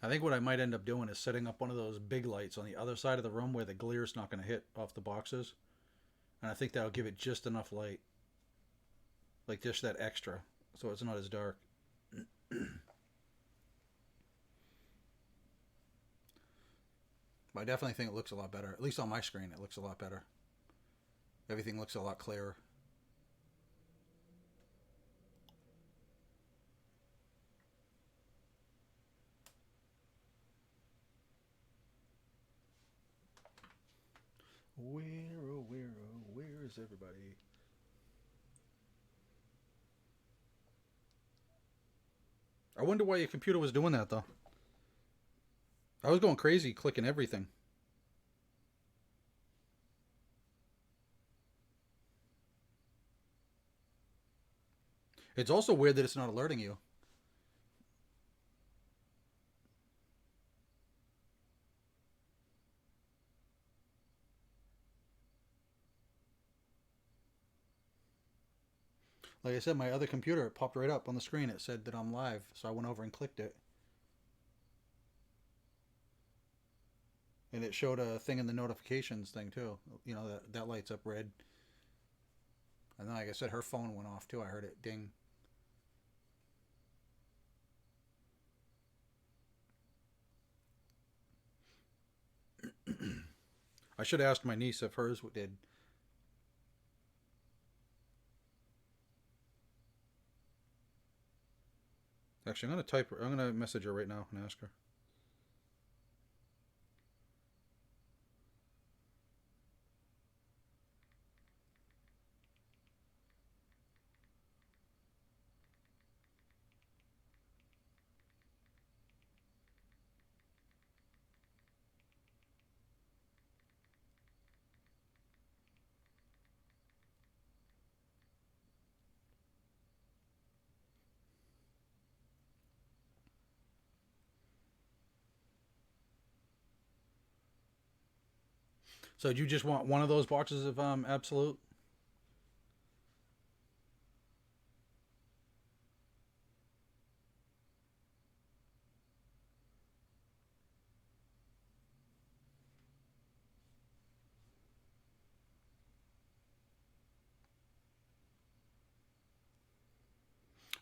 I think what I might end up doing is setting up one of those big lights on the other side of the room where the glere's not going to hit off the boxes, and I think that'll give it just enough light, like just that extra, so it's not as dark. But I definitely think it looks a lot better. At least on my screen, it looks a lot better. Everything looks a lot clearer. Where, oh, where, oh, where is everybody? I wonder why your computer was doing that, though. I was going crazy clicking everything. It's also weird that it's not alerting you. Like I said, my other computer, it popped right up on the screen. It said that I'm live, so I went over and clicked it. And it showed a thing in the notifications thing, too. You know, that lights up red. And then, like I said, her phone went off, too. I heard it ding. I should have asked my niece if hers did. Actually, I'm going to message her right now and ask her. So, do you just want one of those boxes of Absolute?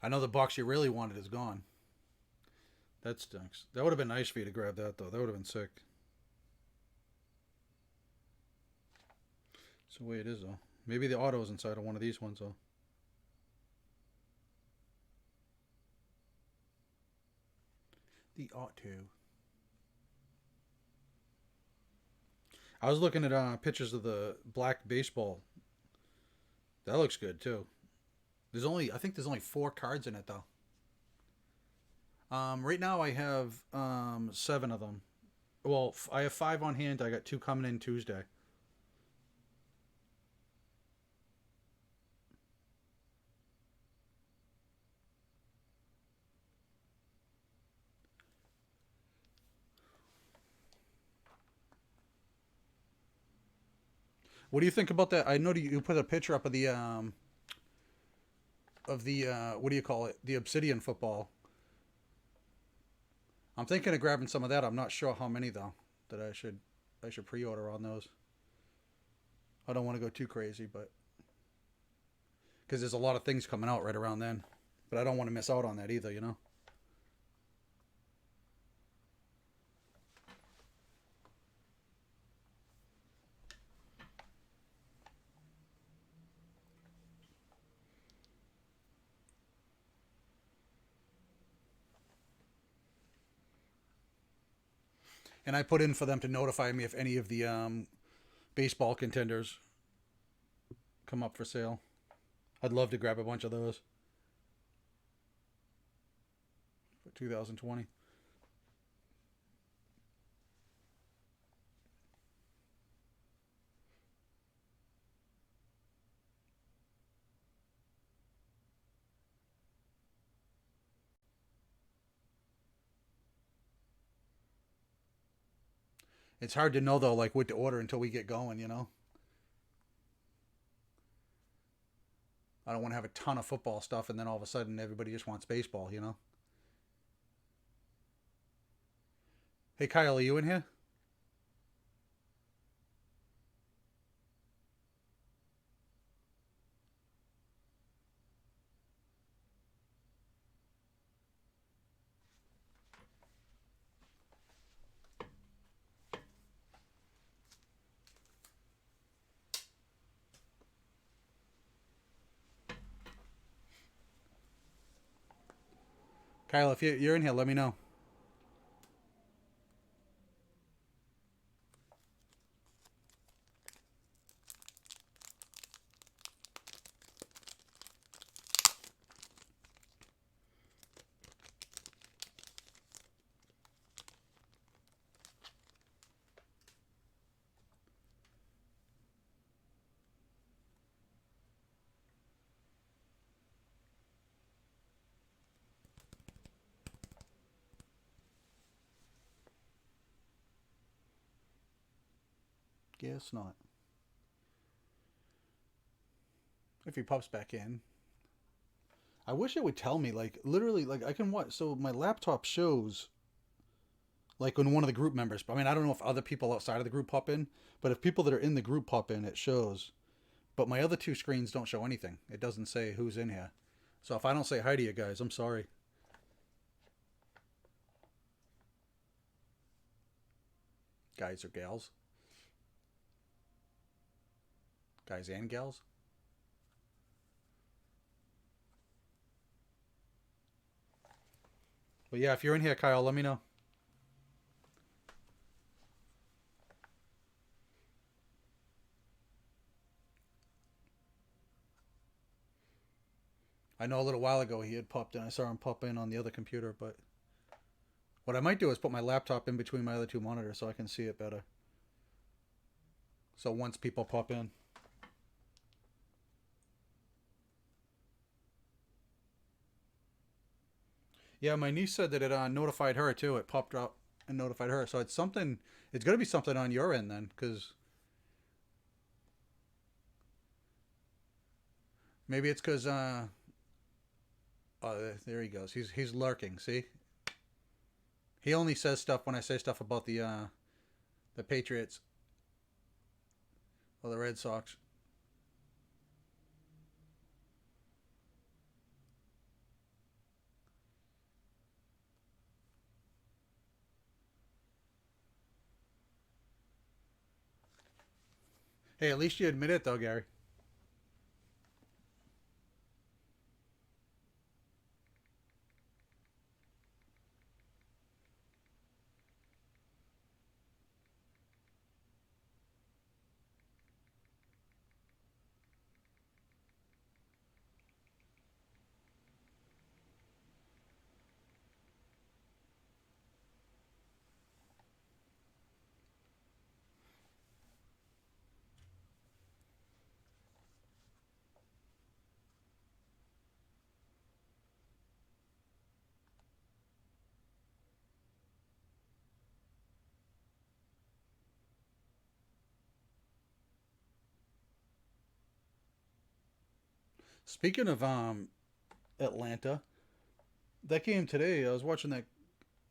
I know the box you really wanted is gone. That stinks. That would have been nice for you to grab that, though. That would have been sick. It's the way it is, though. Maybe the auto's inside of one of these ones, though. The auto. I was looking at pictures of the black baseball. That looks good too. I think there's only 4 cards in it though. Right now I have 7 of them. Well, I have 5 on hand. I got 2 coming in Tuesday. What do you think about that? I know you put a picture up of the what do you call it? The Obsidian football. I'm thinking of grabbing some of that. I'm not sure how many though that I should pre-order on those. I don't want to go too crazy, but because there's a lot of things coming out right around then. But I don't want to miss out on that either, you know. And I put in for them to notify me if any of the baseball contenders come up for sale. I'd love to grab a bunch of those for 2020. It's hard to know though, like what to order until we get going. You know, I don't want to have a ton of football stuff, and then all of a sudden everybody just wants baseball. You know. Hey, Kyle, are you in here? Kyle, if you're in here, let me know. Guess not. If he pops back in, I wish it would tell me. Like literally, like I can watch. So my laptop shows like when one of the group members. I mean, I don't know if other people outside of the group pop in, but if people that are in the group pop in, it shows. But my other two screens don't show anything. It doesn't say who's in here. So if I don't say hi to you guys, I'm sorry. Guys or gals. Guys and gals. But yeah, if you're in here, Kyle, let me know. I know a little while ago he had popped in. I saw him pop in on the other computer, but what I might do is put my laptop in between my other two monitors so I can see it better. So once people pop in. Yeah, my niece said that it notified her too. It popped up and notified her. So it's something. It's gonna be something on your end then, because maybe it's because oh, there he goes. He's lurking. See, he only says stuff when I say stuff about the Patriots or the Red Sox. Hey, at least you admit it though, Gary. Speaking of Atlanta, that game today, I was watching that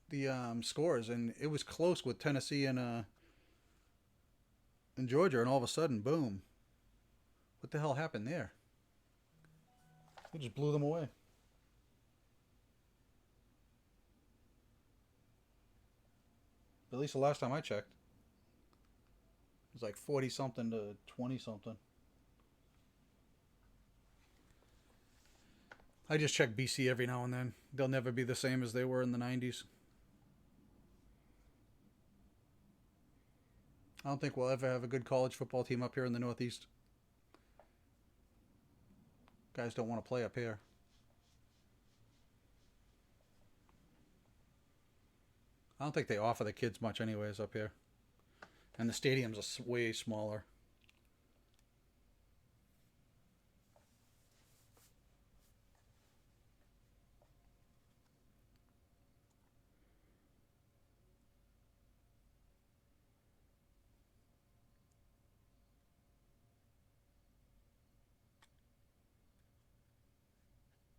the scores and it was close with Tennessee and Georgia, and all of a sudden, boom! What the hell happened there? They just blew them away. At least the last time I checked, it was like 40 something to 20 something. I just check BC every now and then. They'll never be the same as they were in the 90s. I don't think we'll ever have a good college football team up here in the Northeast. Guys don't want to play up here. I don't think they offer the kids much, anyways, up here. And the stadiums are way smaller.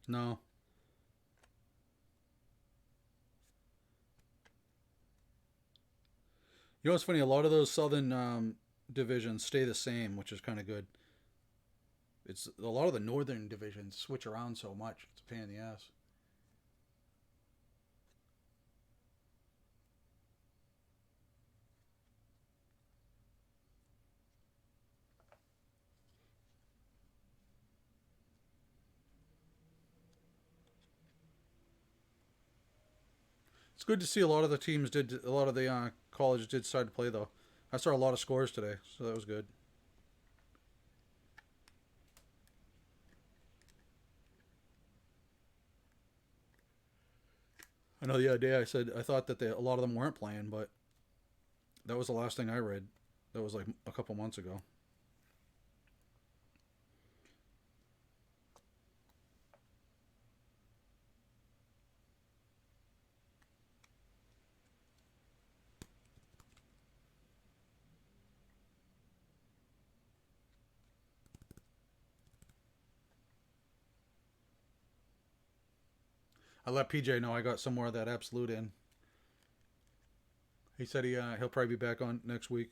No. You know what's funny? A lot of those southern divisions stay the same, which is kind of good. It's a lot of the northern divisions switch around so much. It's a pain in the ass. It's good to see a lot of the teams did a lot of the colleges did decide to play though. I saw a lot of scores today, so that was good. I know the other day I said I thought that a lot of them weren't playing, but that was the last thing I read. That was like a couple months ago. I let PJ know I got some more of that absolute in. He said he'll probably be back on next week.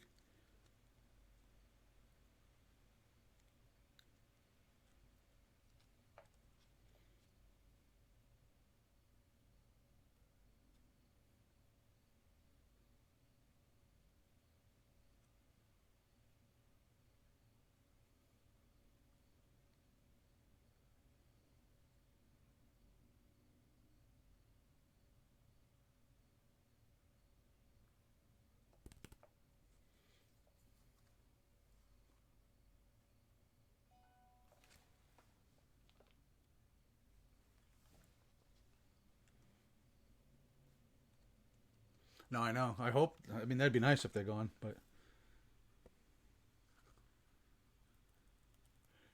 No, I know. I hope. I mean, that'd be nice if they're gone, but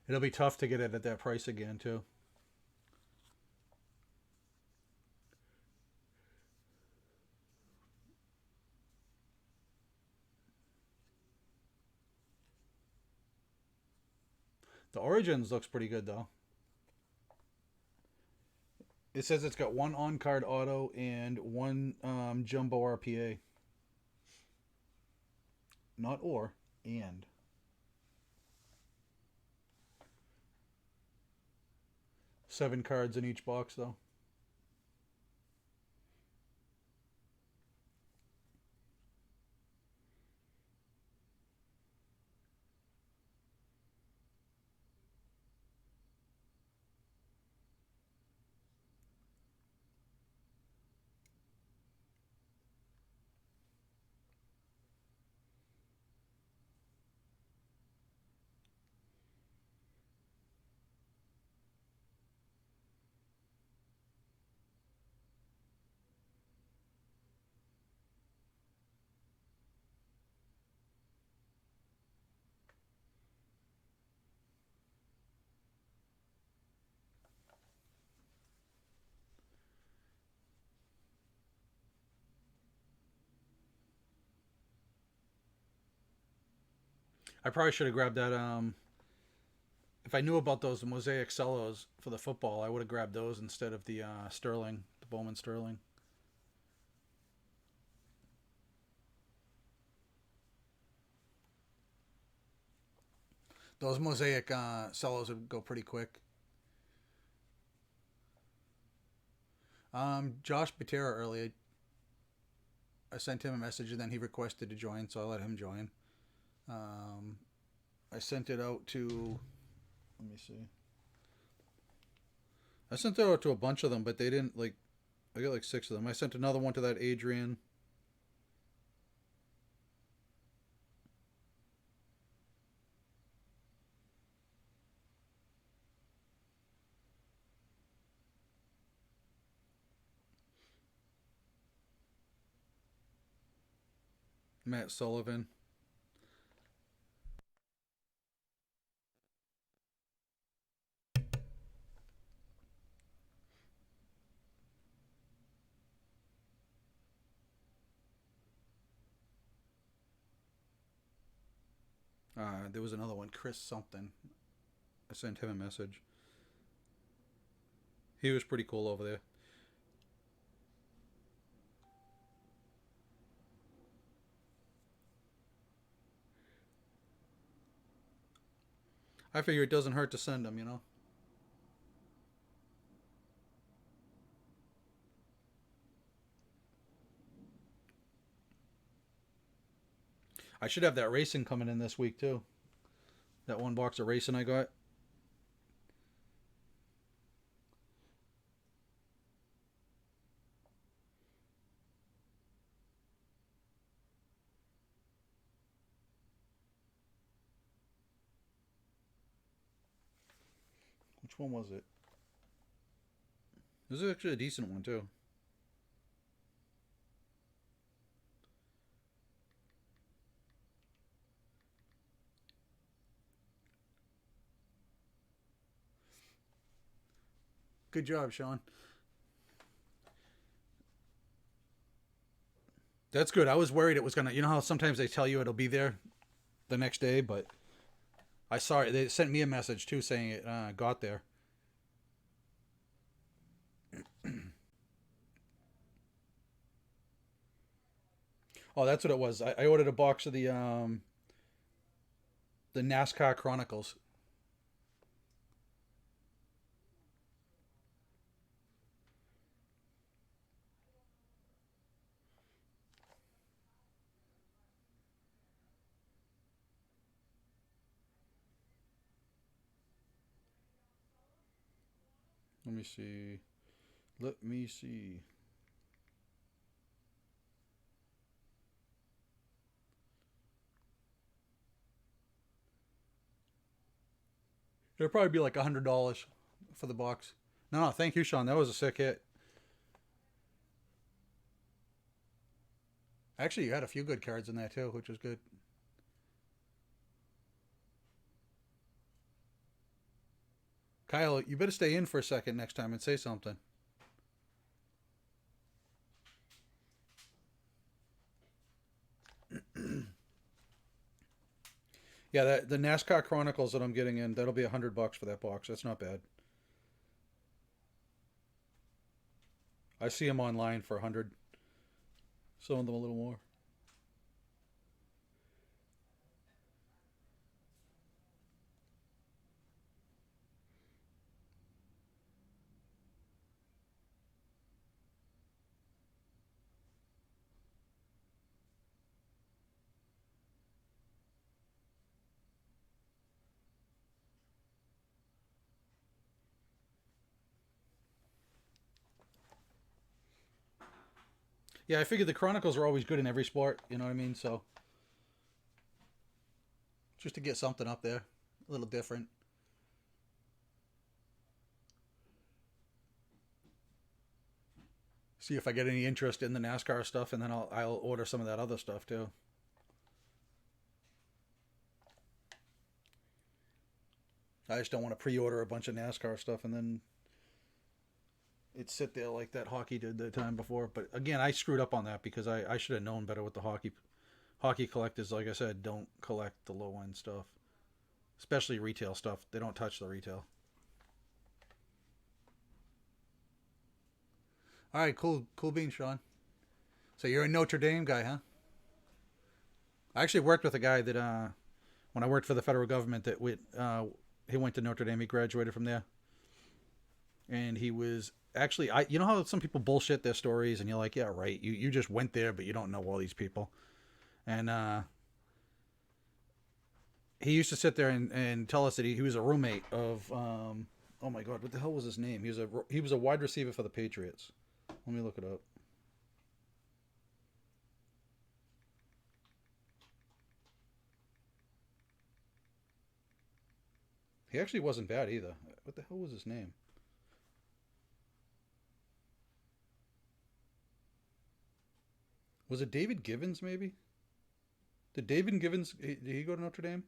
it'll be tough to get it at that price again too. The Origins looks pretty good though. It says it's got one on card auto and one jumbo RPA. Not or, and. 7 cards in each box though. I probably should have grabbed that. If I knew about those mosaic cellos for the football, I would have grabbed those instead of the Sterling, the Bowman Sterling. Those mosaic cellos would go pretty quick. Josh Batera earlier, I sent him a message and then he requested to join, so I let him join. Um, I sent it out to. Let me see. I sent it out to a bunch of them, but they didn't like. I got like 6 of them. I sent another one to that Adrian. Matt Sullivan. There was another one, Chris something. I sent him a message. He was pretty cool over there. I figure it doesn't hurt to send them, you know? I should have that racing coming in this week, too. That one box of racing I got. Which one was it? This is actually a decent one, too. Good job, Sean. That's good. I was worried it was gonna. You know how sometimes they tell you it'll be there the next day, but I saw it. They sent me a message too saying it got there. Oh, that's what it was. I ordered a box of the NASCAR Chronicles. Let me see. Let me see. It'll probably be like $100 for the box. No, no, thank you, Sean. That was a sick hit. Actually, you had a few good cards in there too, which was good. Kyle, you better stay in for a second next time and say something. Yeah, the NASCAR Chronicles that I'm getting in, that'll be $100 for that box. That's not bad. I see them online for 100. Some of them a little more. Yeah, I figured the Chronicles are always good in every sport. You know what I mean? So just to get something up there, a little different. See if I get any interest in the NASCAR stuff, and then I'll order some of that other stuff too. I just don't want to pre-order a bunch of NASCAR stuff and then it sit there like that hockey did the time before. But again, I screwed up on that because I should have known better with the hockey collectors. Like I said, don't collect the low end stuff, especially retail stuff. They don't touch the retail. All right, cool bean, Sean. So you're a Notre Dame guy, huh? I actually worked with a guy that when I worked for the federal government that he went to Notre Dame. He graduated from there, and he was actually I. You know how some people bullshit their stories, and you're like, yeah, right. You just went there, but you don't know all these people. And he used to sit there and tell us that he was a roommate of oh my god, what the hell was his name? He was a wide receiver for the Patriots. Let me look it up. He actually wasn't bad either. What the hell was his name? Was it David Givens? Maybe. Did David Givens? Did he go to Notre Dame?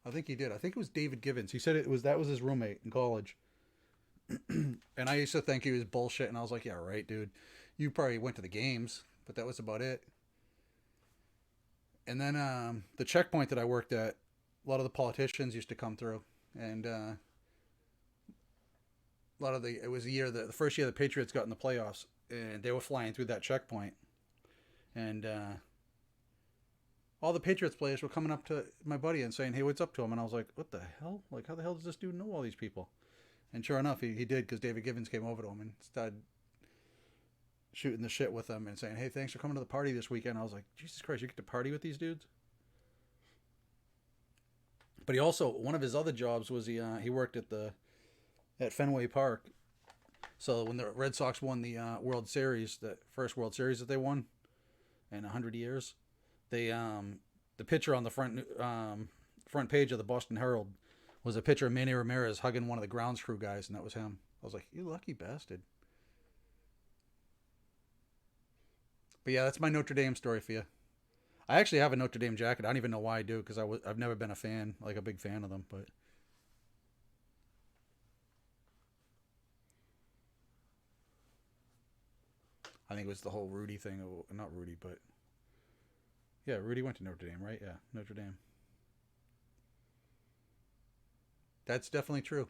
I think he did. I think it was David Givens. He said it was that was his roommate in college. And I used to think he was bullshit, and I was like, yeah, right, dude. You probably went to the games, but that was about it. And then the checkpoint that I worked at, a lot of the politicians used to come through, and a lot of the it was the first year the Patriots got in the playoffs, and they were flying through that checkpoint, and all the Patriots players were coming up to my buddy and saying, "Hey, what's up to him?" And I was like, "What the hell? Like, how the hell does this dude know all these people?" And sure enough, he did, because David Givens came over to him and started shooting the shit with him and saying, "Hey, thanks for coming to the party this weekend." I was like, "Jesus Christ, you get to party with these dudes?" But he also, one of his other jobs was he worked at Fenway Park. So when the Red Sox won the World Series, the first World Series that they won in 100 years, they the picture on the front page of the Boston Herald was a picture of Manny Ramirez hugging one of the grounds crew guys, and that was him. I was like, "You lucky bastard." But yeah, that's my Notre Dame story for you. I actually have a Notre Dame jacket. I don't even know why I do, because I've never been a fan, like a big fan of them. But I think it was the whole Rudy thing. Not Rudy, but yeah, Rudy went to Notre Dame, right? Yeah, Notre Dame. That's definitely true.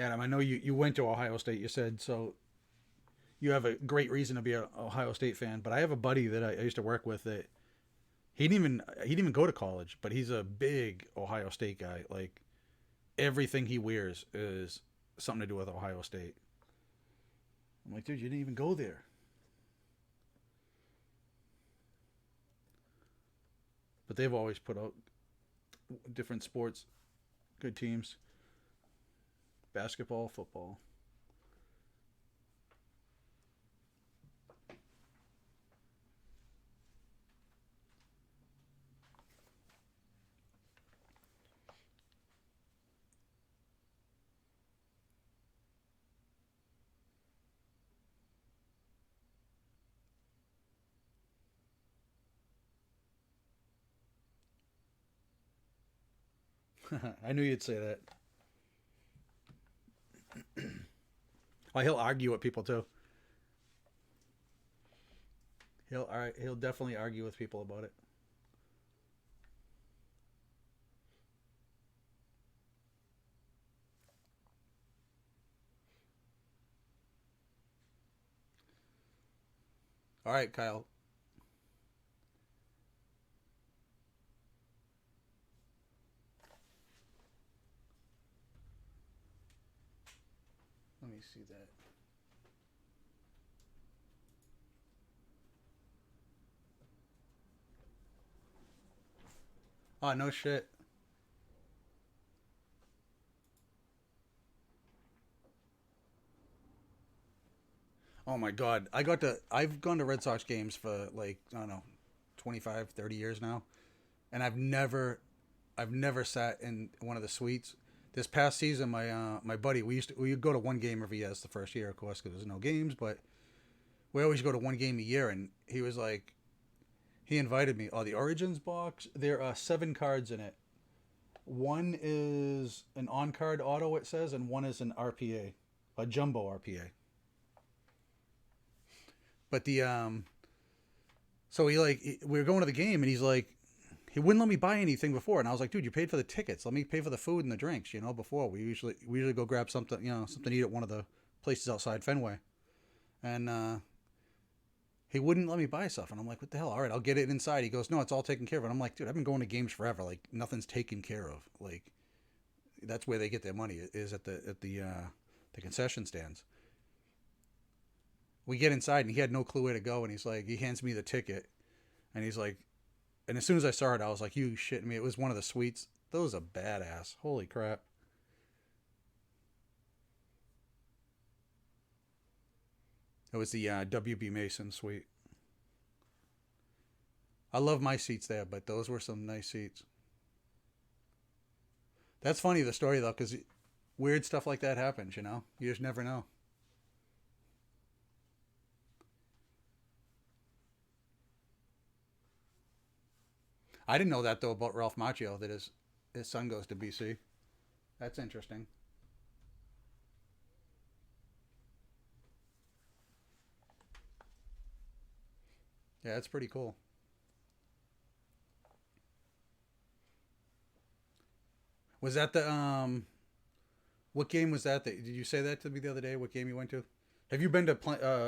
Adam, I know you went to Ohio State. You said so. You have a great reason to be an Ohio State fan. But I have a buddy that I used to work with that he didn't even go to college, but he's a big Ohio State guy. Like, everything he wears is something to do with Ohio State. I'm like, dude, you didn't even go there. But they've always put out different sports, good teams, basketball, football. I knew you'd say that. Oh, he'll argue with people too. He'll definitely argue with people about it. All right, Kyle. Let me see that. Oh, no shit. Oh my god. I've gone to Red Sox games for, like, I don't know, 25, 30 years now, and I've never sat in one of the suites. This past season, my buddy, we would go to one game every year. It's the first year, of course, because there's no games, but we always go to one game a year. And he was like, he invited me. Oh, the Origins box. There are 7 cards in it. One is an on card auto, it says, and one is an RPA, a jumbo RPA. But so we were going to the game, and he's like, he wouldn't let me buy anything before, and I was like, dude, you paid for the tickets. Let me pay for the food and the drinks. Before we usually go grab something, something to eat at one of the places outside Fenway, and he wouldn't let me buy stuff, and I'm like, what the hell? All right, I'll get it inside. He goes, no, it's all taken care of. And I'm like, dude, I've been going to games forever. Like, nothing's taken care of. Like, that's where they get their money, is at the concession stands. We get inside, and he had no clue where to go, and he hands me the ticket, and he's like, and as soon as I saw it, I was like, you shitting me? It was one of the suites. Those are badass. Holy crap. It was the WB Mason suite. I love my seats there, but those were some nice seats. That's funny, the story, though, because weird stuff like that happens, you know? You just never know. I didn't know that, though, about Ralph Macchio, that his son goes to BC. That's interesting. Yeah, that's pretty cool. Was that the what game was that? Did you say that to me the other day? What game you went to? Have you been to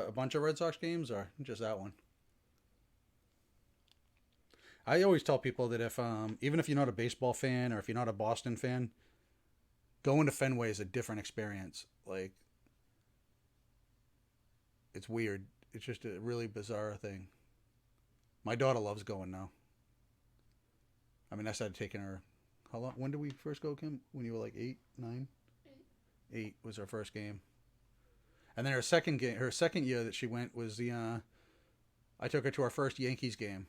a bunch of Red Sox games or just that one? I always tell people that if even if you're not a baseball fan or if you're not a Boston fan, going to Fenway is a different experience. Like it's weird. It's just a really bizarre thing. My daughter loves going now. I mean, I started taking her. How long? When did we first go, Kim? When you were like 8, 9? 8 was our first game, and then her second year that she went was the. I took her to our first Yankees game.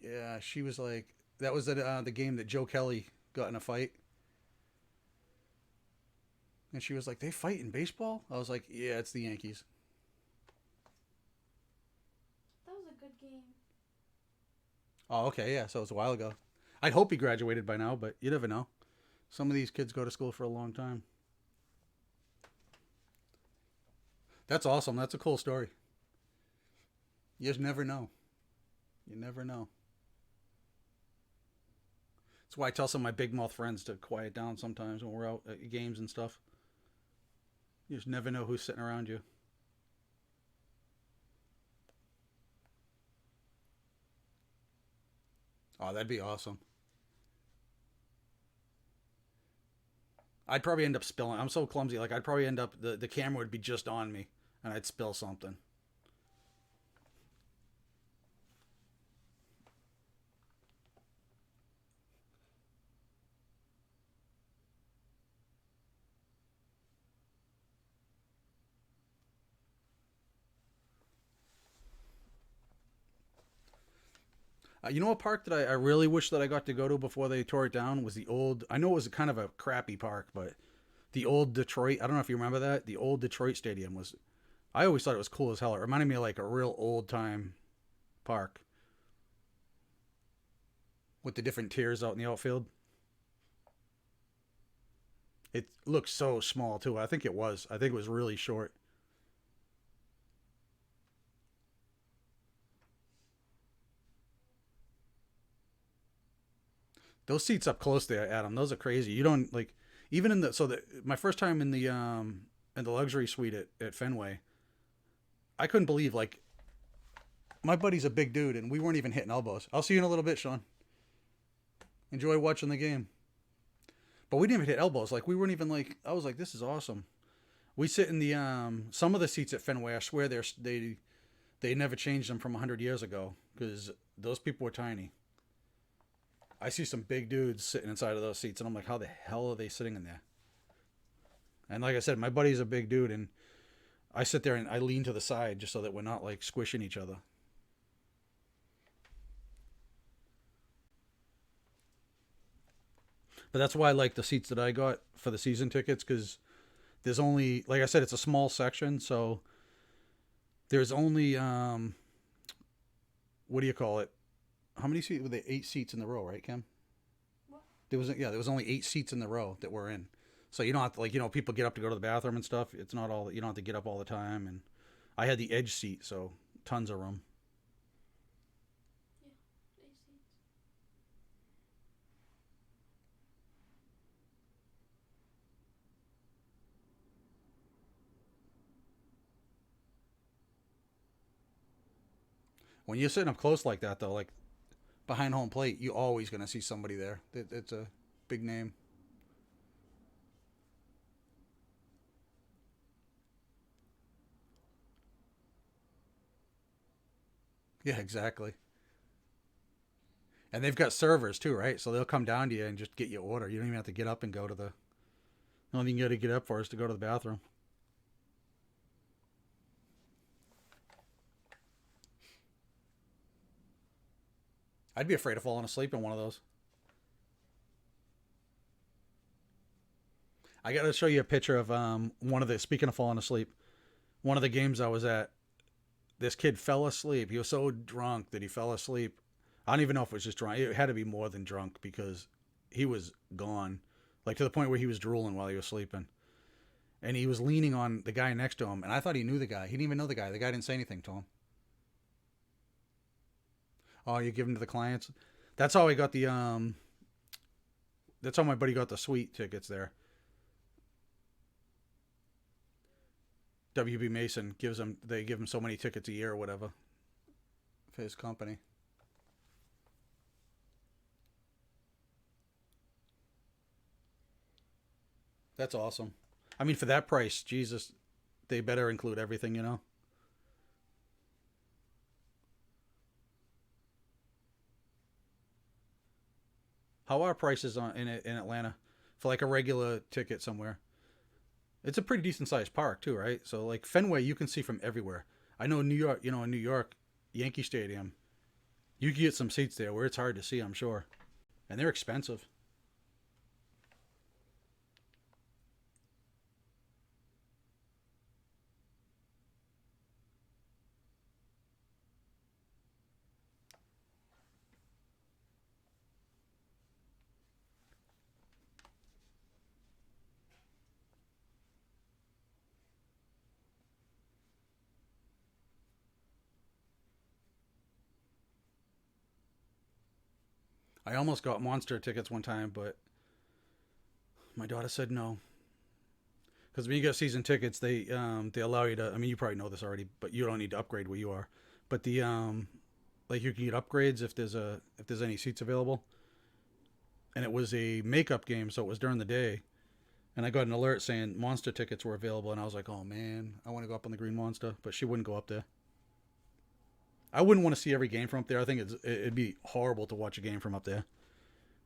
Yeah, she was like, that was the game that Joe Kelly got in a fight, and she was like, they fight in baseball. I was like, yeah, it's the Yankees. That was a good game. Oh, okay, yeah. So it was a while ago. I'd hope he graduated by now, but you never know. Some of these kids go to school for a long time. That's awesome. That's a cool story. You just never know. You never know. That's why I tell some of my big mouth friends to quiet down sometimes when we're out at games and stuff. You just never know who's sitting around you. Oh, that'd be awesome. I'd probably end up spilling. I'm so clumsy. Like I'd probably end up the camera would be just on me, and I'd spill something. You know, a park that I really wish that I got to go to before they tore it down was the old. I know it was kind of a crappy park, but the old Detroit. I don't know if you remember that. The old Detroit Stadium was. I always thought it was cool as hell. It reminded me of like a real old time park with the different tiers out in the outfield. It looks so small too. I think it was. I think it was really short. Those seats up close there, Adam. Those are crazy. You don't like even in the so the my first time in the luxury suite at Fenway. I couldn't believe like my buddy's a big dude and we weren't even hitting elbows. I'll see you in a little bit, Sean. Enjoy watching the game. But we didn't even hit elbows. Like we weren't even like I was like this is awesome. We sit in the some of the seats at Fenway. I swear they never changed them from 100 years ago because those people were tiny. I see some big dudes sitting inside of those seats, and I'm like, how the hell are they sitting in there? And like I said, my buddy's a big dude, and I sit there and I lean to the side just so that we're not like squishing each other. But that's why I like the seats that I got for the season tickets because there's only, like I said, it's a small section, so there's only what do you call it? How many seats were there? 8 seats in the row, right, Kim? What? There was only 8 seats in the row that we're in. So you don't have to like people get up to go to the bathroom and stuff. It's not all you don't have to get up all the time. And I had the edge seat, so tons of room. Yeah, 8 seats. When you're sitting up close like that, though, like behind home plate, you always gonna see somebody there. It's a big name. Yeah, exactly. And they've got servers too, right? So they'll come down to you and just get your order. You don't even have to get up and go to the. The only thing you got to get up for is to go to the bathroom. I'd be afraid of falling asleep in one of those. I got to show you a picture of one of the. Speaking of falling asleep, one of the games I was at, this kid fell asleep. He was so drunk that he fell asleep. I don't even know if it was just drunk. It had to be more than drunk because he was gone, like to the point where he was drooling while he was sleeping. And he was leaning on the guy next to him, and I thought he knew the guy. He didn't even know the guy. The guy didn't say anything to him. Oh, you give him to the clients. That's how I got the. That's how my buddy got the suite tickets there. WB Mason gives him. They give him so many tickets a year or whatever for his company. That's awesome. I mean, for that price, Jesus, they better include everything, you know. How are prices on in Atlanta for like a regular ticket somewhere? It's a pretty decent sized park too, right? So like Fenway, you can see from everywhere. I know New York, you know, in New York, Yankee Stadium, you can get some seats there where it's hard to see, I'm sure, and they're expensive. I almost got Monster tickets one time, but my daughter said no. Because when you get season tickets, they allow you to. I mean, you probably know this already, but you don't need to upgrade where you are. But the like you can get upgrades if there's any seats available. And it was a makeup game, so it was during the day. And I got an alert saying Monster tickets were available, and I was like, oh man, I want to go up on the Green Monster, but she wouldn't go up there. I wouldn't want to see every game from up there. I think it'd be horrible to watch a game from up there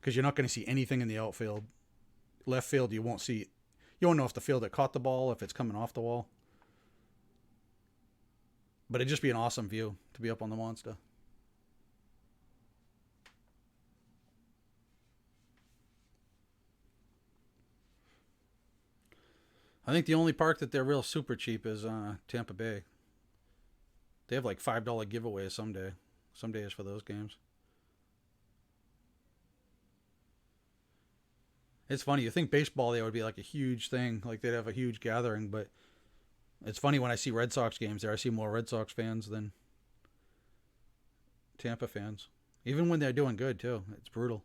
because you're not going to see anything in the outfield. Left field, you won't see. You won't know if the fielder caught the ball, if it's coming off the wall. But it'd just be an awesome view to be up on the Monster. I think the only park that they're real super cheap is Tampa Bay. They have like $5 giveaways someday. Some days for those games. It's funny. You think baseball there would be like a huge thing, like they'd have a huge gathering, but it's funny when I see Red Sox games there. I see more Red Sox fans than Tampa fans, even when they're doing good too. It's brutal.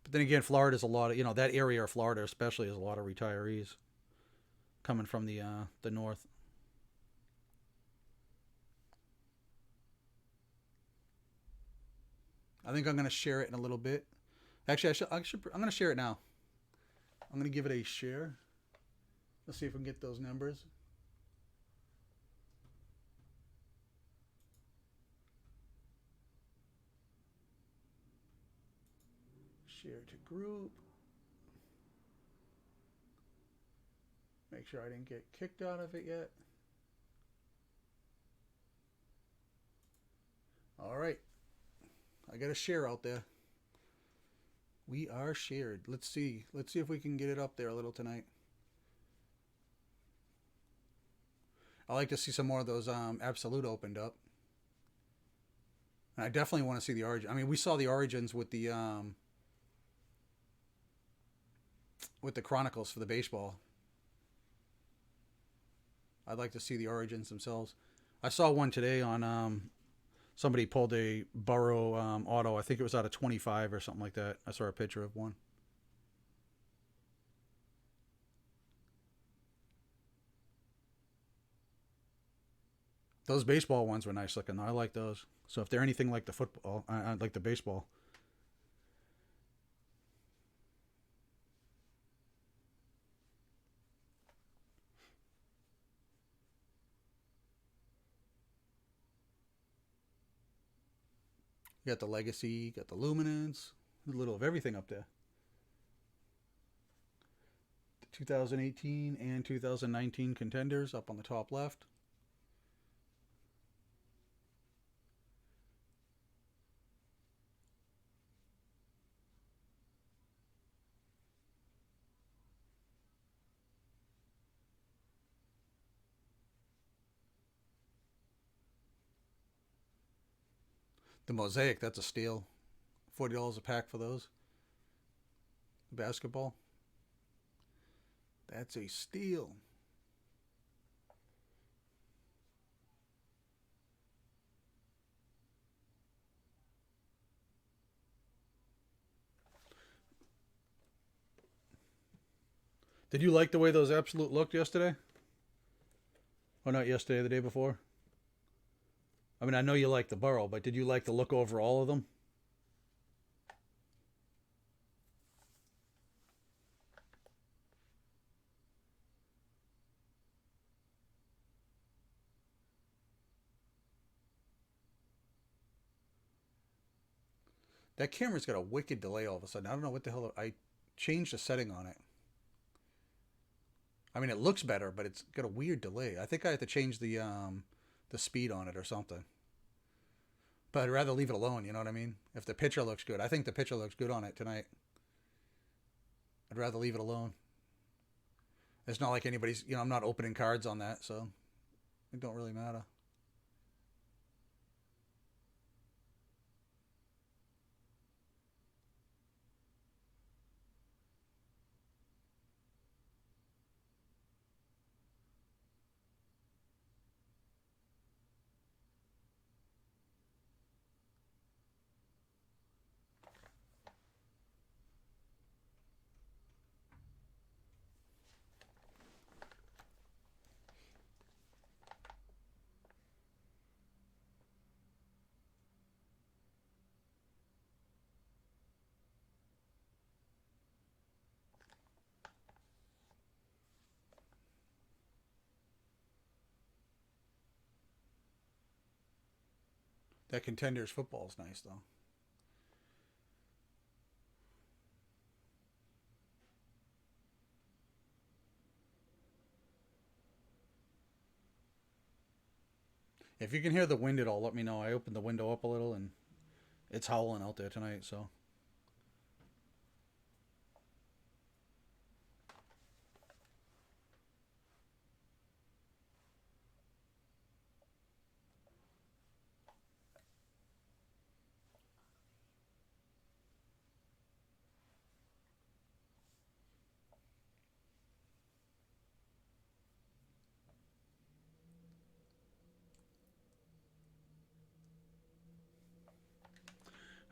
But then again, Florida's a lot of that area of Florida especially is a lot of retirees coming from the north. I think I'm gonna share it in a little bit. Actually, I'm gonna share it now. I'm gonna give it a share. Let's see if we can get those numbers. Share to group. Make sure I didn't get kicked out of it yet. All right, I got a share out there. We are shared. Let's see. Let's see if we can get it up there a little tonight. I like to see some more of those Absolute opened up. And I definitely want to see the origin. I mean, we saw the origins with the Chronicles for the baseball. I'd like to see the origins themselves. I saw one today on somebody pulled a Burrow auto. I think it was out of 25 or something like that. I saw a picture of one. Those baseball ones were nice looking. I like those. So if they're anything like the football, I like the baseball. You got the Legacy, you got the Luminance, a little of everything up there. The 2018 and 2019 contenders up on the top left. The Mosaic, that's a steal. $40 a pack for those. Basketball. That's a steal. Did you like the way those Absolute looked yesterday? Or not yesterday, the day before? I mean, I know you like the Burrow, but did you like the look over all of them? That camera's got a wicked delay all of a sudden. I don't know what the hell. I changed the setting on it. I mean, it looks better, but it's got a weird delay. I think I have to change the speed on it or something. But I'd rather leave it alone. You know what I mean? If the picture looks good, I think the picture looks good on it tonight. I'd rather leave it alone. It's not like anybody's. I'm not opening cards on that, so it don't really matter. That Contenders football is nice though. If you can hear the wind at all, let me know. I opened the window up a little and it's howling out there tonight, so.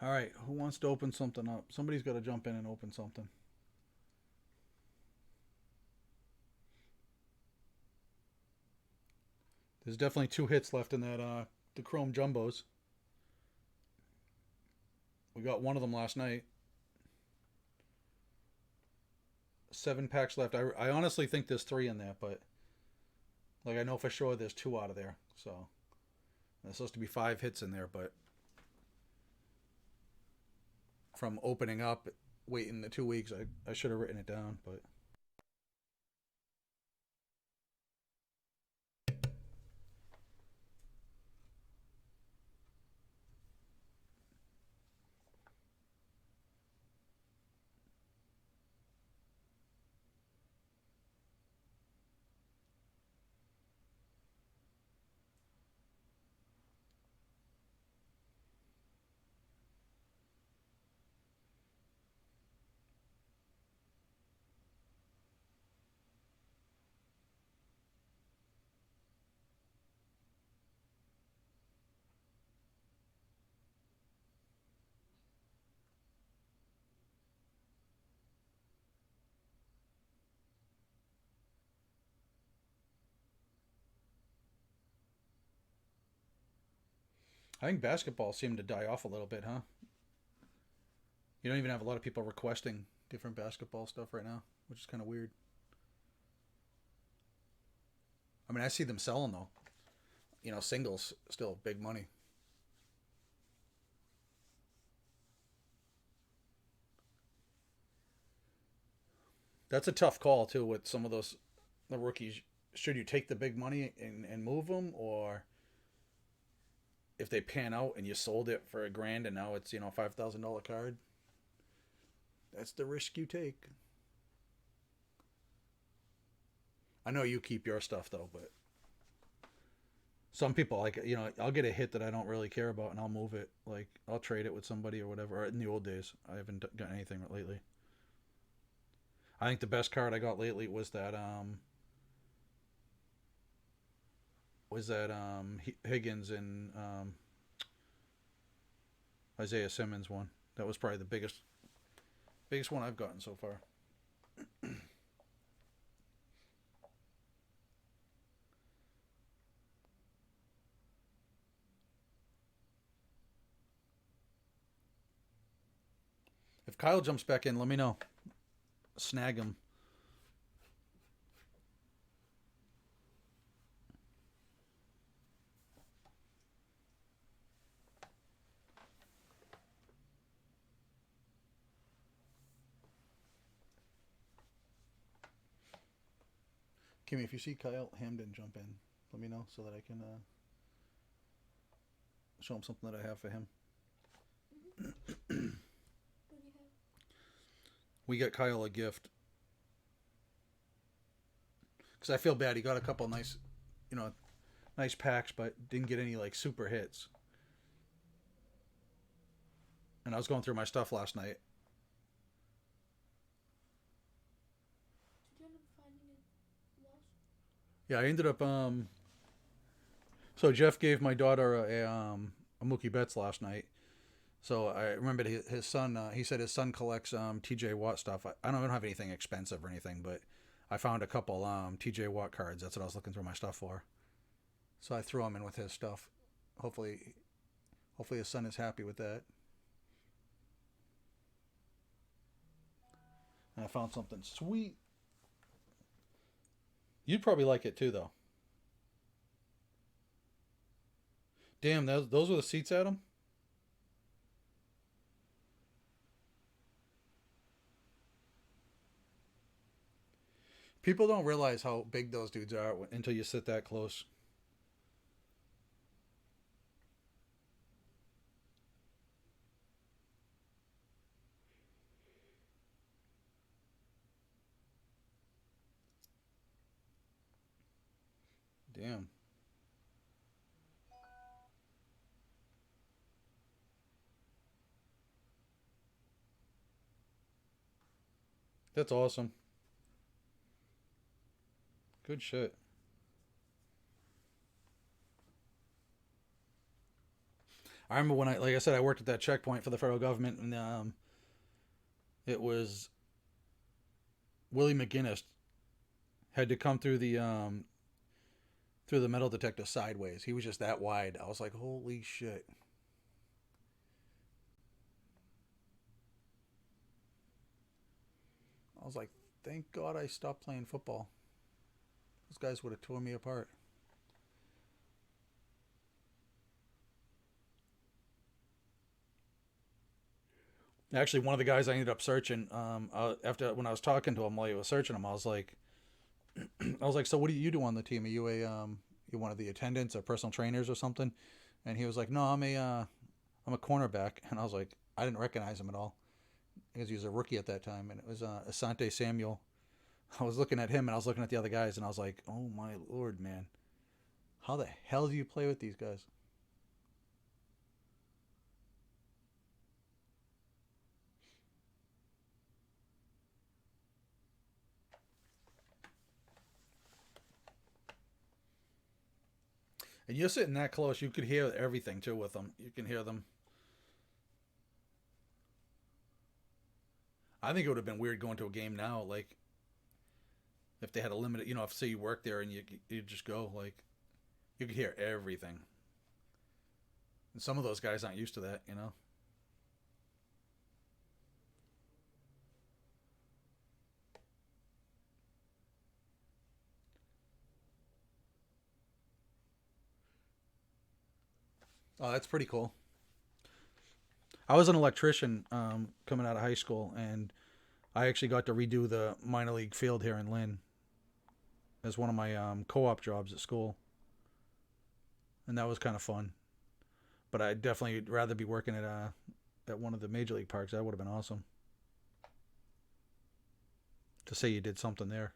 All right, who wants to open something up? Somebody's got to jump in and open something. There's definitely two hits left in that the Chrome Jumbos. We got one of them last night. 7 packs left. I honestly think there's three in there, but like I know for sure there's two out of there. So there's supposed to be 5 hits in there, but from opening up, waiting the 2 weeks, I should have written it down, but. I think basketball seemed to die off a little bit, huh? You don't even have a lot of people requesting different basketball stuff right now, which is kind of weird. I mean, I see them selling though. Singles still big money. That's a tough call too with some of those the rookies. Should you take the big money and move them, or if they pan out and you sold it for $1,000 and now it's $5,000 card? That's the risk you take. I know you keep your stuff though, but Some people like I'll get a hit that I don't really care about and I'll move it. Like I'll trade it with somebody or whatever. Or in the old days, I haven't gotten anything lately. I think the best card I got lately was that Higgins and Isaiah Simmons one. That was probably the biggest one I've gotten so far. If Kyle jumps back in, let me know. Snag him. Kimmy, if you see Kyle Hamden jump in, let me know so that I can show him something that I have for him. What do you have? We got Kyle a gift because I feel bad. He got a couple nice, you know, nice packs, but didn't get any like super hits. And I was going through my stuff last night. Did you end up finding it lost? Yeah, I ended up. So Jeff gave my daughter a Mookie Betts last night. So I remembered his son. He said his son collects T.J. Watt stuff. I don't have anything expensive or anything, but I found a couple T.J. Watt cards. That's what I was looking through my stuff for. So I threw him in with his stuff. Hopefully, his son is happy with that. And I found something sweet. You'd probably like it too, though. Damn, those were the seats, Adam. People don't realize how big those dudes are until you sit that close. Damn, that's awesome. Good shit. I remember when like I said, I worked at that checkpoint for the federal government, and it was Willie McGinnis had to come through the metal detector sideways. He was just that wide. I was like, holy shit. I was like, thank God I stopped playing football. Those guys would have torn me apart. Actually, one of the guys I ended up searching, after when I was talking to him while he was searching him, I was like, so what do you do on the team? Are you you one of the attendants or personal trainers or something? And he was like, no, I'm a cornerback. And I was like, I didn't recognize him at all because he was a rookie at that time, and it was Asante Samuel. I was looking at him and I was looking at the other guys, and I was like, oh my lord, man, how the hell do you play with these guys? And you're sitting that close, you could hear everything too with them. You can hear them. I think it would have been weird going to a game now, like if they had a limited, if say you work there and you just go, like you could hear everything. And some of those guys aren't used to that. Oh, that's pretty cool. I was an electrician coming out of high school, and I actually got to redo the minor league field here in Lynn as one of my co-op jobs at school, and that was kind of fun. But I'd definitely rather be working at one of the major league parks. That would have been awesome to say you did something there.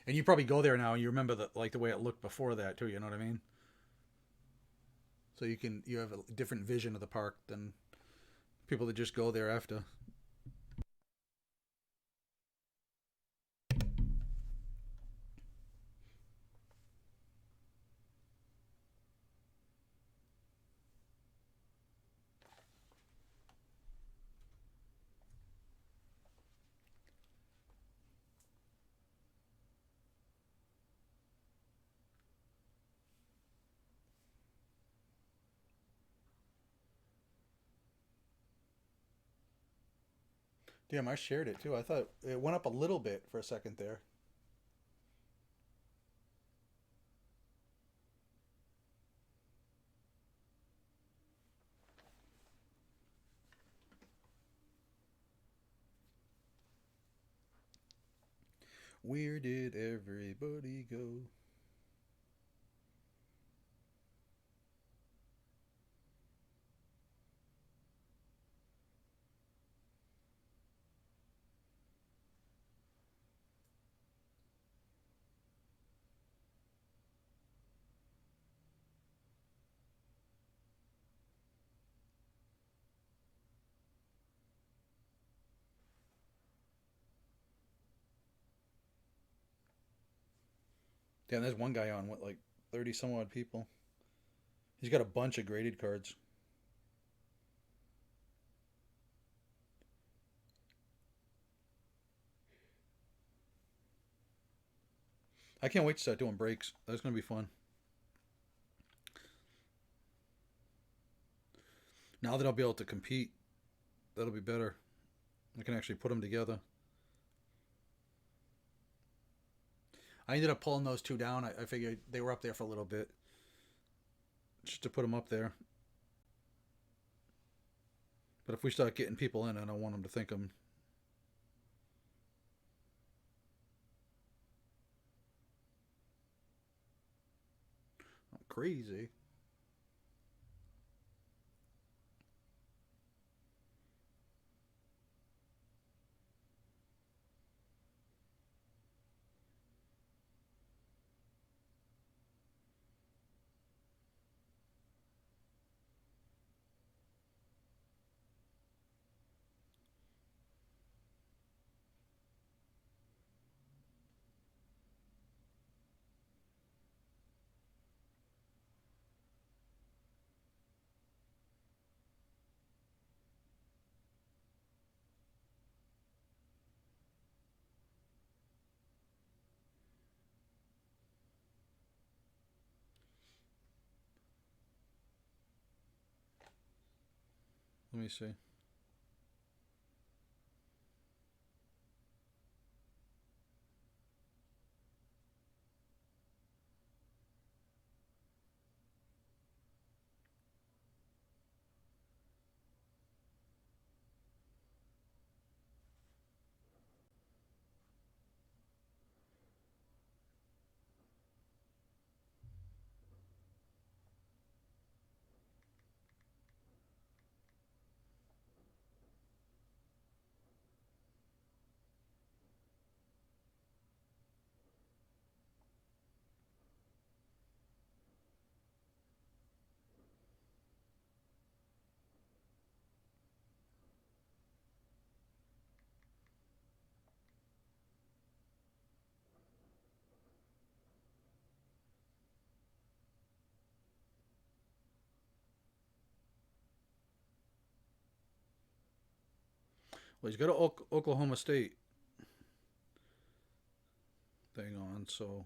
And you probably go there now and you remember the way it looked before that too. You know what I mean? So you have a different vision of the park than people that just go there after. Damn, I shared it too. I thought it went up a little bit for a second there. Where did everybody go? Damn, there's one guy on what, like 30 some odd people. He's got a bunch of graded cards. I can't wait to start doing breaks. That's gonna be fun. Now that I'll be able to compete, that'll be better. I can actually put them together. I ended up pulling those two down. I figured they were up there for a little bit, just to put them up there. But if we start getting people in, I don't want them to think I'm crazy. Let me see. Well, he's got an Oklahoma State thing on, so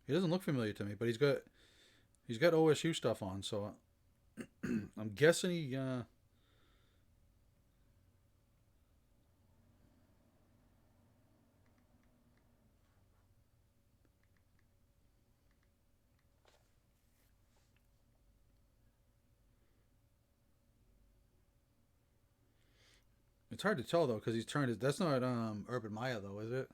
he doesn't look familiar to me. But he's got OSU stuff on, so I'm guessing he. It's hard to tell though because he's turned his. That's not Urban Meyer though, is it?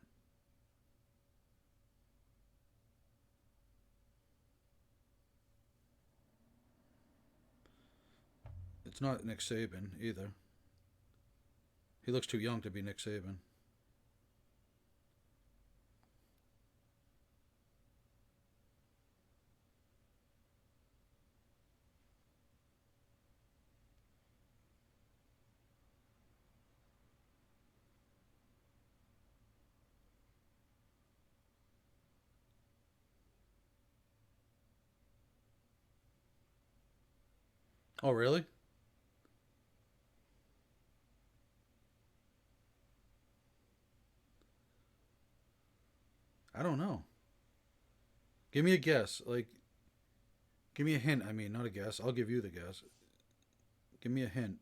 It's not Nick Saban either. He looks too young to be Nick Saban. Oh, really? I don't know. Give me a guess. Like, give me a hint. I mean, not a guess. I'll give you the guess. Give me a hint.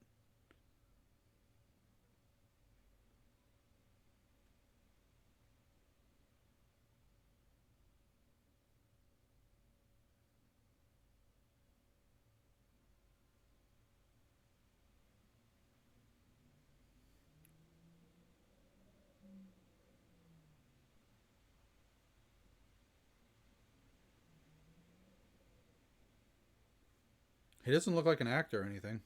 He doesn't look like an actor or anything.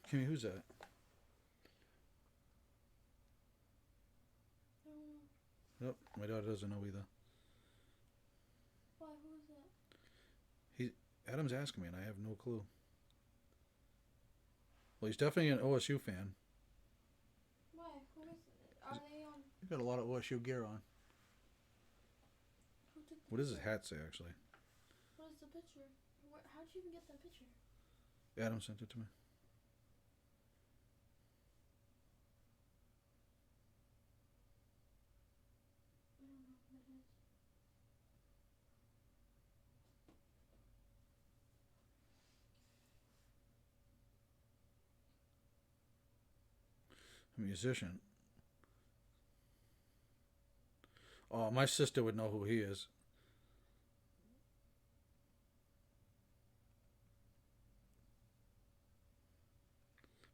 Kimmy, who's that? I don't know. Nope, my daughter doesn't know either. Why? Who is that? Adam's asking me, and I have no clue. Well, he's definitely an OSU fan. Why? Who is it? Are they on? He's got a lot of OSU gear on. Who took the What does his picture? hat say, actually? What is the picture? How'd you even get that picture? Adam sent it to me. I don't know what it is. A musician. Oh, my sister would know who he is.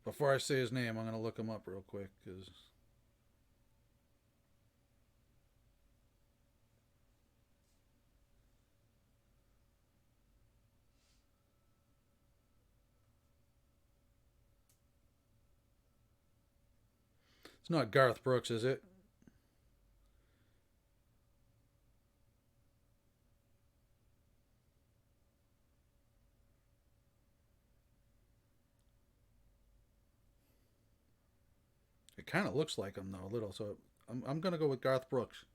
Before I say his name, I'm going to look him up real quick, because it's not Garth Brooks, is it? It kind of looks like him, though, a little. So I'm going to go with Garth Brooks.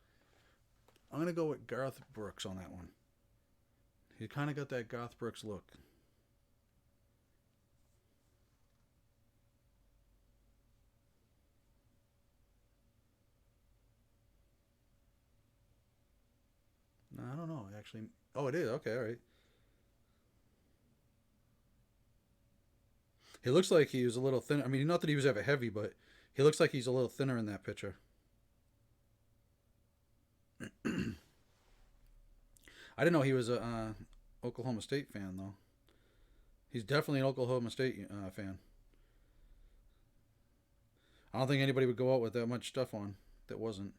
I'm going to go with Garth Brooks on that one. He kind of got that Garth Brooks look. No, I don't know, actually. Oh, it is. Okay, all right. He looks like he was a little thin. I mean, not that he was ever heavy, but he looks like he's a little thinner in that picture. I didn't know he was a Oklahoma State fan, though. He's definitely an Oklahoma State fan. I don't think anybody would go out with that much stuff on that wasn't.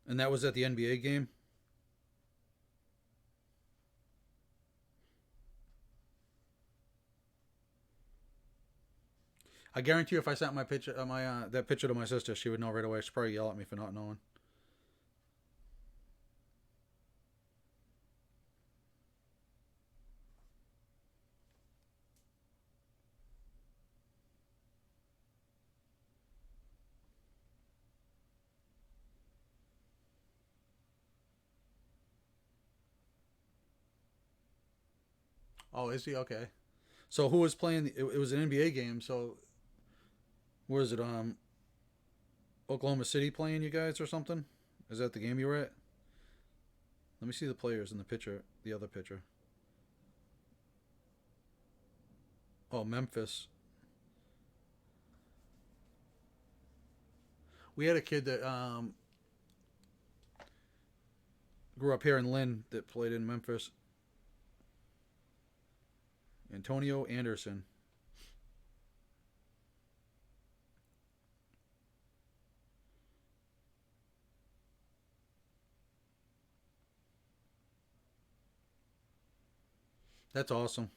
And that was at the NBA game. I guarantee you, if I sent my picture, my that picture to my sister, she would know right away. She'd probably yell at me for not knowing. Oh, is he okay? So who was playing? It was an NBA game. So where is it? Oklahoma City playing you guys or something? Is that the game you were at? Let me see the players in the picture. The other picture. Oh, Memphis. We had a kid that grew up here in Lynn that played in Memphis. Antonio Anderson. That's awesome.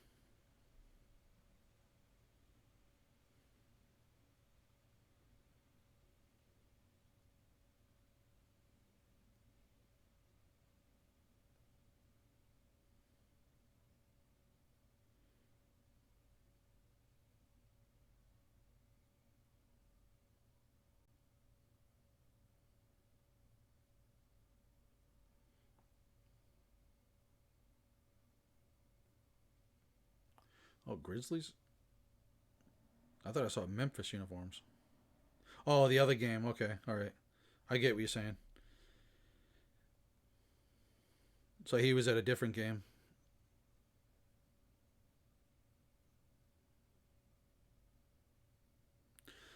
Oh, Grizzlies. I thought I saw Memphis uniforms. Oh, the other game. Okay, all right. I get what you're saying. So he was at a different game.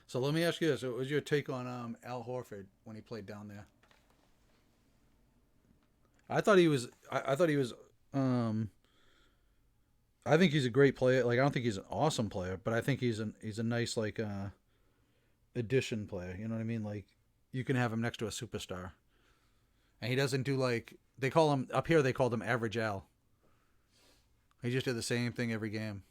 So let me ask you this: what was your take on Al Horford when he played down there? I thought he was. I thought he was. Um, I think he's a great player. Like I don't think he's an awesome player, but I think he's a nice like addition player. You know what I mean? Like you can have him next to a superstar, and he doesn't do like they call him up here. They called him Average Al. He just did the same thing every game.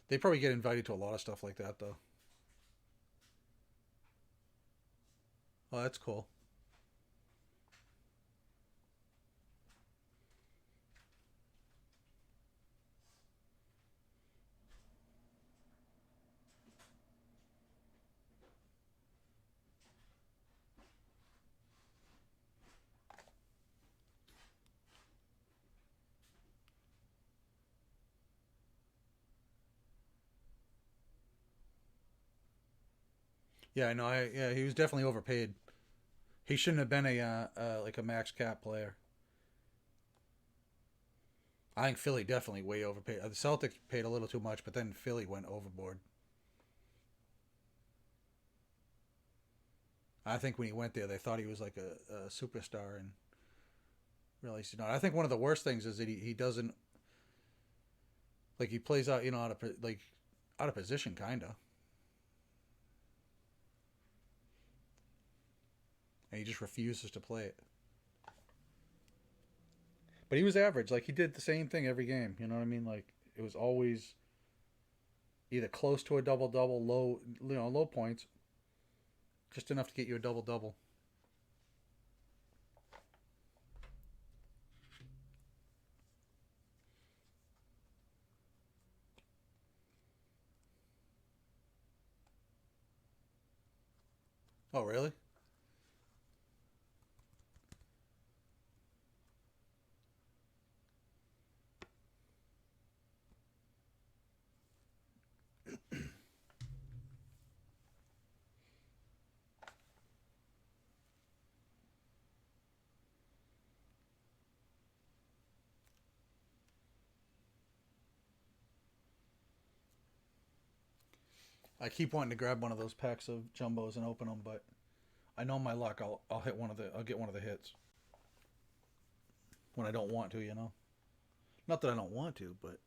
They probably get invited to a lot of stuff like that though. Oh, that's cool. Yeah, I know. Yeah, he was definitely overpaid. He shouldn't have been a like a max cap player. I think Philly definitely way overpaid. The Celtics paid a little too much, but then Philly went overboard. I think when he went there, they thought he was like a superstar, and realized he's not. I think one of the worst things is that he doesn't like he plays out out of like out of position, kind of, and he just refuses to play it. But he was average. Like he did the same thing every game. You know what I mean? Like it was always either close to a double double, low low points, just enough to get you a double double. Oh, really? I keep wanting to grab one of those packs of jumbos and open them, but I know my luck. I'll hit one of the I'll get one of the hits when I don't want to. Not that I don't want to, but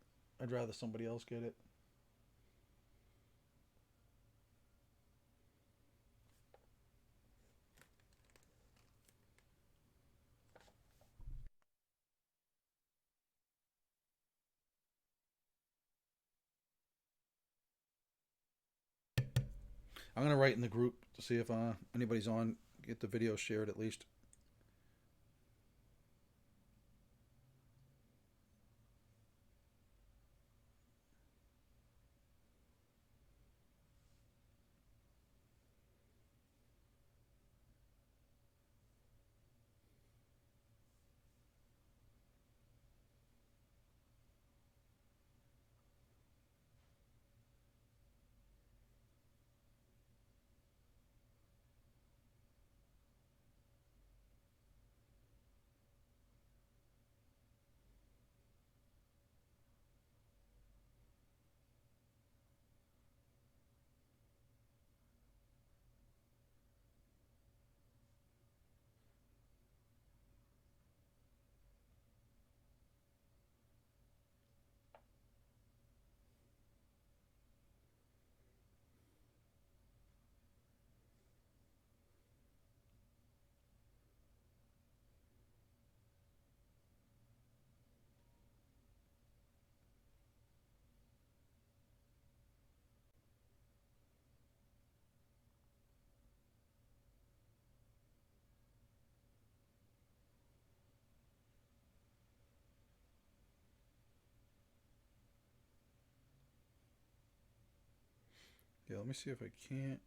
I'd rather somebody else get it. I'm gonna write in the group to see if anybody's on. Get the video shared at least. Yeah, let me see if I can't.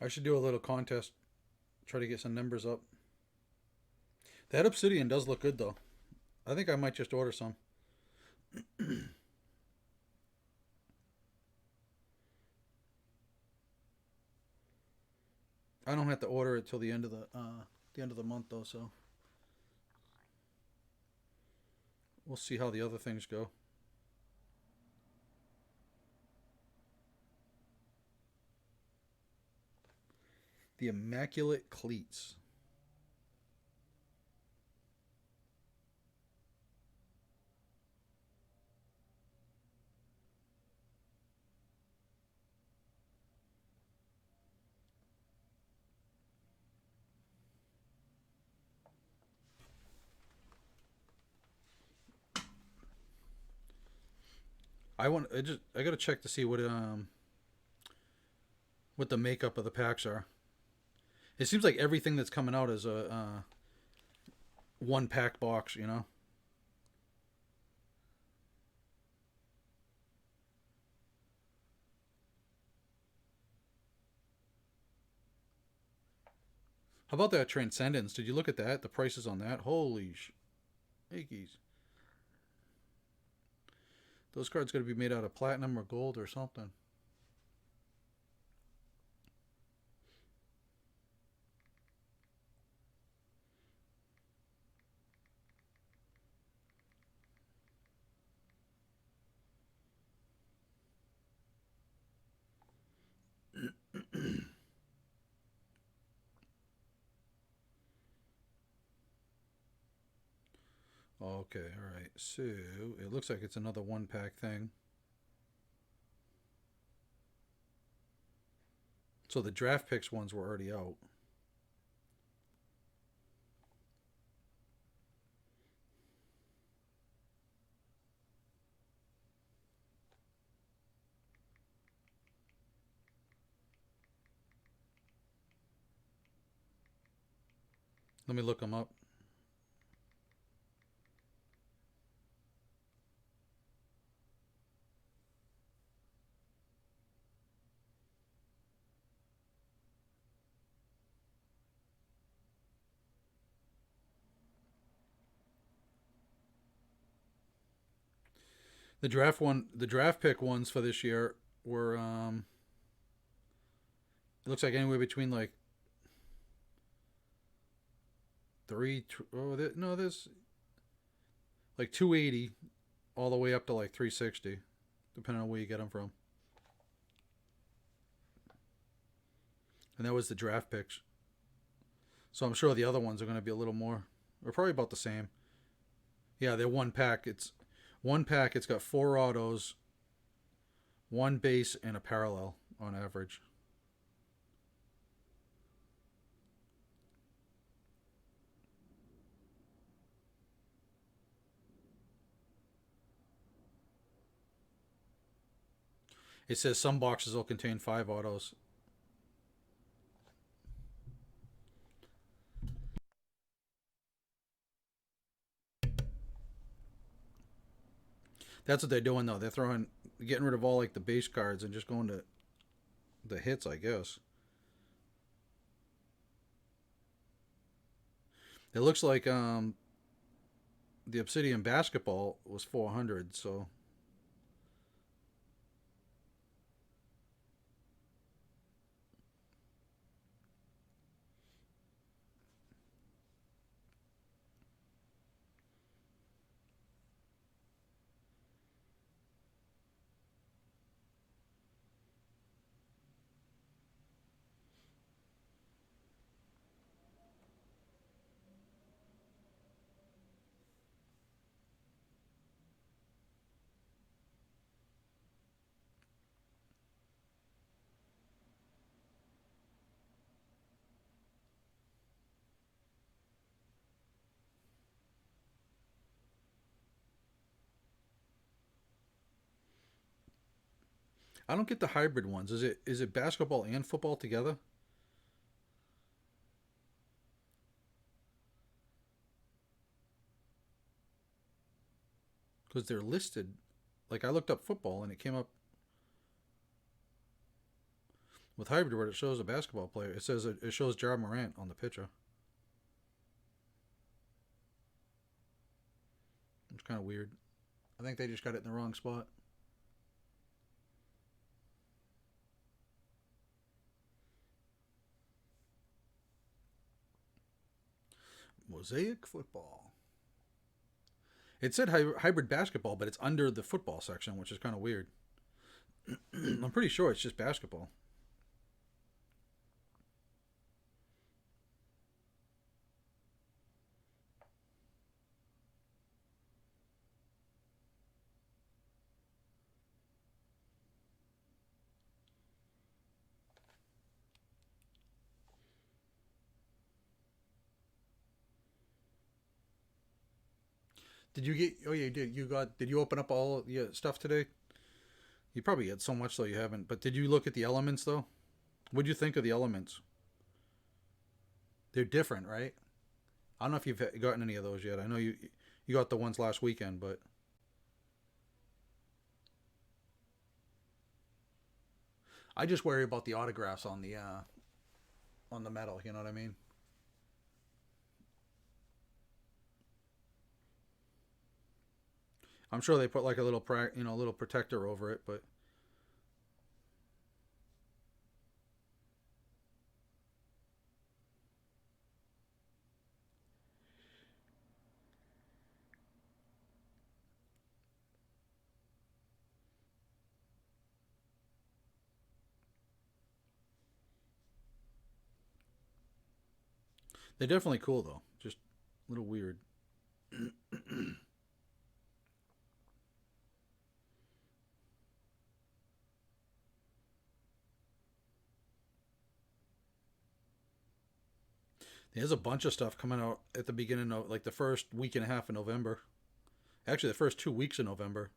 I should do a little contest. Try to get some numbers up. That obsidian does look good though. I think I might just order some. I don't have to order it till the end of the month though, so we'll see how the other things go. The Immaculate Cleats. I gotta check to see what the makeup of the packs are. It seems like everything that's coming out is a one pack box, you know. How about that Transcendence? Did you look at that? The prices on that? Holy shnikes. Those cards got to be made out of platinum or gold or something. Okay, all right. So it looks like it's another one pack thing. So the draft picks ones were already out. Let me look them up. The draft pick ones for this year were it looks like anywhere between like no, there's like 280 all the way up to like 360, depending on where you get them from. And that was the draft picks. So I'm sure the other ones are going to be a little more, or probably about the same. Yeah, they're one pack. It's one pack. It's got four autos, one base, and a parallel on average. It says some boxes will contain five autos. That's what they're doing though. Getting rid of all like the base cards and just going to the hits, I guess. It looks like the Obsidian basketball was 400, so I don't get the hybrid ones. Is it basketball and football together? Because they're listed. Like I looked up football and it came up with hybrid where it shows a basketball player. It says it shows Jared Morant on the picture. It's kind of weird. I think they just got it in the wrong spot. Mosaic football. It said hybrid basketball, but it's under the football section, which is kind of weird. I'm pretty sure it's just basketball. Did you get? Oh yeah, you did. You got? Did you open up all your stuff today? You probably had so much though you haven't. But did you look at the elements though? What'd you think of the elements? They're different, right? I don't know if you've gotten any of those yet. I know you got the ones last weekend, but I just worry about the autographs on the metal. You know what I mean? I'm sure they put like a little little protector over it, but they're definitely cool though. Just a little weird. There's a bunch of stuff coming out at the beginning of like the first week and a half of November. Actually, the first 2 weeks of November.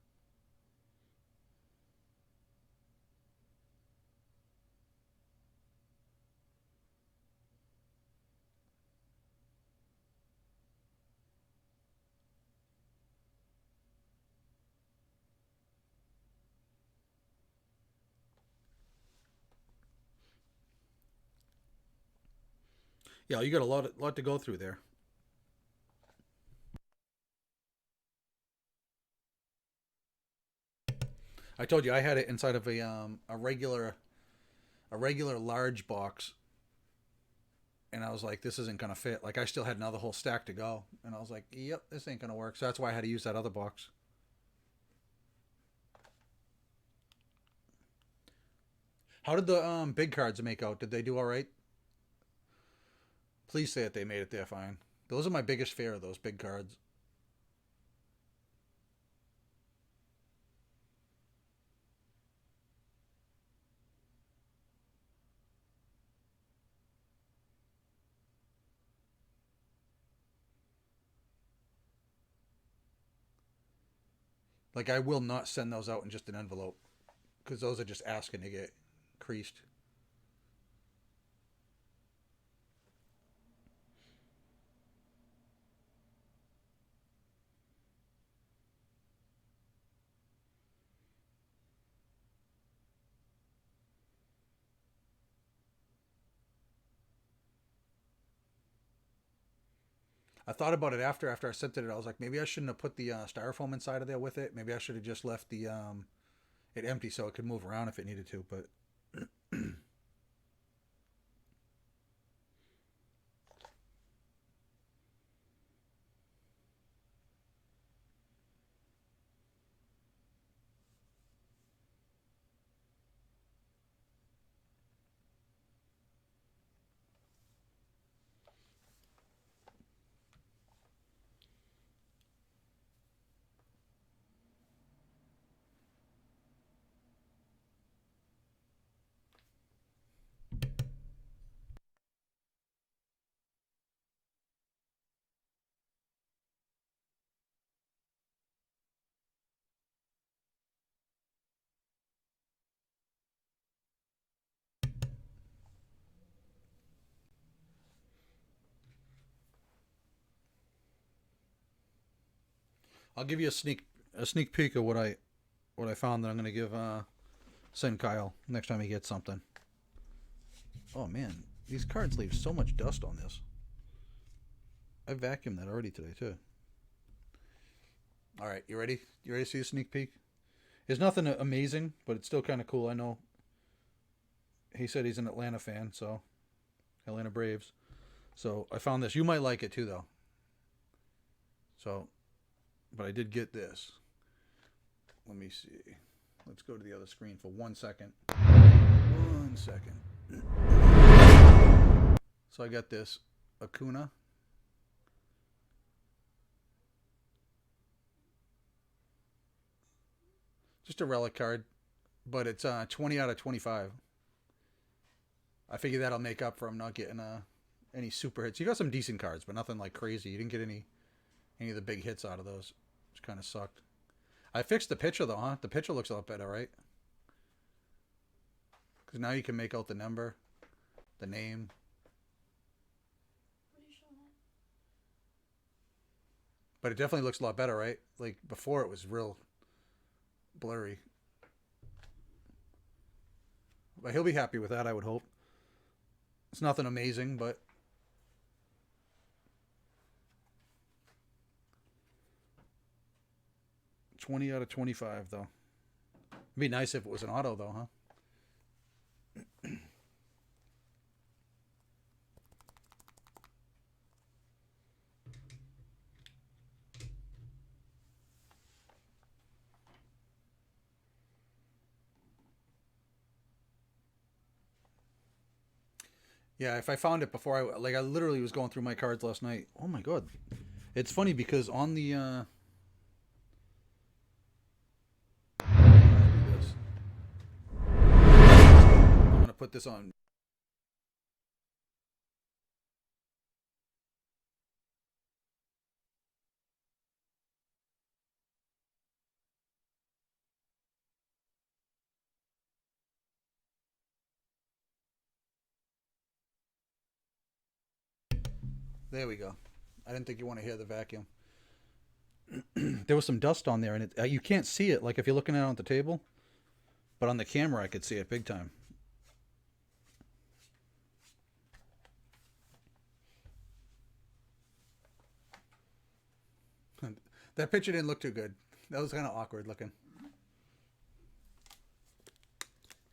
Yeah, you got a lot to go through there. I told you I had it inside of a regular large box, and I was like, this isn't gonna fit. Like I still had another whole stack to go, and I was like, yep, this ain't gonna work. So that's why I had to use that other box. How did the big cards make out? Did they do all right? Please say that they made it there fine. Those are my biggest fear. Those big cards. Like I will not send those out in just an envelope because those are just asking to get creased. I thought about it after I sent it. I was like, maybe I shouldn't have put the styrofoam inside of there with it. Maybe I should have just left the it empty so it could move around if it needed to. But I'll give you a sneak peek of what I found that I'm gonna give send Kyle next time he gets something. Oh man, these cards leave so much dust on this. I vacuumed that already today too. All right, you ready? You ready to see a sneak peek? It's nothing amazing, but it's still kind of cool. I know. He said he's an Atlanta fan, so Atlanta Braves. So I found this. You might like it too, though. So, but I did get this. Let me see. Let's go to the other screen for 1 second. 1 second. So I got this Acuna. Just a relic card, but it's 20 out of 25. I figure that'll make up for him not getting any super hits. You got some decent cards, but nothing like crazy. You didn't get any of the big hits out of those, which kind of sucked. I fixed the picture though, huh? The picture looks a lot better, right? Because now you can make out the number, the name. What are you showing that? But it definitely looks a lot better, right? Like before it was real blurry. But he'll be happy with that, I would hope. It's nothing amazing, but 20 out of 25 though. It'd be nice if it was an auto though, huh? Yeah, if I found it before I literally was going through my cards last night. Oh my god. It's funny because on the I'm gonna put this on. There we go. I didn't think you want to hear the vacuum. There was some dust on there, and you can't see it like if you're looking at it on the table, but on the camera I could see it big time. That picture didn't look too good. That was kind of awkward looking.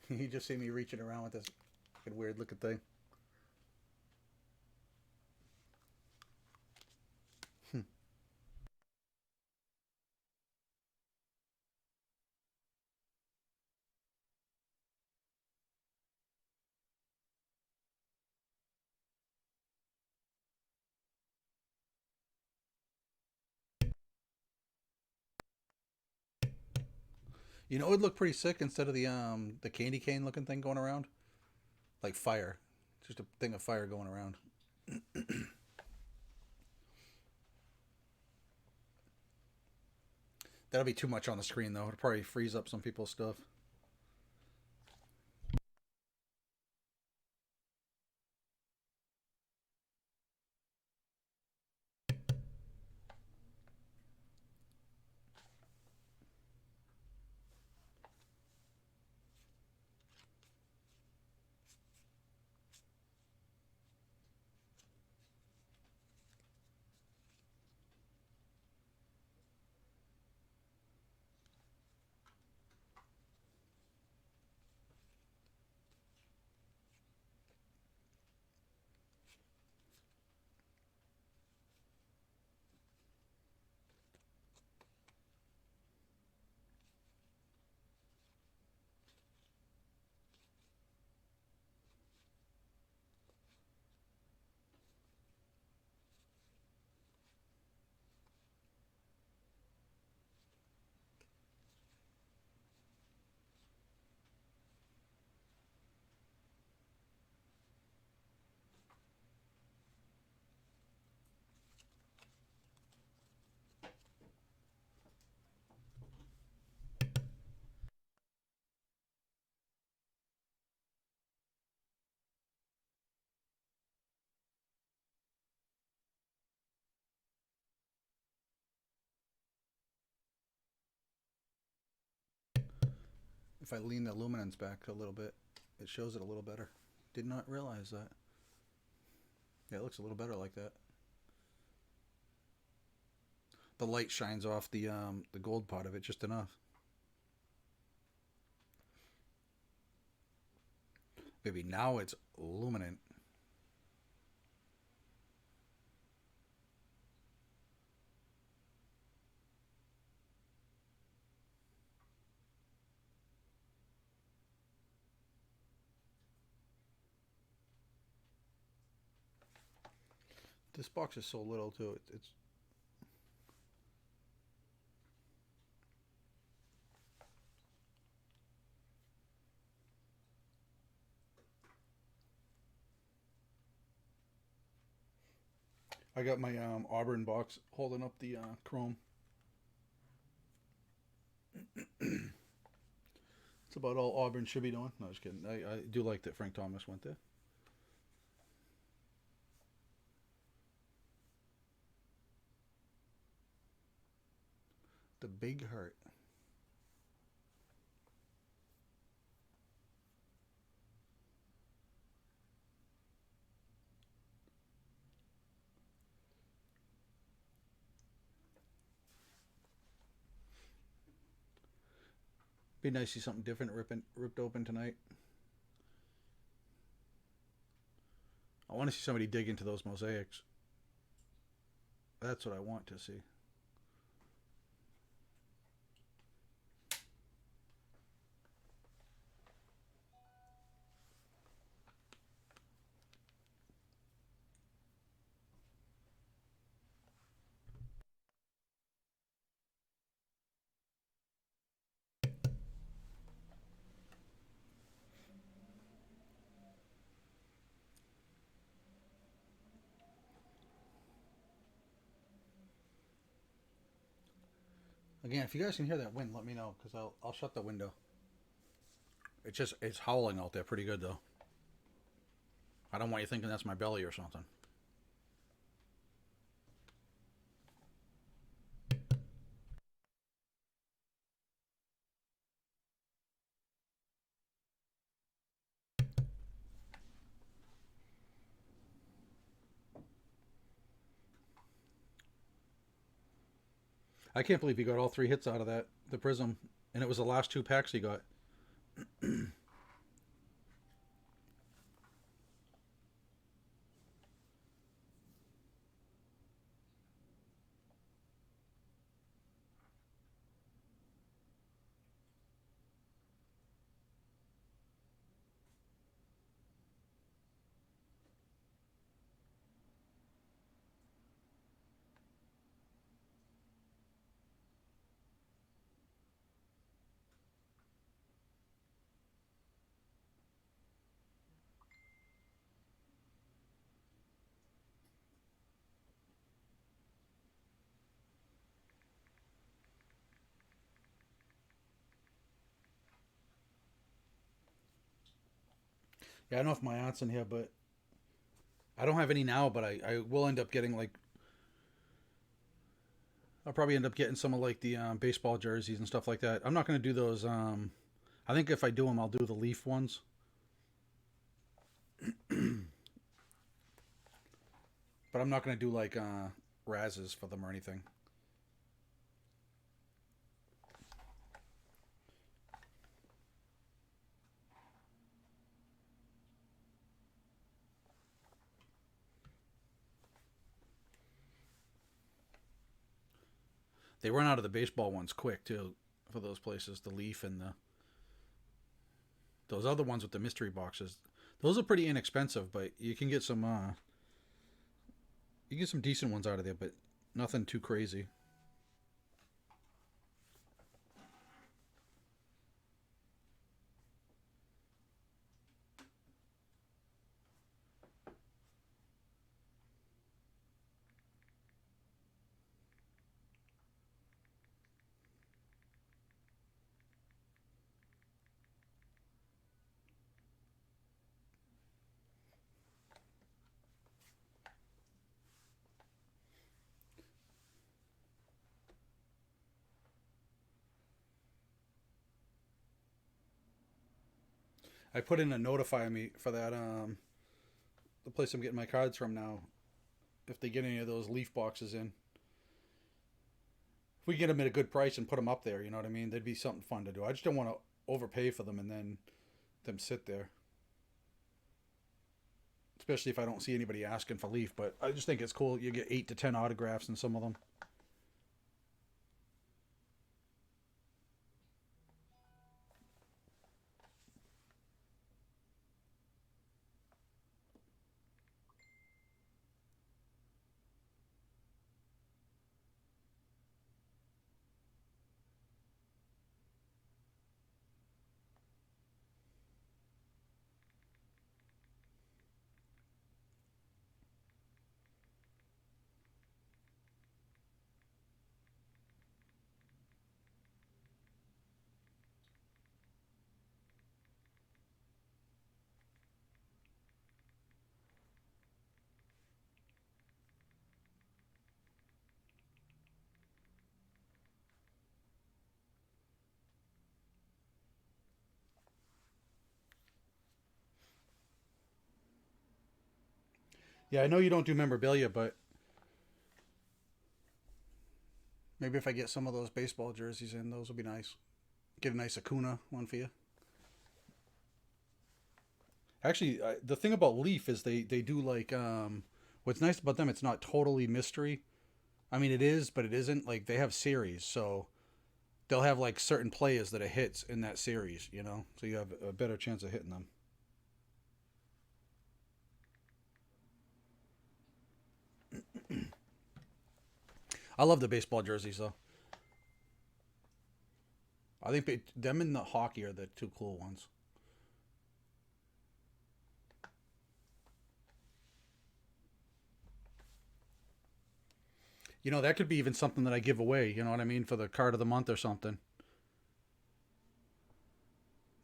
You just see me reaching around with this weird looking thing. You know, it would look pretty sick instead of the candy cane looking thing going around, like fire, just a thing of fire going around. That'll be too much on the screen though. It'll probably freeze up some people's stuff. if I lean the luminance back a little bit, it shows it a little better. Did not realize that. Yeah, it looks a little better like that. The light shines off the gold part of it just enough. Maybe now it's luminant. This box is so little too. It's I got my Auburn box holding up the chrome. It's about all Auburn should be doing. No, just kidding. I do like that Frank Thomas went there. The Big Hurt. Be nice to see something different ripped open tonight. I want to see somebody dig into those mosaics. That's what I want to see. Again, if you guys can hear that wind, let me know because I'll shut the window. It's howling out there pretty good though. I don't want you thinking that's my belly or something. I can't believe he got all 3 hits out of the prism, and it was the last 2 packs he got. Yeah, I don't know if my aunt's in here, but I don't have any now. But I will end up getting like I'll probably end up getting some of like the baseball jerseys and stuff like that. I'm not gonna do those. I think if I do them, I'll do the Leaf ones. But I'm not gonna do like Razes for them or anything. They run out of the baseball ones quick too for those places. The Leaf and the those other ones with the mystery boxes. Those are pretty inexpensive, but you can get some you get some decent ones out of there, but nothing too crazy. I put in a notify me for that the place I'm getting my cards from now. If they get any of those leaf boxes in, if we get them at a good price and put them up there, you know what I mean? That'd be something fun to do. I just don't want to overpay for them and then them sit there. Especially if I don't see anybody asking for leaf, but I just think it's cool. You get 8 to 10 autographs in some of them. Yeah, I know you don't do memorabilia, but maybe if I get some of those baseball jerseys in, those will be nice. Get a nice Acuna one for you. Actually, the thing about Leaf is they do like what's nice about them. It's not totally mystery. I mean, it is, but it isn't. Like they have series, so they'll have like certain players that are hits in that series. You know, so you have a better chance of hitting them. I love the baseball jerseys though. I think them and the hockey are the two cool ones. You know, that could be even something that I give away. You know what I mean, for the card of the month or something.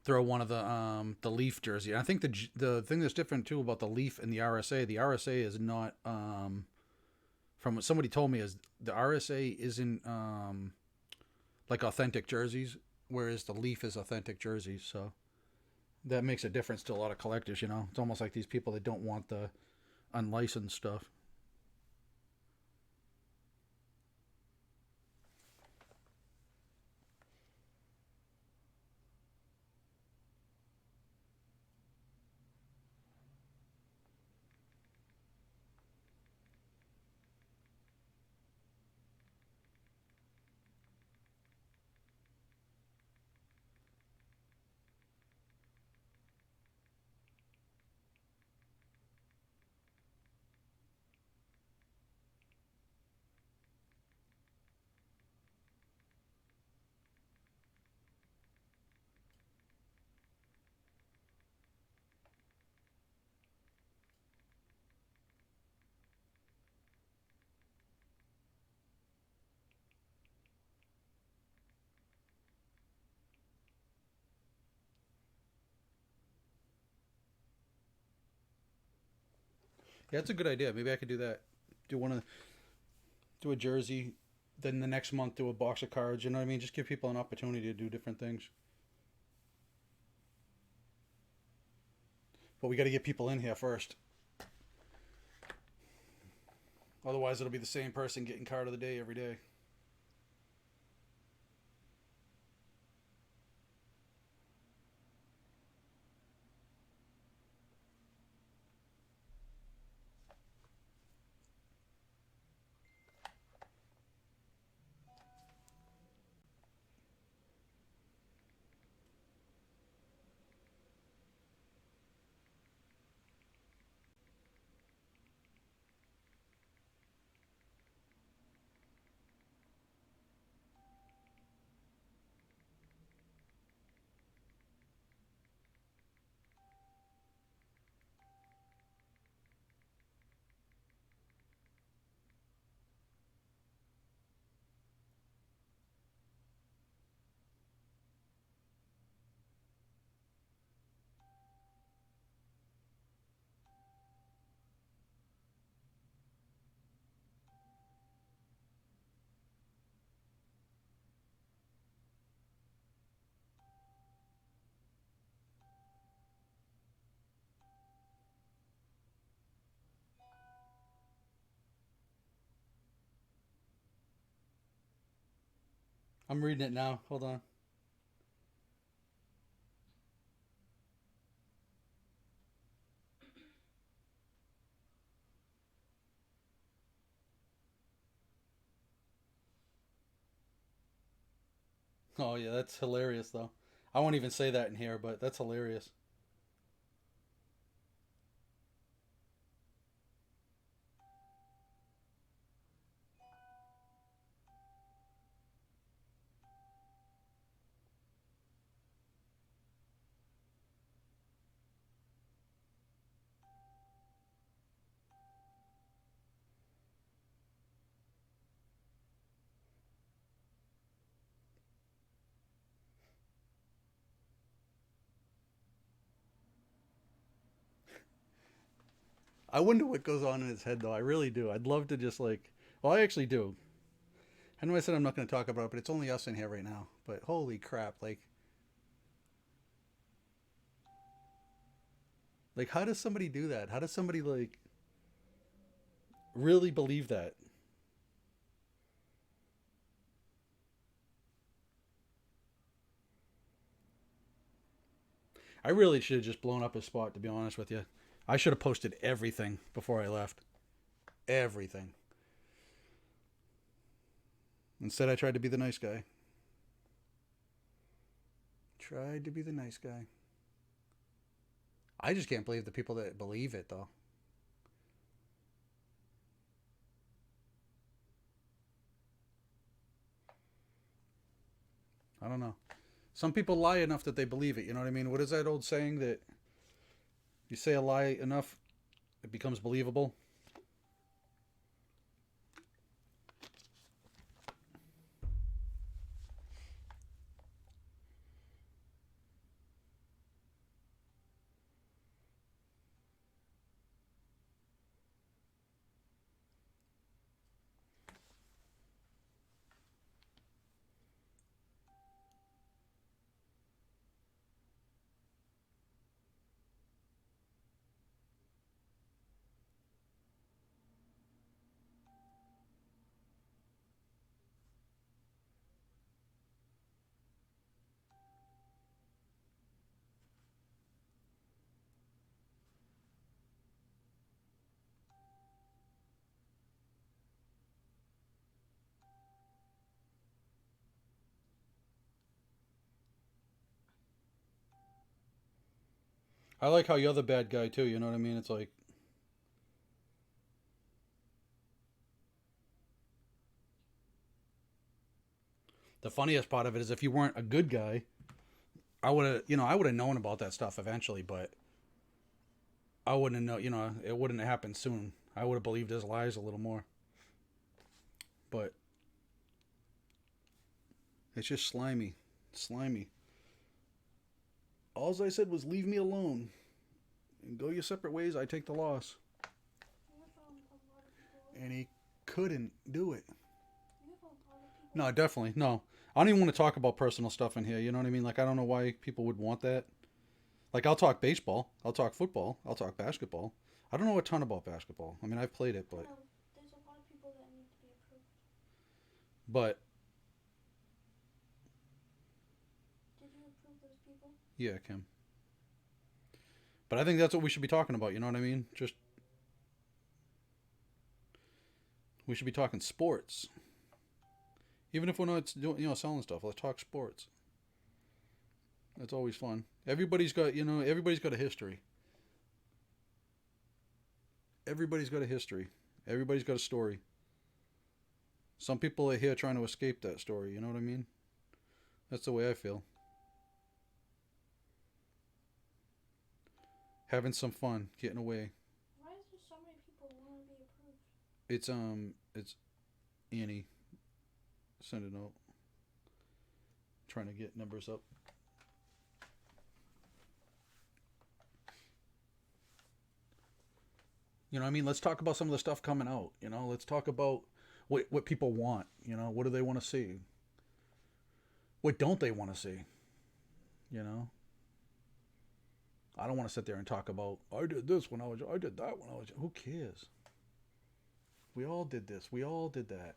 Throw one of the Leaf jersey. I think the thing that's different too about the Leaf and the RSA is not from what somebody told me is the RSA isn't like authentic jerseys, whereas the Leaf is authentic jerseys. So that makes a difference to a lot of collectors. You know, it's almost like these people that don't want the unlicensed stuff. Yeah, that's a good idea. Maybe I could do that. Do one of do a jersey, then the next month do a box of cards. You know what I mean? Just give people an opportunity to do different things. But we got to get people in here first. Otherwise, it'll be the same person getting card of the day every day. I'm reading it now. Hold on. Oh yeah, that's hilarious though. I won't even say that in here, but that's hilarious. I wonder what goes on in his head though. I really do. I'd love to just like. Well, I actually do. I know I said I'm not going to talk about it, but it's only us in here right now. But holy crap! Like how does somebody do that? How does somebody like really believe that? I really should have just blown up his spot, to be honest with you. I should have posted everything before I left. Everything. Instead, I tried to be the nice guy. Tried to be the nice guy. I just can't believe the people that believe it, though. I don't know. Some people lie enough that they believe it. You know what I mean? What is that old saying that you say a lie enough, it becomes believable? I like how you're the bad guy, too. You know what I mean? It's like, the funniest part of it is if you weren't a good guy, I would have, I would have known about that stuff eventually, but I wouldn't have known, it wouldn't have happened soon. I would have believed his lies a little more. But it's just slimy. Slimy. All I said was leave me alone and go your separate ways. I take the loss. You have a lot of people. And he couldn't do it. You have a lot of people. No, definitely. No. I don't even want to talk about personal stuff in here. You know what I mean? Like, I don't know why people would want that. Like, I'll talk baseball. I'll talk football. I'll talk basketball. I don't know a ton about basketball. I mean, I've played it, but. No, there's a lot of people that need to be approved. But, Did you approve those people? yeah, Kim. But I think that's what we should be talking about. You know what I mean? Just. We should be talking sports. Even if we're not doing, selling stuff, let's talk sports. That's always fun. Everybody's got a history. Everybody's got a history. Everybody's got a story. Some people are here trying to escape that story. You know what I mean? That's the way I feel. Having some fun, getting away. Why is there so many people who want to be approved? It's Annie. Send a note. Trying to get numbers up. You know what I mean? Let's talk about some of the stuff coming out. Let's talk about what people want. What do they want to see? What don't they want to see? You know? I don't want to sit there and talk about, I did this when I did that when I was, who cares? We all did this. We all did that.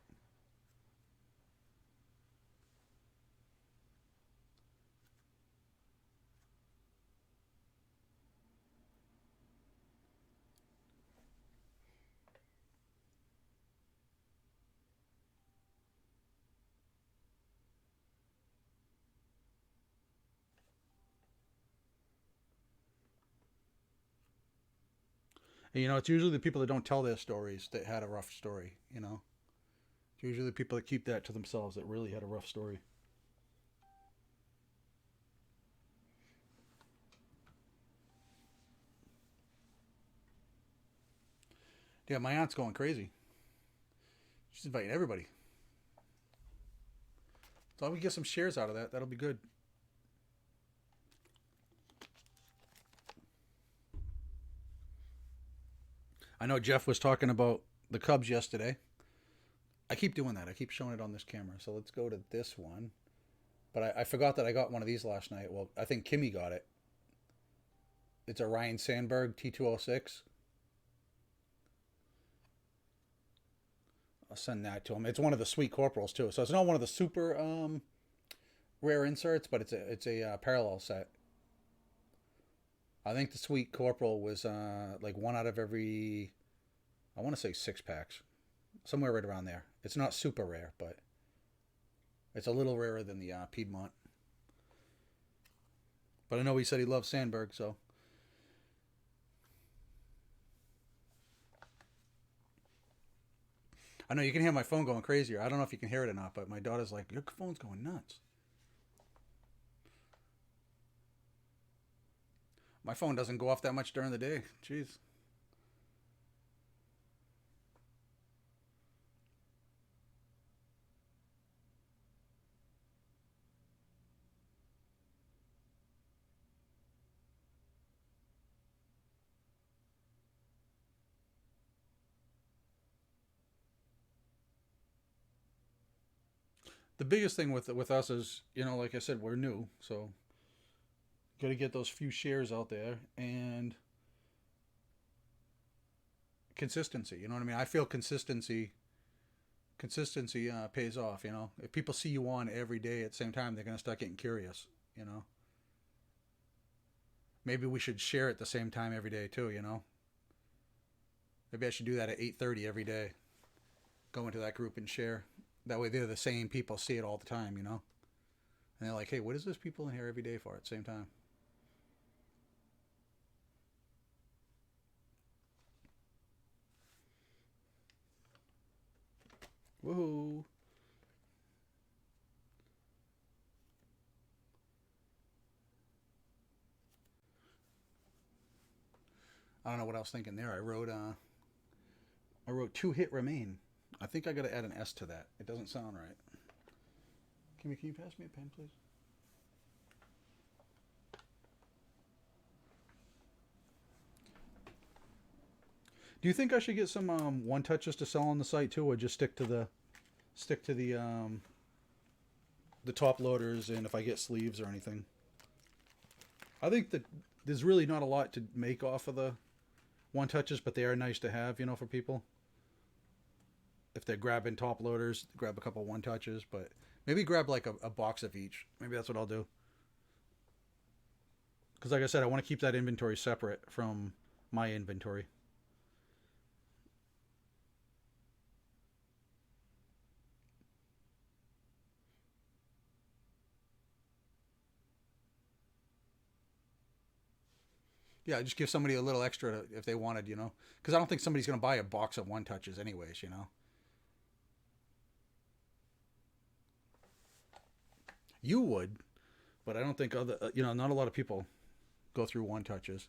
And, it's usually the people that don't tell their stories that had a rough story. It's usually the people that keep that to themselves that really had a rough story. Yeah, my aunt's going crazy. She's inviting everybody. So we get some shares out of that. That'll be good. I know Jeff was talking about the Cubs yesterday. I keep doing that. I keep showing it on this camera. So let's go to this one. But I forgot that I got one of these last night. Well, I think Kimmy got it. It's a Ryan Sandberg T206. I'll send that to him. It's one of the Sweet Corporals too. So it's not one of the super rare inserts, but it's a parallel set. I think the Sweet Corporal was like one out of every, I want to say 6 packs, somewhere right around there. It's not super rare, but it's a little rarer than the Piedmont. But I know he said he loves Sandberg, so. I know you can hear my phone going crazier. I don't know if you can hear it or not, but my daughter's like, your phone's going nuts. My phone doesn't go off that much during the day. Jeez. The biggest thing with us is, like I said, we're new, so got to get those few shares out there and consistency. You know what I mean? I feel consistency pays off. If people see you on every day at the same time, they're gonna start getting curious. You know, maybe we should share at the same time every day too. Maybe I should do that at 8:30 every day. Go into that group and share. That way, they're the same people see it all the time. And they're like, "Hey, what is this people in here every day for at the same time?" Woohoo! I don't know what I was thinking there. I wrote two hit remain. I think I got to add an S to that. It doesn't sound right. Can you pass me a pen, please? Do you think I should get some one touches to sell on the site too, or just stick to the top loaders, and if I get sleeves or anything? I think that there's really not a lot to make off of the one touches, but they are nice to have, for people. If they're grabbing top loaders, grab a couple one touches, but maybe grab like a box of each. Maybe that's what I'll do. Because like I said, I want to keep that inventory separate from my inventory. Yeah, just give somebody a little extra if they wanted. Because I don't think somebody's going to buy a box of one touches anyways. You would, but I don't think not a lot of people go through one touches.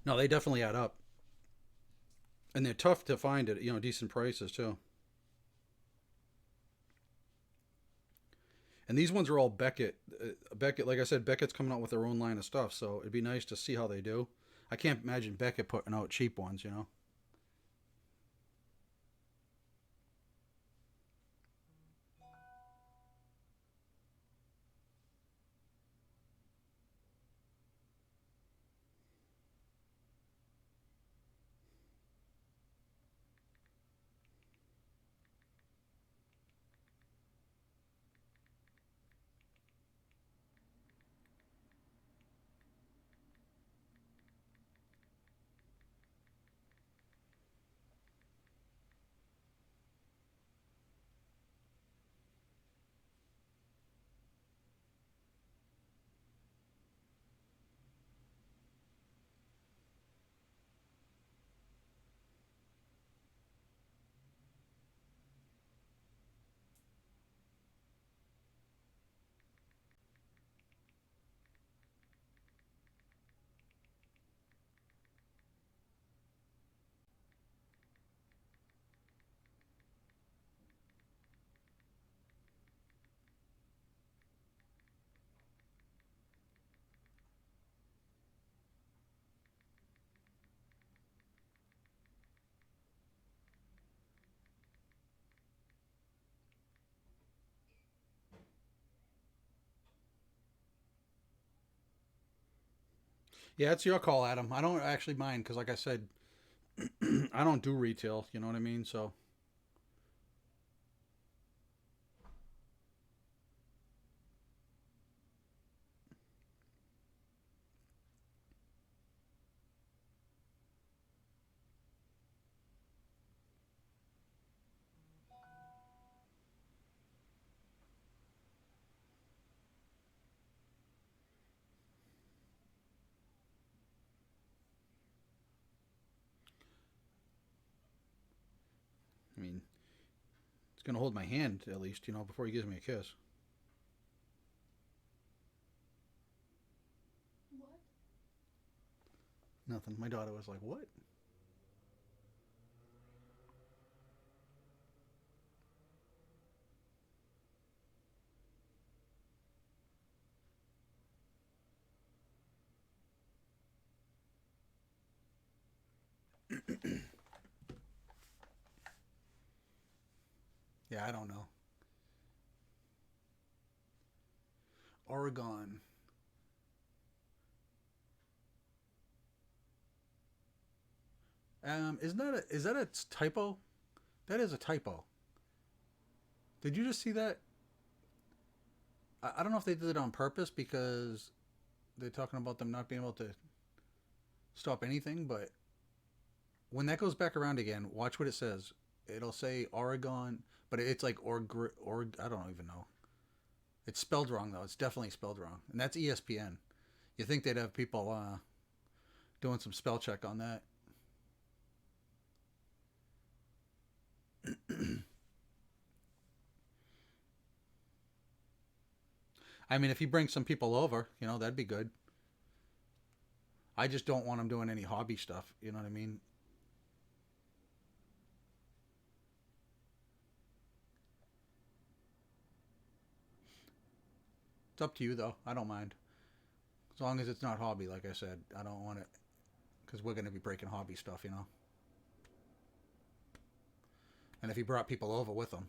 No, they definitely add up, and they're tough to find at decent prices too. And these ones are all Beckett. Beckett, like I said, Beckett's coming out with their own line of stuff, so it'd be nice to see how they do. I can't imagine Beckett putting out cheap ones. Yeah, it's your call, Adam. I don't actually mind because, like I said, I don't do retail. You know what I mean? So, I mean, it's gonna hold my hand at least, before he gives me a kiss. What? Nothing. My daughter was like, "What?" Yeah, I don't know. Oregon. Is that a typo? That is a typo. Did you just see that? I don't know if they did it on purpose because they're talking about them not being able to stop anything, but when that goes back around again, watch what it says. It'll say Oregon, but it's like org. I don't even know. It's spelled wrong though. It's definitely spelled wrong, and that's ESPN. You think they'd have people doing some spell check on that? I mean, if he brings some people over, that'd be good. I just don't want him doing any hobby stuff. You know what I mean? It's up to you though. I don't mind as long as it's not hobby. Like I said, I don't want it because we're going to be breaking hobby stuff. And if he brought people over with him,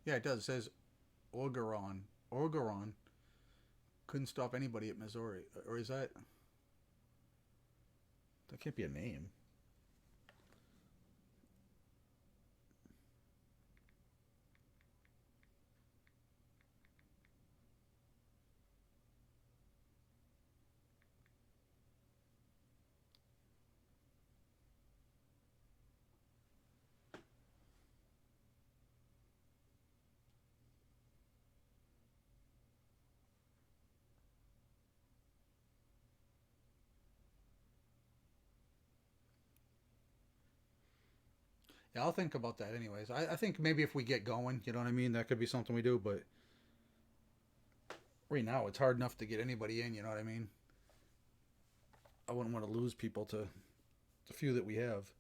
yeah, it does. It says Orgeron. Orgeron couldn't stop anybody at Missouri, or is that can't be a name? Yeah, I'll think about that anyways. I think maybe if we get going, you know what I mean, that could be something we do. But right now, it's hard enough to get anybody in. You know what I mean? I wouldn't want to lose people to the few that we have.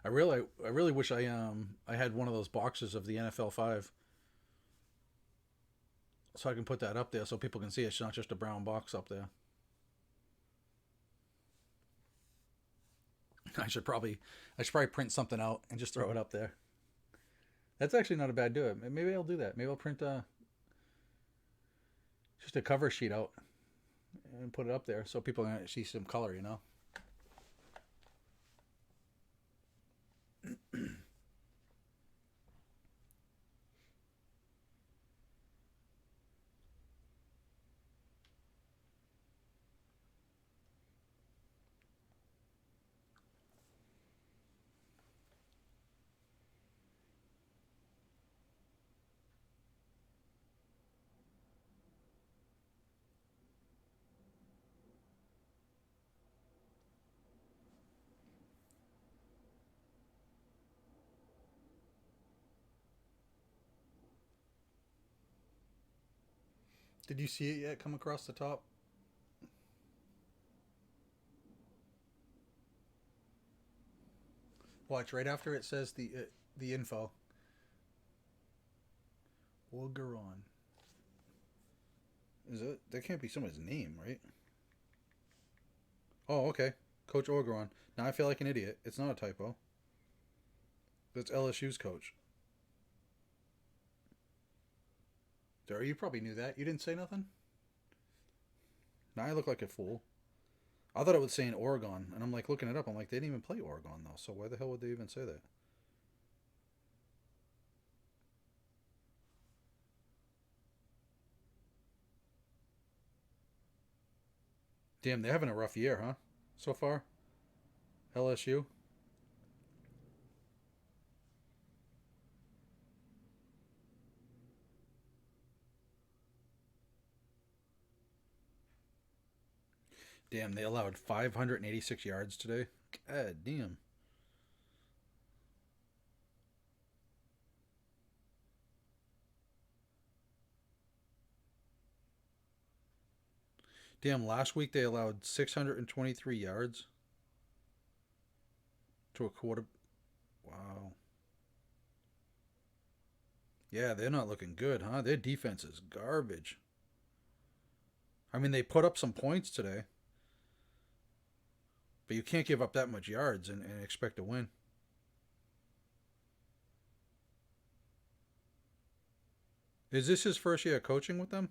I really wish I had one of those boxes of the NFL 5, so I can put that up there so people can see it's not just a brown box up there. I should probably print something out and just throw it up there. That's actually not a bad do. It. Maybe I'll do that. Maybe I'll print just a cover sheet out and put it up there so people can see some color. You know. Did you see it yet? Come across the top. Watch right after it says the info. Orgeron. Is it? That can't be someone's name, right? Oh, okay. Coach Orgeron. Now I feel like an idiot. It's not a typo. That's LSU's coach. There, you probably knew that. You didn't say nothing. Now I look like a fool. I thought it was saying Oregon, and I'm like looking it up. I'm like, they didn't even play Oregon though. So why the hell would they even say that? Damn, they're having a rough year, huh? So far, LSU. Damn, they allowed 586 yards today. God damn. Damn, last week they allowed 623 yards to a quarter. Wow. Yeah, they're not looking good, huh? Their defense is garbage. I mean, they put up some points today, but you can't give up that much yards and expect to win. Is this his first year coaching with them?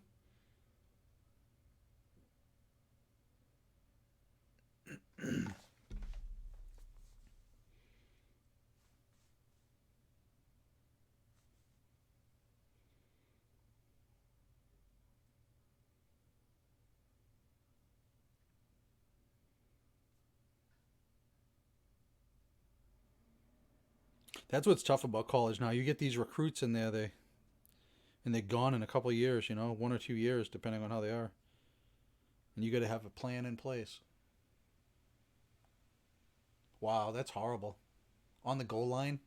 That's what's tough about college now. You get these recruits in there, they're gone in a couple of years. You know, 1 or 2 years, depending on how they are. And you got to have a plan in place. Wow, that's horrible. On the goal line.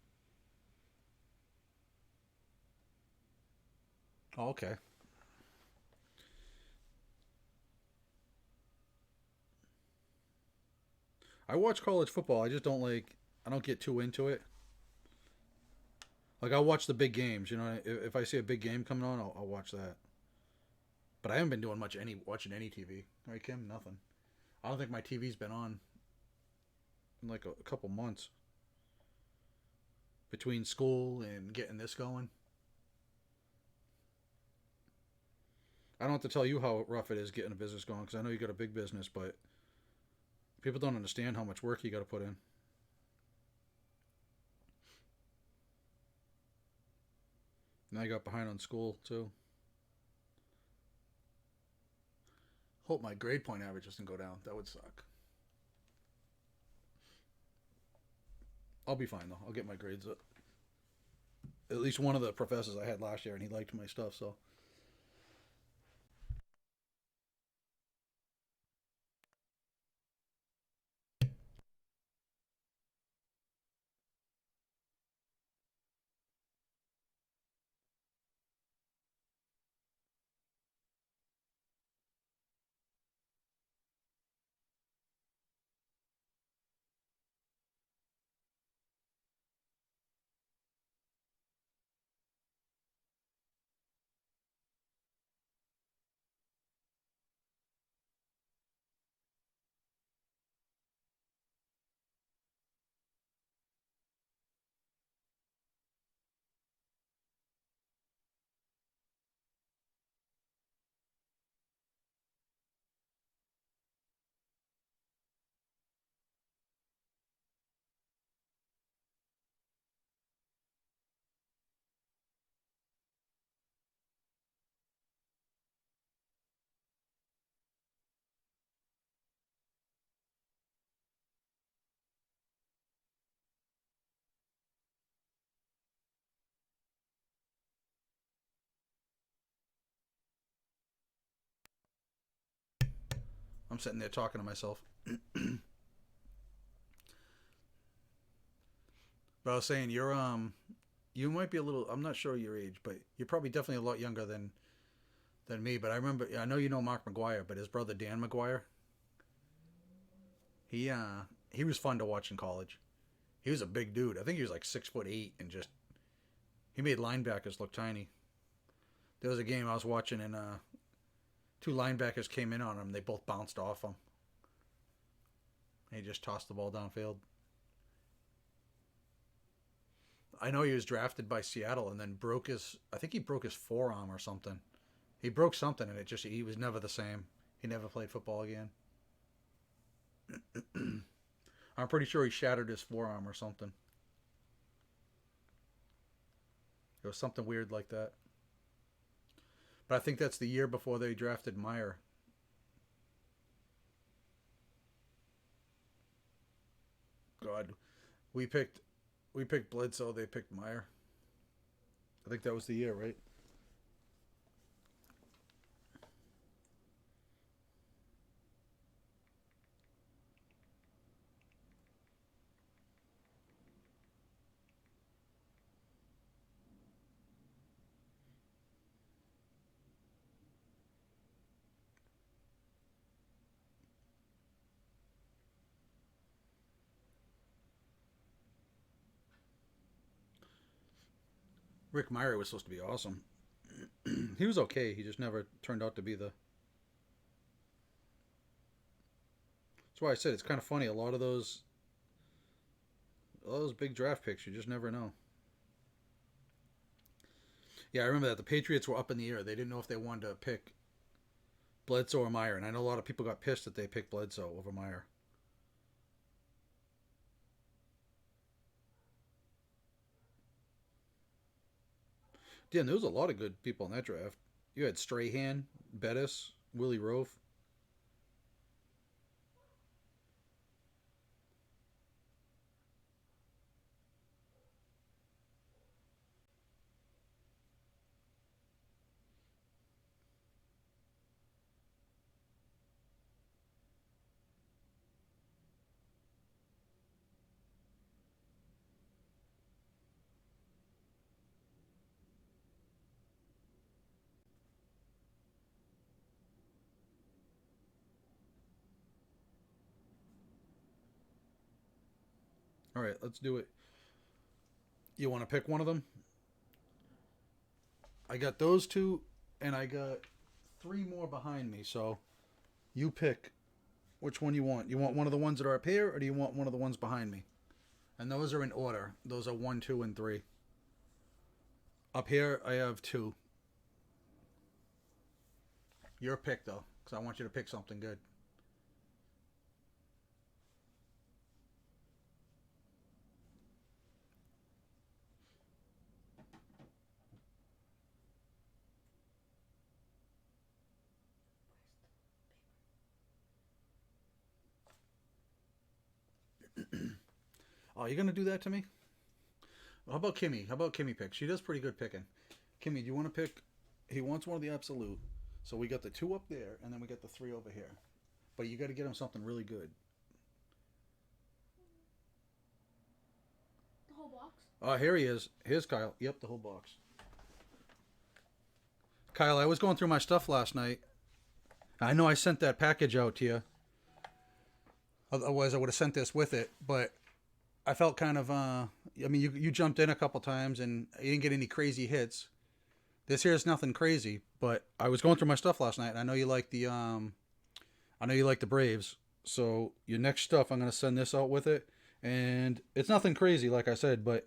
Oh, okay. I watch college football. I just don't like. I don't get too into it. Like I'll watch the big games. You know, if I see a big game coming on, I'll watch that. But I haven't been doing much any watching any TV. Right, Kim? Nothing. I don't think my TV's been on in like a couple months between school and getting this going. I don't have to tell you how rough it is getting a business going because I know you got a big business, but people don't understand how much work you got to put in. And I got behind on school too. Hope my grade point average doesn't go down. That would suck. I'll be fine though. I'll get my grades up. At least one of the professors I had last year, and he liked my stuff. So I'm sitting there talking to myself. But I was saying you might be a little. I'm not sure your age, but you're probably definitely a lot younger than me. But I remember. I know you know Mark McGuire, but his brother Dan McGuire. He was fun to watch in college. He was a big dude. I think he was like 6'8" and just he made linebackers look tiny. There was a game I was watching and two linebackers came in on him. They both bounced off him. And he just tossed the ball downfield. I know he was drafted by Seattle and then broke his. I think he broke his forearm or something. He broke something and he was never the same. He never played football again. I'm pretty sure he shattered his forearm or something. It was something weird like that. But I think that's the year before they drafted Meyer. God, we picked we picked Bledsoe. They picked Meyer. I think that was the year, right? Rick Meyer was supposed to be awesome. He was okay. He just never turned out to be the. That's why I said it's kind of funny. A lot of those big draft picks, you just never know. Yeah, I remember that the Patriots were up in the air. They didn't know if they wanted to pick Bledsoe or Meyer, and I know a lot of people got pissed that they picked Bledsoe over Meyer. Damn, there was a lot of good people in that draft. You had Strahan, Bettis, Willie Rofe. All right, let's do it. You want to pick one of them? I got those two, and I got three more behind me. So you pick which one you want. You want one of the ones that are up here, or do you want one of the ones behind me? And those are in order. Those are one, two, and three. Up here, I have two. Your pick, though, because I want you to pick something good. Oh, you're gonna do that to me? How about Kimmy? How about Kimmy pick? She does pretty good picking. Kimmy, do you want to pick? He wants one of the absolute. So we got the 2 up there, and then we got the 3 over here. But you got to get him something really good. The whole box? Oh, here he is. Here's Kyle. Yep, the whole box. Kyle, I was going through my stuff last night. I know I sent that package out to you. Otherwise, I would have sent this with it. But I felt kind of, I mean, you jumped in a couple times and you didn't get any crazy hits. This here is nothing crazy, but I was going through my stuff last night, and I know you like the, Braves. So your next stuff, I'm gonna send this out with it, and it's nothing crazy, like I said, but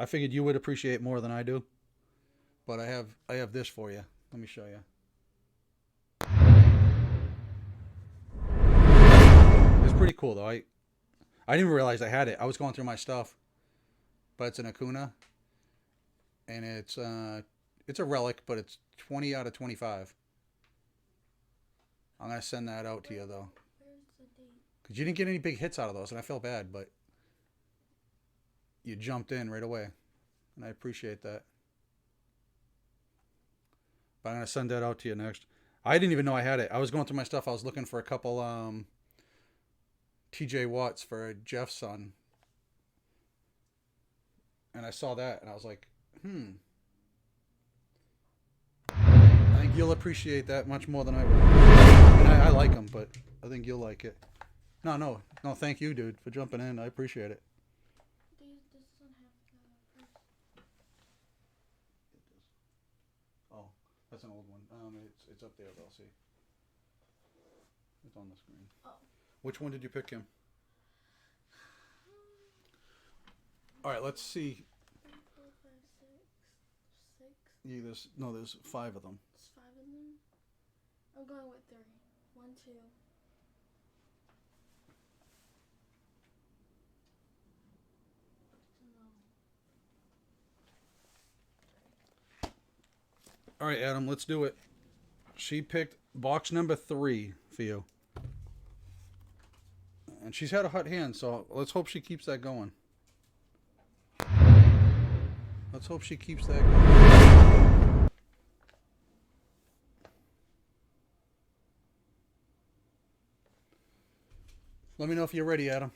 I figured you would appreciate more than I do. But I have this for you. Let me show you. It's pretty cool though. I didn't even realize I had it. I was going through my stuff, but it's an Acuna, and it's a relic, but it's 20 out of 25. I'm gonna send that out to you though, Where's the date? because you didn't get any big hits out of those, and I felt bad, but you jumped in right away, and I appreciate that. But I'm gonna send that out to you next. I didn't even know I had it. I was going through my stuff. I was looking for a couple TJ Watts for Jeff's son, and I saw that, and I was like, I think you'll appreciate that much more than I will. I mean, I like them, but I think you'll like it. No. Thank you, dude, for jumping in. I appreciate it. This doesn't have the first. Oh, that's an old one. It's up there though. See, it's on the screen. Oh. Which one did you pick, Kim? All right, let's see. 3, 4, 5, 6. There's 5 of them. There's 5 of them. I'm going with 3. 1, 2. All right, Adam, let's do it. She picked box number 3 for you. And she's had a hot hand, so let's hope she keeps that going. Let's hope she keeps that going. Let me know if you're ready, Adam.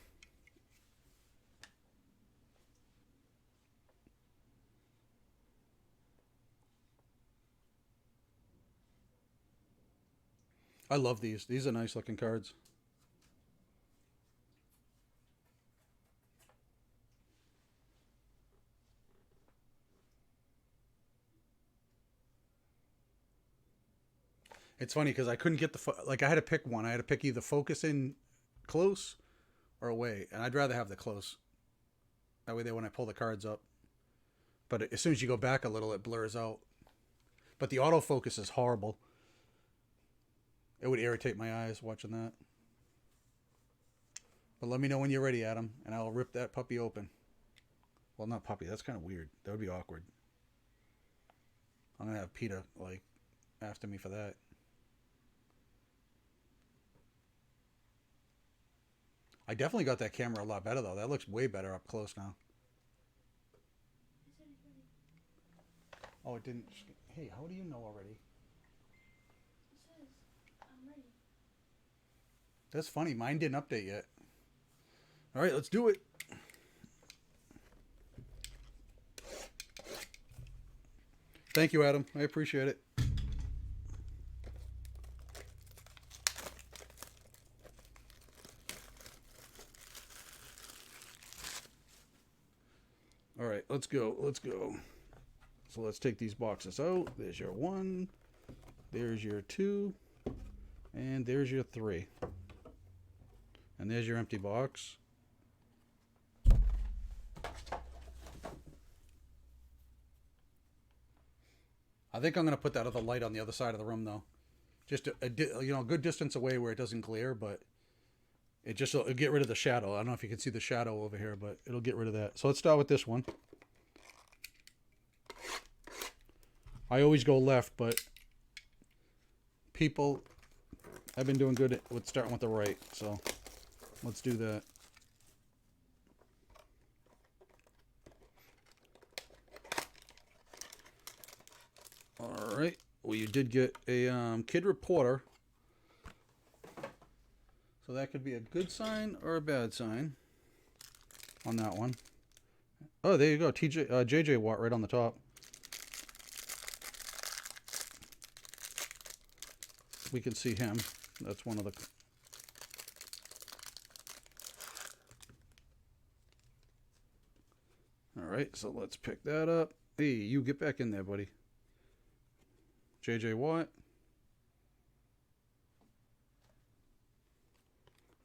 I love these. These are nice looking cards. It's funny because I couldn't get I had to pick one. I had to pick either focus in close or away, and I'd rather have the close. That way, when I pull the cards up. But as soon as you go back a little, it blurs out. But the autofocus is horrible. It would irritate my eyes watching that. But let me know when you're ready, Adam, and I'll rip that puppy open. Well, not puppy. That's kind of weird. That would be awkward. I'm going to have PETA, after me for that. I definitely got that camera a lot better, though. That looks way better up close now. Oh, it didn't. Hey, how do you know already? It says, I'm ready. That's funny. Mine didn't update yet. All right, let's do it. Thank you, Adam. I appreciate it. All right, let's go. Let's go. So let's take these boxes out. There's your 1. There's your 2. And there's your 3. And there's your empty box. I think I'm going to put that other light on the other side of the room, though. Just a good distance away where it doesn't glare, but it'll get rid of the shadow. I don't know if you can see the shadow over here, but it'll get rid of that. So let's start with this one. I always go left, but people have been doing good with starting with the right, so let's do that. Well, you did get a kid reporter. So that could be a good sign or a bad sign on that one. Oh, there you go. JJ Watt right on the top. We can see him. That's one of the... All right, so let's pick that up. Hey, you get back in there, buddy. JJ Watt.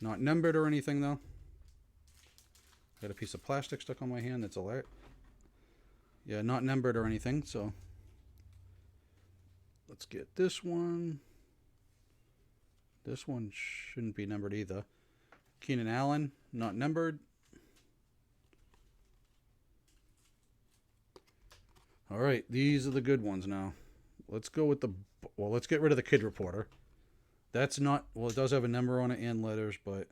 Not numbered or anything, though. Got a piece of plastic stuck on my hand. That's alert. Yeah, not numbered or anything, so... Let's get this one. This one shouldn't be numbered either. Keenan Allen, not numbered. All right, these are the good ones now. Let's go with the... Well, let's get rid of the kid reporter. That's not... Well, it does have a number on it and letters, but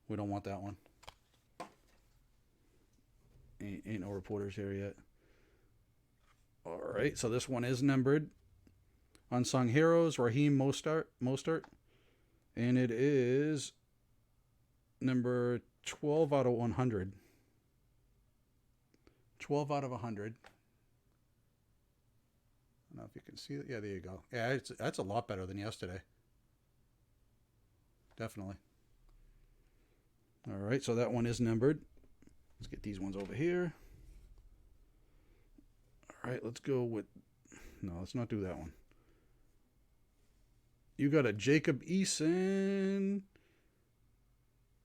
we don't want that one. Ain't no reporters here yet. All right, so this one is numbered. Unsung Heroes, Raheem Mostert. And it is number 12 out of 100. 12 out of 100. I don't know if you can see it. Yeah, there you go. Yeah, that's a lot better than yesterday. Definitely. All right, so that one is numbered. Let's get these ones over here. All right, let's go with... No, let's not do that one. You got a Jacob Eason,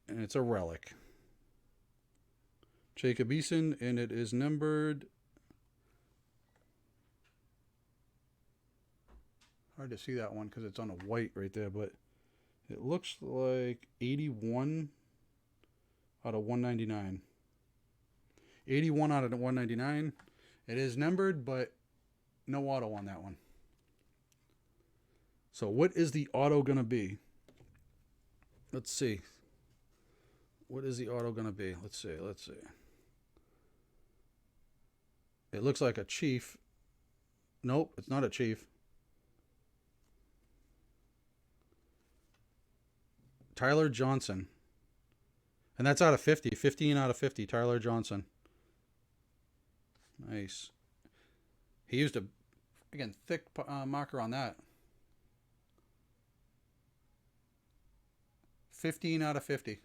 and it's a relic. Jacob Eason, and it is numbered... Hard to see that one because it's on a white right there, but it looks like 81 out of 199. 81 out of 199. It is numbered, but no auto on that one. So what is the auto going to be? Let's see. What is the auto going to be? Let's see. It looks like a Chief. Nope, it's not a Chief. Tyler Johnson. And that's out of 50. 15 out of 50. Tyler Johnson. Nice. He used a, again, thick marker on that. 15 out of 50.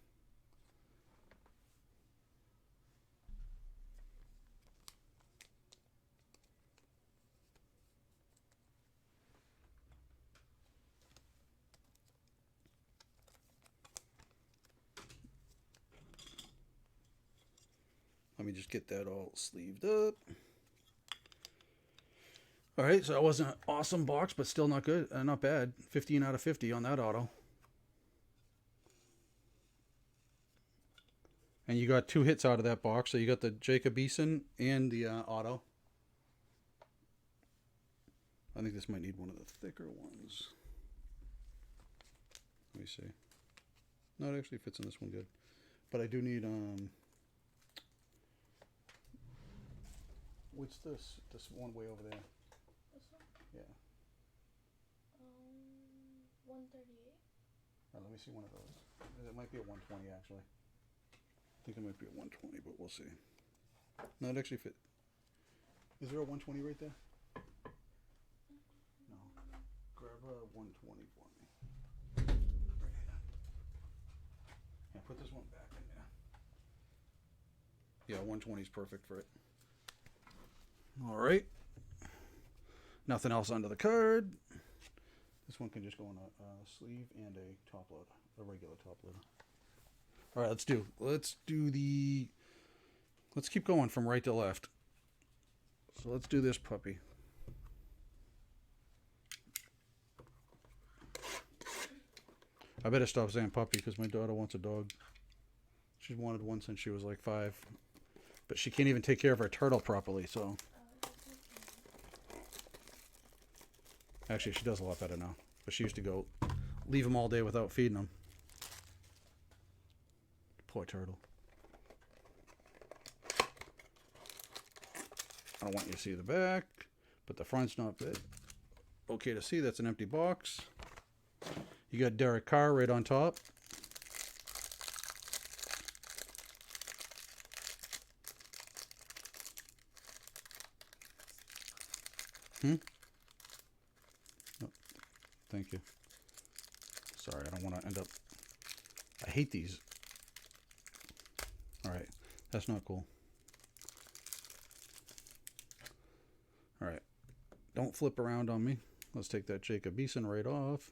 Let me just get that all sleeved up. All right, so that wasn't an awesome box, but still not good, not bad. 15 out of 50 on that auto. And you got 2 hits out of that box. So you got the Jacob Eason and the auto. I think this might need one of the thicker ones. Let me see. No, it actually fits in this one good. But I do need what's this? This one way over there. This one? Yeah. 138. Let me see one of those. It might be a 120 actually. I think it might be a 120, but we'll see. No, it actually fit. Is there a 120 right there? No. Grab a 120 for me. Right here. Yeah, put this one back in there. Yeah, 120 is perfect for it. All right. Nothing else under the card. This one can just go on a sleeve and a top load, a regular top loader. All right, let's keep going from right to left. So let's do this puppy. I better stop saying puppy because my daughter wants a dog. She's wanted one since she was like 5. But she can't even take care of her turtle properly, so. Actually, she does a lot better now. But she used to go leave them all day without feeding them. Poor turtle. I don't want you to see the back, but the front's not big. okay to see. That's an empty box. You got Derek Carr right on top. Oh, thank you. Sorry, I don't want to end up... I hate these. Alright, that's not cool. Alright, don't flip around on me. Let's take that Jacob Eason right off.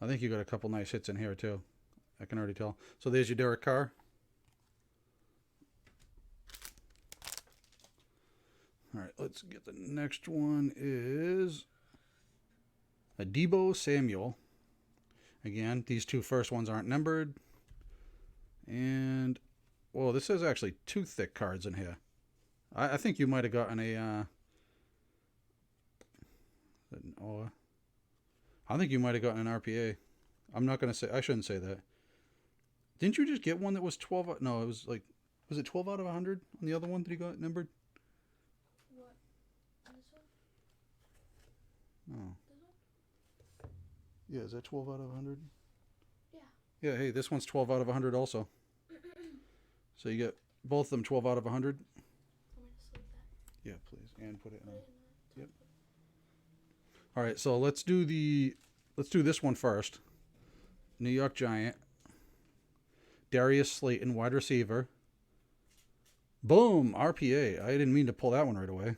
I think you got a couple nice hits in here too. I can already tell. So there's your Derek Carr. Alright, let's get the next one is a Deebo Samuel. Again, these two first ones aren't numbered. And, well, this is actually two thick cards in here. I think you might have gotten a, I think you might have gotten an RPA. I'm not going to say, I shouldn't say that. Didn't you just get one that was 12? No, it was like, was it 12 out of 100 on the other one that he got numbered? What? This one? No. This one? Yeah, is that 12 out of 100? Yeah. Yeah, hey, this one's 12 out of 100 also. So you get both of them 12 out of 100. Want me to sleep that? Yeah, please. And put it in. Put it in Yep. All right, so let's do this one first. New York Giant. Darius Slayton, wide receiver. Boom, RPA. I didn't mean to pull that one right away.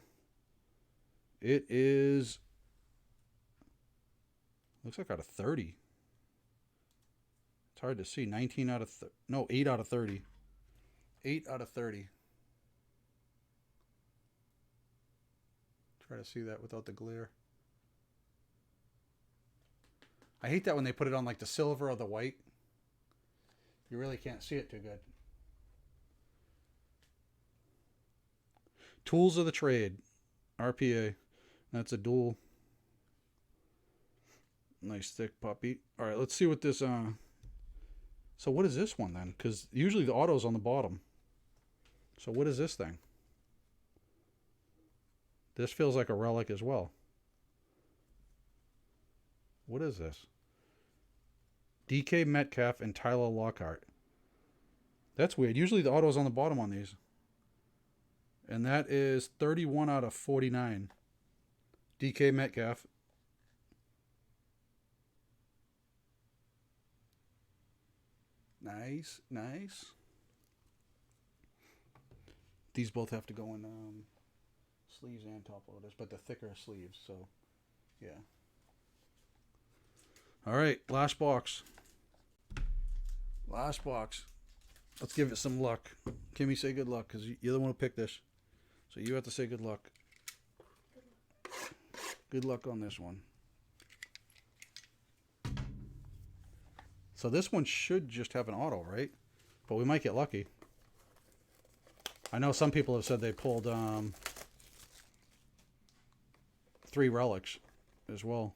It is, looks like out of 30. It's hard to see. 19 out of, no, 8 out of 30. 8 out of 30. Try to see that without the glare. I hate that when they put it on like the silver or the white. You really can't see it too good. Tools of the Trade. RPA. That's a dual. Nice thick puppy. Alright, let's see what this... So what is this one then? Because usually the auto's on the bottom. So what is this thing? This feels like a relic as well. What is this? DK Metcalf and Tyler Lockhart. That's weird. Usually the auto's on the bottom on these. And that is 31 out of 49. DK Metcalf. Nice, nice. These both have to go in sleeves and top loaders, but the thicker sleeves, so yeah. All right, last box. Last box. Let's give it some luck. Kimmy, say good luck, because you're the one who picked this. So you have to say good luck. Good luck on this one. So this one should just have an auto, right? But we might get lucky. I know some people have said they pulled 3 relics as well.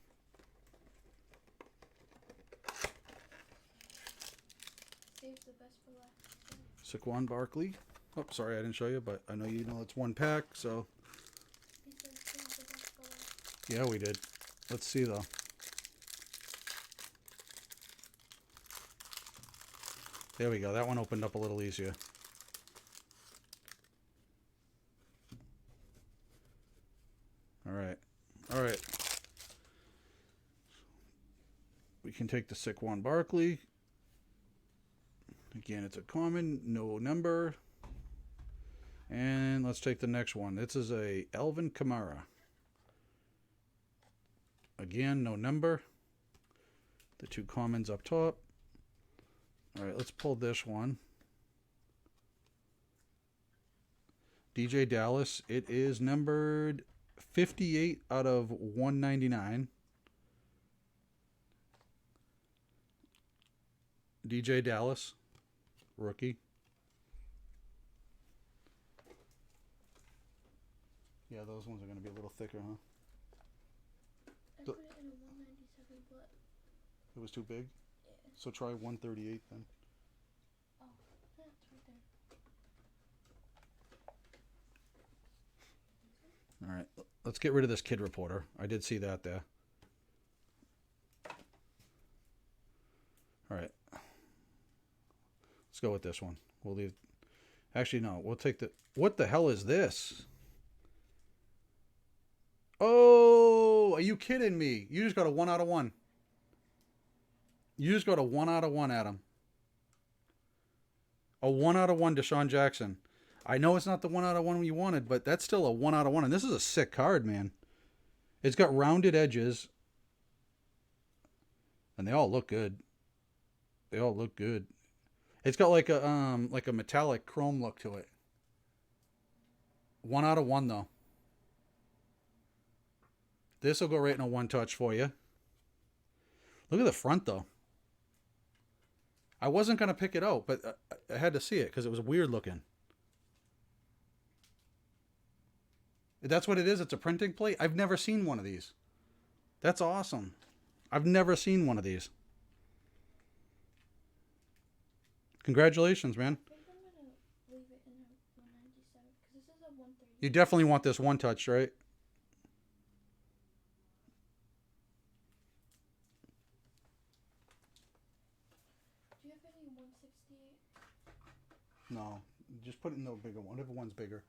Save the best for last. Saquon Barkley. Oh, sorry, I didn't show you, but I know you know it's one pack, so... He said save the best for last. Yeah, we did. Let's see, though. There we go. That one opened up a little easier. All right. All right. We can take the Saquon Barkley. Again, it's a common, no number. And let's take the next one. This is a Alvin Kamara. Again, no number. The 2 commons up top. All right, let's pull this one. DJ Dallas. It is numbered 58 out of 199. DJ Dallas, rookie. Yeah, those ones are going to be a little thicker, huh? I put it in a 197, but It was too big? yeah. So try 138 then. Oh, yeah, it's right there. All right, let's get rid of this Kid Reporter. I did see that there. All right. Let's go with this one. We'll leave. Actually, no. We'll take the. What the hell is this? Oh, are you kidding me? You just got a 1 out of 1. You just got a 1 out of 1, Adam. A 1 out of 1 Deshaun Jackson. I know it's not the 1 out of 1 you wanted, but that's still a 1 out of 1. And this is a sick card, man. It's got rounded edges. And they all look good. They all look good. It's got like a metallic chrome look to it. 1 out of 1 though. This will go right in a 1 touch for you. Look at the front though. I wasn't going to pick it out, but I had to see it because it was weird looking. That's what it is. It's a printing plate. I've never seen one of these. That's awesome. I've never seen one of these. Congratulations, man. I think I'm gonna leave it in a 197 because this is a 130. You definitely want this 1 touch, right? Do you have any 168? No. Just put it in the bigger one. Whatever one's bigger.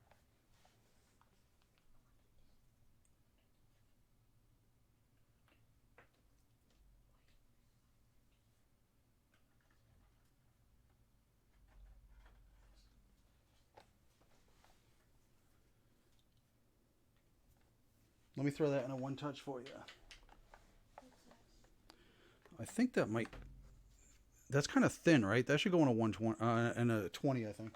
Let me throw that in a 1 touch for you. What's that? I think that might. That's kind of thin, right? That should go in a 120 and a 20, I think.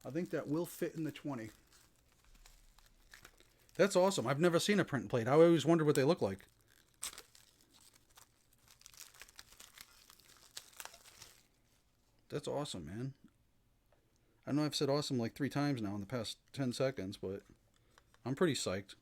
I think that will fit in the 20. That's awesome. I've never seen a print plate. I always wondered what they look like. That's awesome, man. I know I've said awesome like 3 times now in the past 10 seconds, but I'm pretty psyched.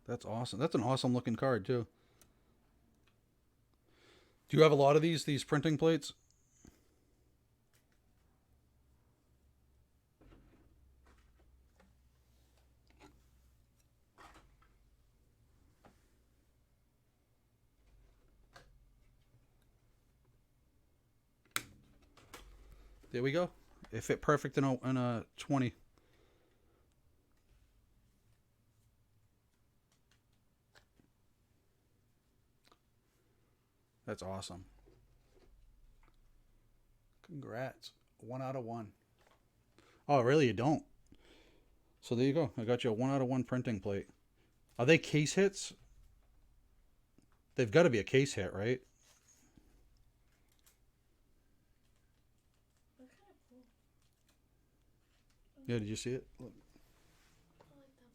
That's awesome. That's an awesome looking card too. Do you have a lot of these printing plates? There we go. It fit perfect in a 20. That's awesome. Congrats. 1 out of 1. Oh, really? You don't? So there you go. I got you a 1 out of 1 printing plate. Are they case hits? They've got to be a case hit, right? They're kind of cool. Yeah, did you see it? Look. I like them.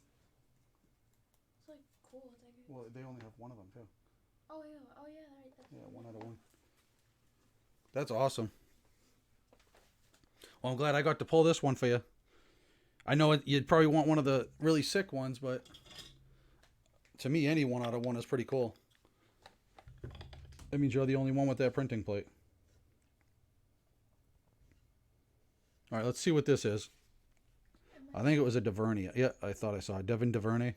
It's like cool. It's like. Well, they only have one of them, too. Oh yeah. Oh yeah. Right. That's Yeah, 1 out of 1. That's awesome. Well, I'm glad I got to pull this one for you. I know you'd probably want one of the really sick ones, but to me, any 1 out of 1 is pretty cool. That means you're the only one with that printing plate. All right, let's see what this is. I think it was a Duvernay. Yeah, I thought I saw it. Devin Duvernay.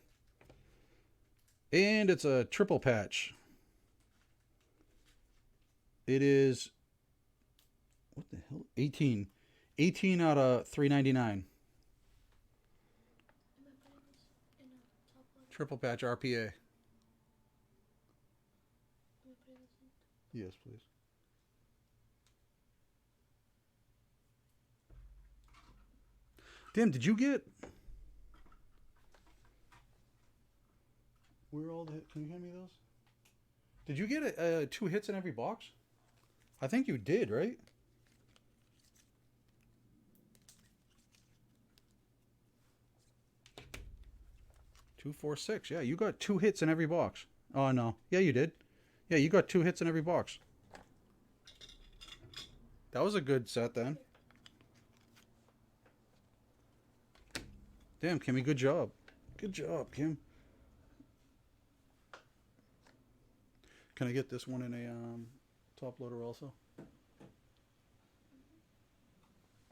And it's a triple patch. It is, what the hell? 18. 18 out of 399. Am I putting this in a top level? Triple patch RPA. Am I putting this in? Yes, please. Damn, did you get... Where all the... Can you hand me those? Did you get 2 hits in every box? I think you did, right? Two, 4, 6. Yeah, you got 2 hits in every box. Oh, no. Yeah, you did. Yeah, you got 2 hits in every box. That was a good set then. Damn, Kimmy, good job. Good job, Kim. Can I get this one in a top loader also?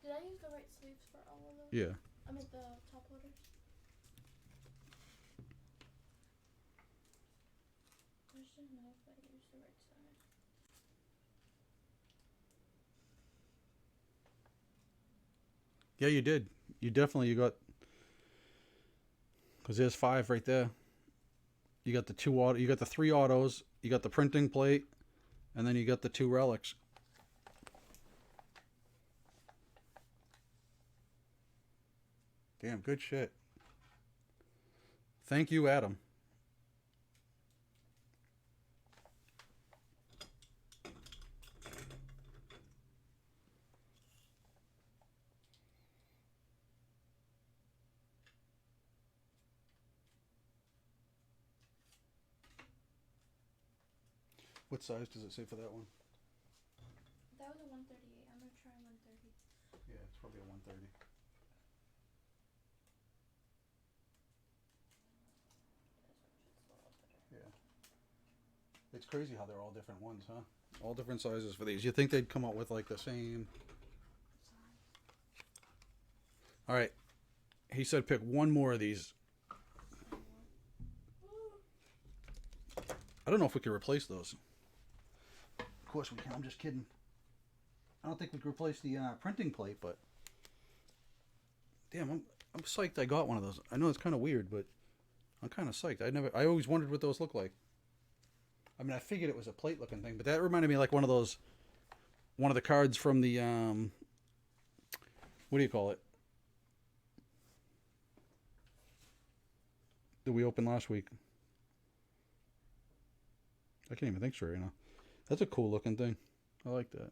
Did I use the right sleeves for all of those? Yeah. I mean the top loaders. I just didn't know if I used the right side. Yeah, you did. You got, because there's 5 right there. You got the 2 auto, you got the 3 autos, you got the printing plate, and then you got the 2 relics. Damn, good shit. Thank you, Adam. What size does it say for that one? That was a 138. I'm gonna try 130. Yeah, it's probably a 130. Yeah. It's crazy how they're all different ones, huh? All different sizes for these. You think they'd come out with like the same? All right. He said pick one more of these. I don't know if we can replace those. Of course we can. I'm just kidding. I don't think we can replace the printing plate, but damn, I'm psyched I got one of those. I know it's kind of weird, but I'm kind of psyched. I always wondered what those look like. I mean, I figured it was a plate looking thing, but that reminded me like one of the cards from the what do you call it? That we opened last week. I can't even think straight right now. That's a cool looking thing. I like that.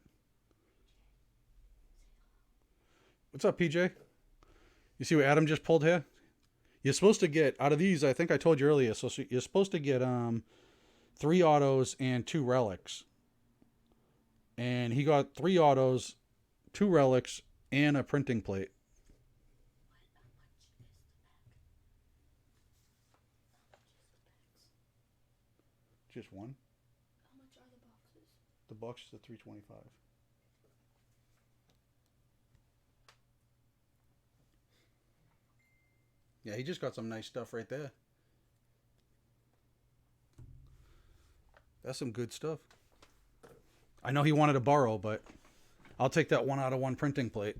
What's up, PJ? You see what Adam just pulled here? You're supposed to get, out of these, I think I told you earlier, so you're supposed to get 3 autos and 2 relics. And he got 3 autos, 2 relics, and a printing plate. Just one? How much are the boxes? The box is at $325. Yeah, he just got some nice stuff right there. That's some good stuff. I know he wanted to borrow, but I'll take that 1 out of 1 printing plate.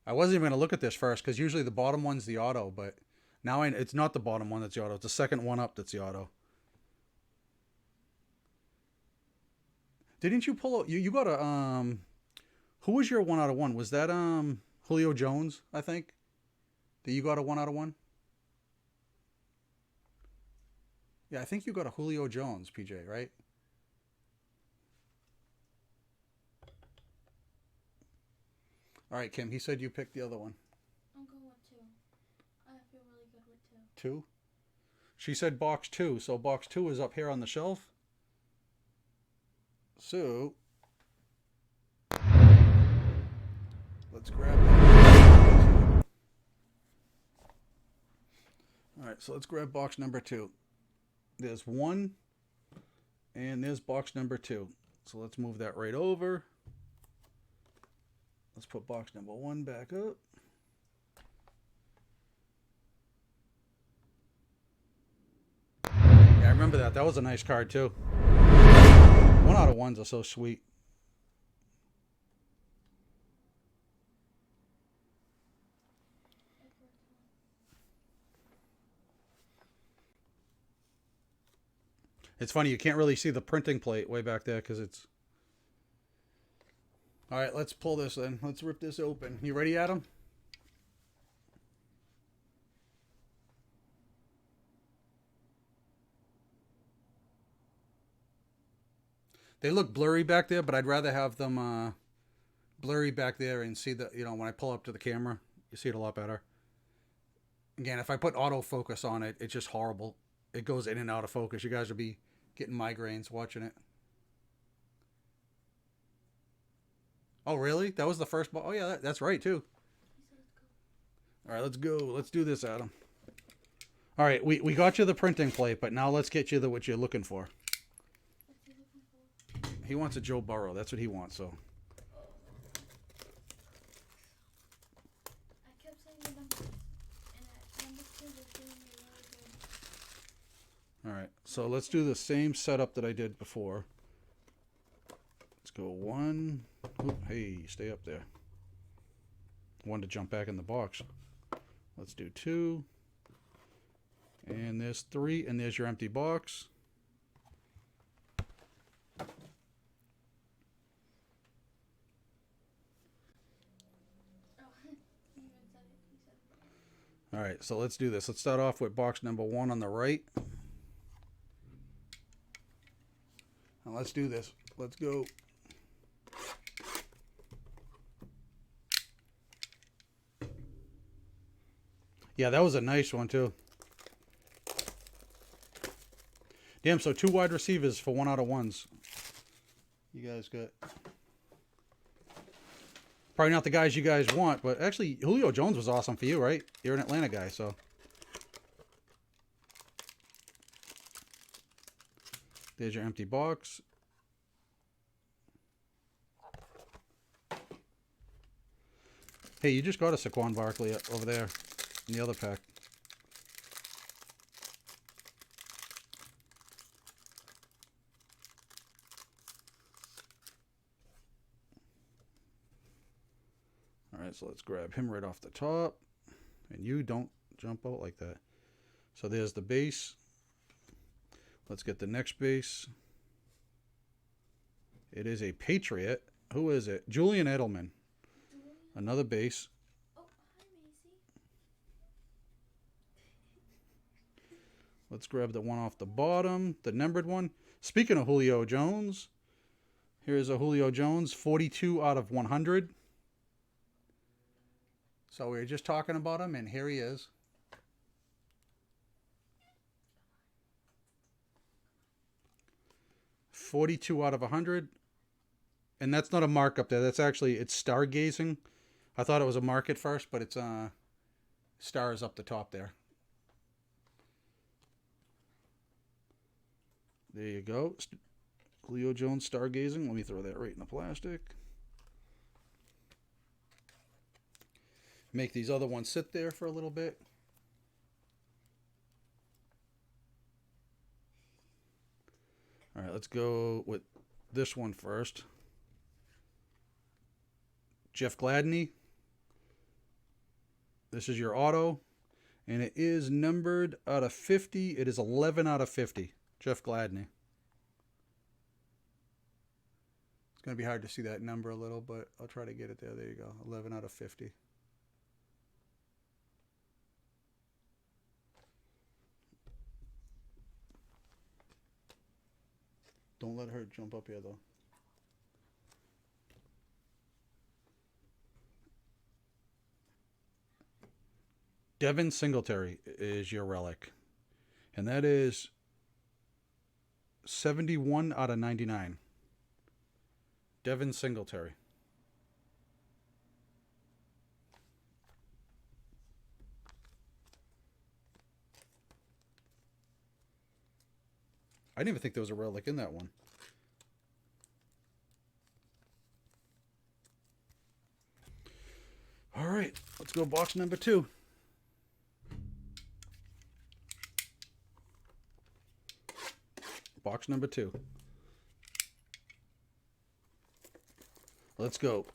I wasn't even going to look at this first because usually the bottom one's the auto, but now it's not the bottom one that's the auto. It's the second one up that's the auto. Didn't you pull out? You got a who was your 1 out of 1? Was that Julio Jones? I think. That you got a 1 out of 1. Yeah, I think you got a Julio Jones, PJ, right? All right, Kim. He said you picked the other one. I'm going with 2. I feel really good with 2. 2. She said box 2, so box 2 is up here on the shelf. So let's grab that. All right, so let's grab box number 2. There's 1, and there's box number 2. So let's move that right over. Let's put box number 1 back up. Yeah, I remember that. That was a nice card too. 1 out of 1s are so sweet. It's funny, you can't really see the printing plate way back there because it's... All right, let's pull this in. Let's rip this open. You ready, Adam? They look blurry back there, but I'd rather have them blurry back there and see the, when I pull up to the camera, you see it a lot better. Again, if I put autofocus on it, it's just horrible. It goes in and out of focus. You guys will be getting migraines watching it. Oh, really? That was the first ball. Oh, yeah, that's right, too. He said, let's go. All right, let's go. Let's do this, Adam. All right, we got you the printing plate, but now let's get you the what you're looking for. What's he looking for? He wants a Joe Burrow. That's what he wants, so. I kept saying the numbers, and at number 2 was doing me really good. All right, so let's do the same setup that I did before. Let's go 1. Oop, hey, stay up there. 1 to jump back in the box. Let's do 2. And there's 3, and there's your empty box. Oh, he even said it. He said it. All right, so let's do this. Let's start off with box number 1 on the right. Now let's do this. Let's go. Yeah, that was a nice one, too. Damn, so 2 wide receivers for 1 out of 1s. You guys got... Probably not the guys you guys want, but actually, Julio Jones was awesome for you, right? You're an Atlanta guy, so... There's your empty box. Hey, you just got a Saquon Barkley over there in the other pack. All right, so let's grab him right off the top. And you don't jump out like that. So there's the base. Let's get the next base. It is a Patriot. Who is it? Julian Edelman. Another base. Oh, hi, Macy. Let's grab the one off the bottom, the numbered one. Speaking of Julio Jones, here's a Julio Jones, 42 out of 100. So we were just talking about him, and here he is. $42 out of 100. And that's not a mark up there. That's actually, it's stargazing. I thought it was a mark at first, but it's stars up the top there. There you go. Julio Jones stargazing. Let me throw that right in the plastic. Make these other ones sit there for a little bit. All right, let's go with this one first. Jeff Gladney. This is your auto, and it is numbered out of 50. It is 11 out of 50. Jeff Gladney. It's going to be hard to see that number a little, but I'll try to get it there. There you go. 11 out of 50. Don't let her jump up here, though. Devin Singletary is your relic. And that is 71 out of 99. Devin Singletary. I didn't even think there was a relic in that one. All right, let's go box number 2. Box number 2. Let's go.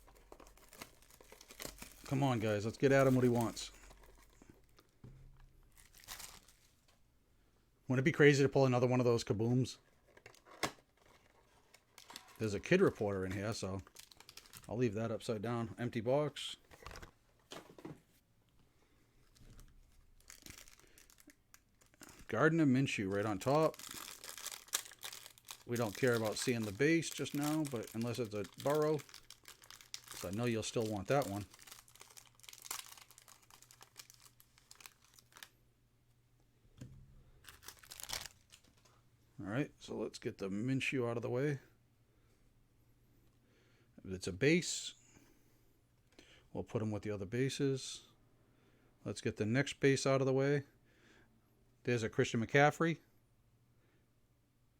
Come on, guys. Let's get Adam what he wants. Wouldn't it be crazy to pull another one of those kabooms? There's a kid reporter in here, so I'll leave that upside down. Empty box. Gardner Minshew right on top. We don't care about seeing the base just now, but unless it's a Burrow. So I know you'll still want that one. All right, so let's get the Minshew out of the way. It's a base. We'll put them with the other bases. Let's get the next base out of the way. There's a Christian McCaffrey.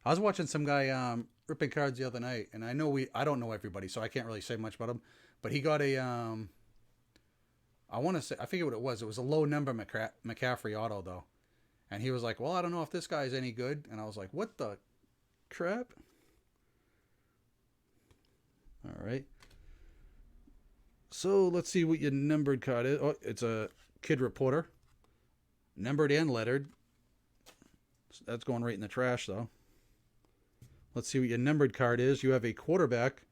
I was watching some guy ripping cards the other night, and I don't know everybody, so I can't really say much about him. But he got a I want to say, I forget what it was. It was a low number McCaffrey auto though, and he was like, "Well, I don't know if this guy's any good." And I was like, "What the crap?" All right. So let's see what your numbered card is. Oh, it's a Kid Reporter, numbered and lettered. So that's going right in the trash though. Let's see what your numbered card is. You have a quarterback.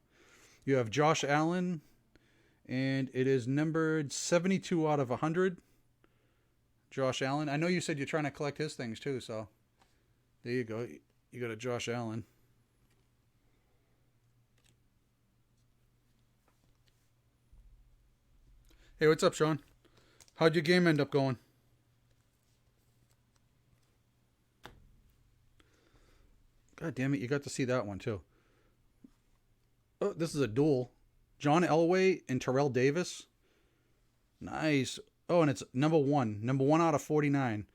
You have Josh Allen, and it is numbered 72 out of 100. Josh Allen. I know you said you're trying to collect his things too, so there you go. You got a Josh Allen. Hey, what's up, Sean? How'd your game end up going? God damn it, you got to see that one too. Oh, this is a duel. John Elway and Terrell Davis. Nice. Oh, and it's number one. Number 1 out of 49.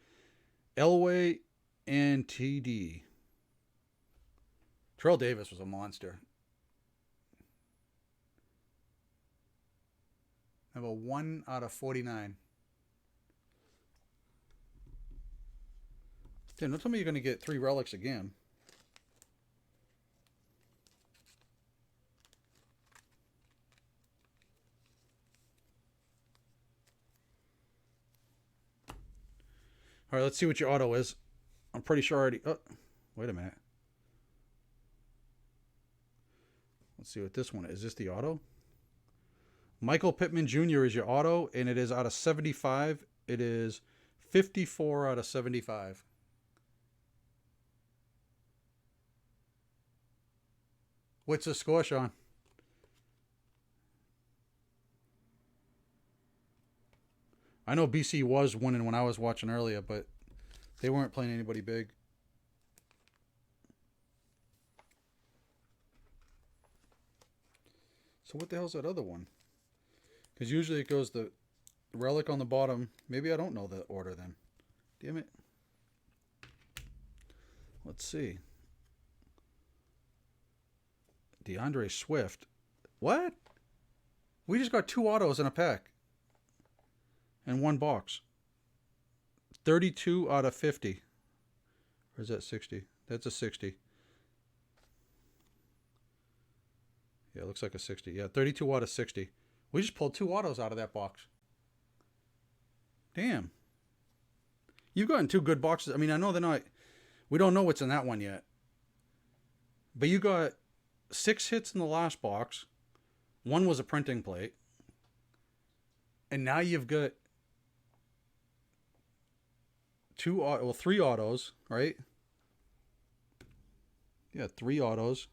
Elway and TD. Terrell Davis was a monster. Number 1 out of 49. Damn, don't tell me you're going to get 3 relics again. All right, let's see what your auto is. I'm pretty sure already... Oh, wait a minute. Let's see what this one is. Is this the auto? Michael Pittman Jr. is your auto, and it is out of 75. It is 54 out of 75. What's the score, Sean? I know BC was winning when I was watching earlier, but they weren't playing anybody big. So what the hell's that other one? Because usually it goes the relic on the bottom. Maybe I don't know the order then. Damn it. Let's see. DeAndre Swift. What? We just got 2 autos in a pack. And 1 box. 32 out of 50. Or is that 60? That's a 60. Yeah, it looks like a 60. Yeah, 32 out of 60. We just pulled 2 autos out of that box. Damn. You've gotten 2 good boxes. I mean, I know they're not... We don't know what's in that one yet. But you got 6 hits in the last box. 1 was a printing plate. And now you've got 3 autos, right? Yeah, 3 autos.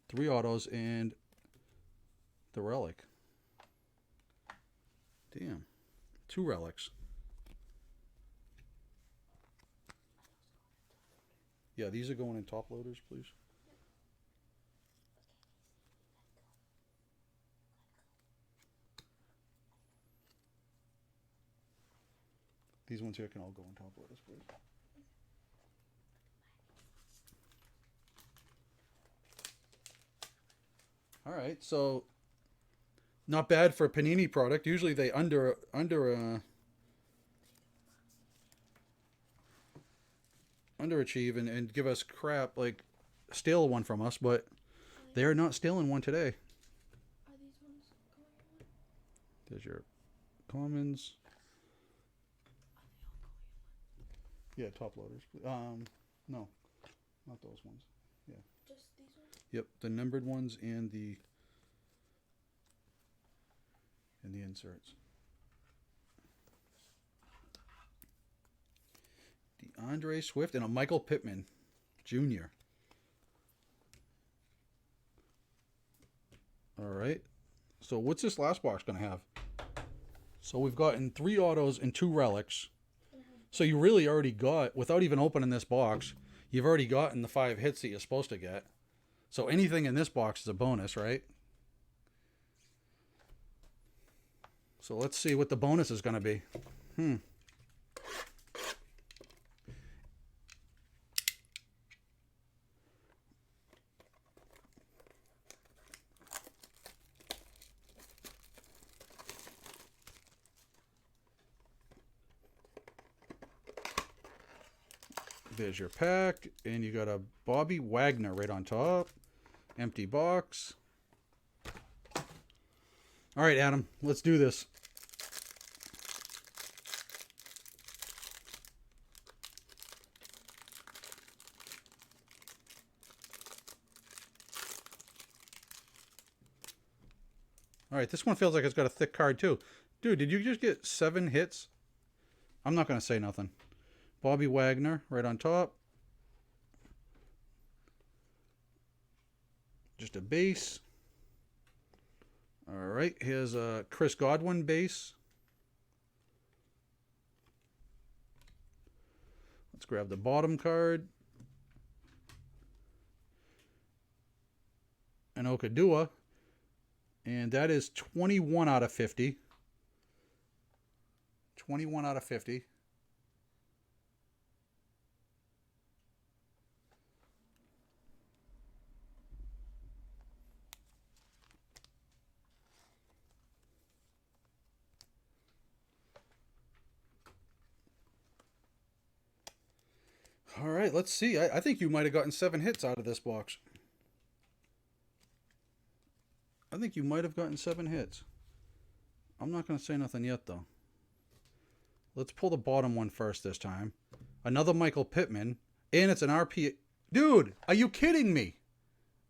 3 autos and the relic. Damn. 2 relics. Yeah, these are going in top loaders, please. These ones here can all go in top loaders, please. All right, so not bad for a Panini product. Usually they underachieve and give us crap, like steal one from us, but they are not stealing one today. Are these ones going on? There's your commons. Yeah, top loaders. No, not those ones. Yeah. Just these ones? Yep, the numbered ones and the inserts. DeAndre Swift and a Michael Pittman Jr. All right. So what's this last box going to have? So we've gotten 3 autos and 2 relics. So you really already got, without even opening this box, you've already gotten the 5 hits that you're supposed to get. So anything in this box is a bonus, right? So let's see what the bonus is going to be. There's your pack, and you got a Bobby Wagner right on top. Empty box. All right, Adam, let's do this. All right, this one feels like it's got a thick card too. Dude, did you just get 7 hits? I'm not going to say nothing. Bobby Wagner right on top. Just a base. All right, here's a Chris Godwin base. Let's grab the bottom card. An Okadua. And that is 21 out of 50. 21 out of 50. All right, let's see. I think you might have gotten 7 hits out of this box. I think you might have gotten 7 hits. I'm not going to say nothing yet, though. Let's pull the bottom one first this time. Another Michael Pittman. And it's an RP. Dude, are you kidding me?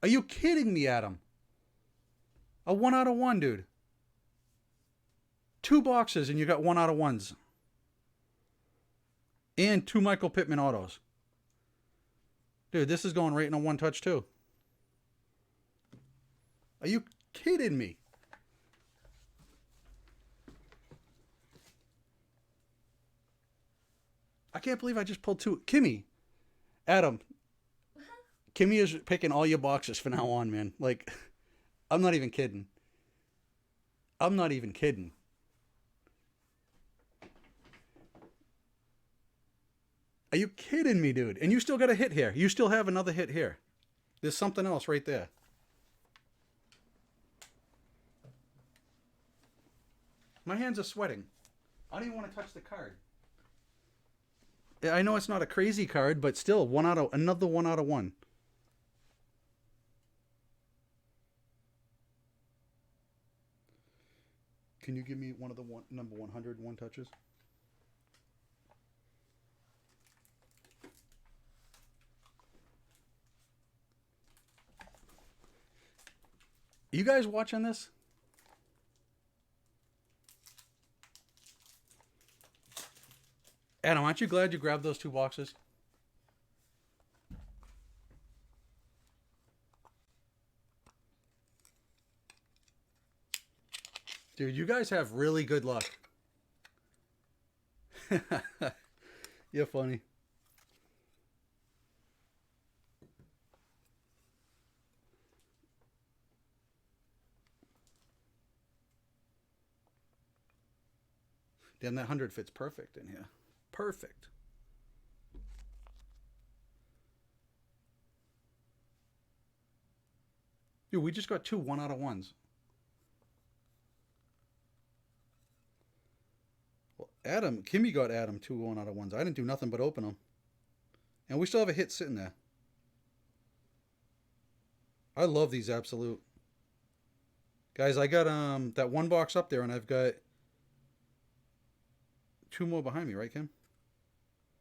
Are you kidding me, Adam? A 1 out of 1, dude. 2 boxes and you got 1 out of 1s. And 2 Michael Pittman autos. Dude, this is going right in a 1 touch, too. Are you kidding me? I can't believe I just pulled 2. Kimmy. Adam. Kimmy is picking all your boxes from now on, man. Like, I'm not even kidding. I'm not even kidding. Are you kidding me, dude? And you still got a hit here. You still have another hit here. There's something else right there. My hands are sweating. I don't even want to touch the card. I know it's not a crazy card, but still, another 1 out of 1. Can you give me one of the number 100 1 touches? You guys watching this? Adam, aren't you glad you grabbed those 2 boxes? Dude, you guys have really good luck. You're funny. Damn, that 100 fits perfect in here. Perfect. Dude, we just got 2 1 out of 1s. Well, Kimmy got Adam 2 1 out of 1s. I didn't do nothing but open them. And we still have a hit sitting there. I love these absolute. Guys, I got that 1 box up there and I've got 2 more behind me, right, Kim?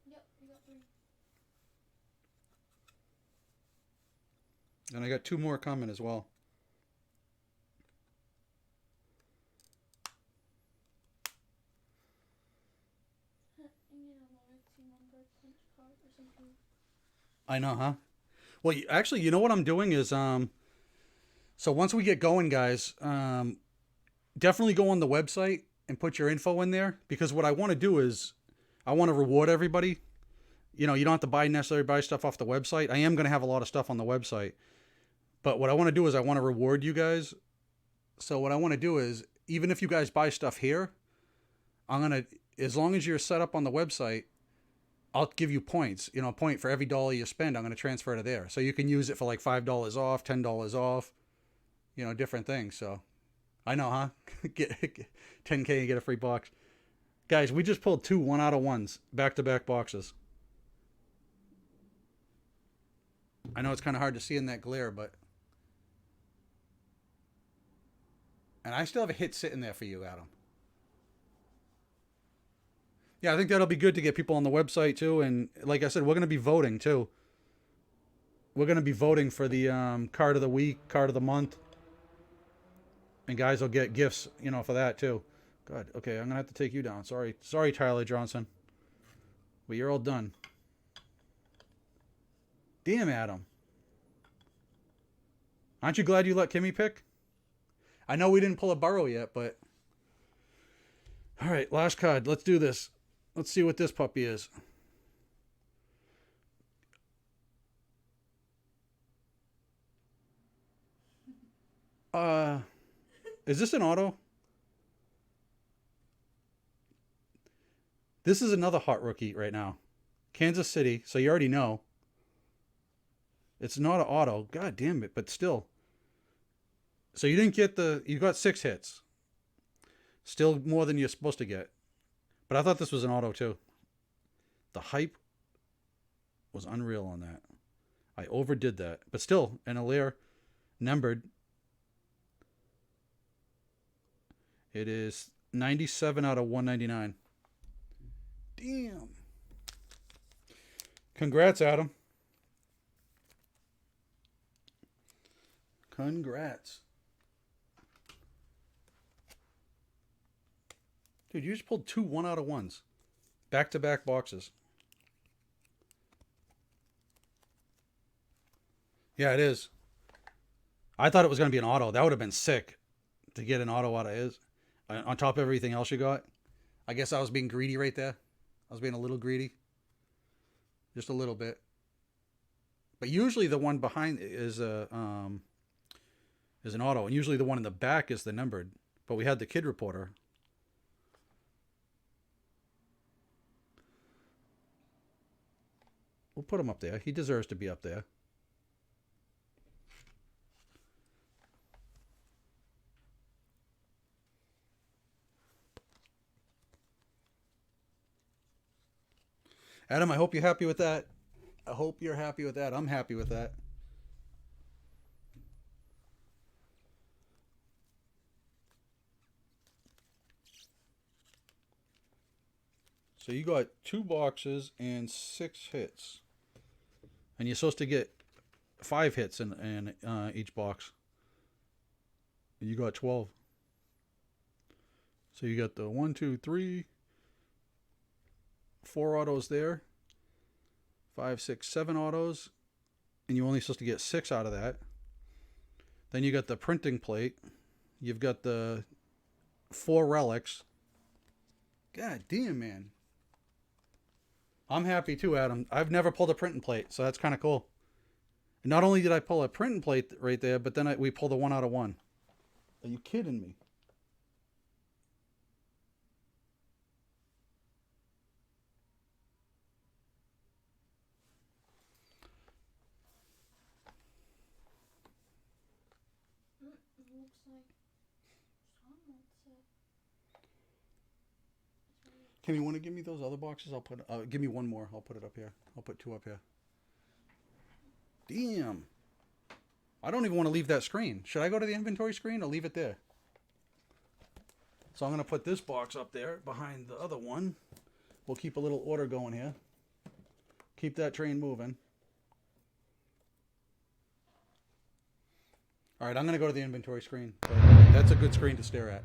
Yep, you got 3. And I got 2 more coming as well. I know, huh? Well, actually, you know what I'm doing is, so once we get going, guys, definitely go on the website and put your info in there, because what I want to do is I want to reward everybody. You know, you don't have to necessarily buy stuff off the website. I am going to have a lot of stuff on the website, but what I want to do is I want to reward you guys. So what I want to do is even if you guys buy stuff here, as long as you're set up on the website, I'll give you points. You know, a point for every dollar you spend, I'm going to transfer to there. So you can use it for like $5 off, $10 off, you know, different things. So I know, huh? get 10K and get a free box. Guys, we just pulled 2 1 out of 1s, back-to-back boxes. I know it's kind of hard to see in that glare, but... And I still have a hit sitting there for you, Adam. Yeah, I think that'll be good to get people on the website, too. And like I said, we're going to be voting, too. We're going to be voting for the card of the week, card of the month. And guys will get gifts, you know, for that, too. God, okay, I'm going to have to take you down. Sorry, Tyler Johnson. But you're all done. Damn, Adam. Aren't you glad you let Kimmy pick? I know we didn't pull a burrow yet, but... All right, last card. Let's do this. Let's see what this puppy is. Is this an auto? This is another hot rookie right now. Kansas City, so you already know. It's not an auto. God damn it, but still. So you didn't get you got 6 hits. Still more than you're supposed to get. But I thought this was an auto too. The hype was unreal on that. I overdid that. But still, an Allaire numbered. It is 97 out of 199. Damn. Congrats, Adam. Congrats. Dude, you just pulled 2 1 out of 1s. Back-to-back boxes. Yeah, it is. I thought it was going to be an auto. That would have been sick to get an auto out of his. On top of everything else you got. I guess I was being greedy right there. I was being a little greedy. Just a little bit. But usually the one behind is an auto. And usually the one in the back is the numbered. But we had the Kid Reporter. We'll put him up there. He deserves to be up there. Adam, I hope you're happy with that. I hope you're happy with that. I'm happy with that. So you got 2 boxes and 6 hits. And you're supposed to get 5 hits in each box. And you got 12. So you got the 1, 2, 3, 4 autos there. 5, 6, 7 autos. And you're only supposed to get 6 out of that. Then you got the printing plate. You've got the 4 relics. God damn, man. I'm happy too, Adam. I've never pulled a printing plate, so that's kind of cool. And not only did I pull a printing plate right there, but then we pulled a 1 out of 1. Are you kidding me? Looks like someone said. Kim, you want to give me those other boxes? I'll put. Give me one more. I'll put it up here. I'll put 2 up here. Damn. I don't even want to leave that screen. Should I go to the inventory screen or leave it there? So I'm going to put this box up there behind the other one. We'll keep a little order going here. Keep that train moving. All right, I'm going to go to the inventory screen. That's a good screen to stare at.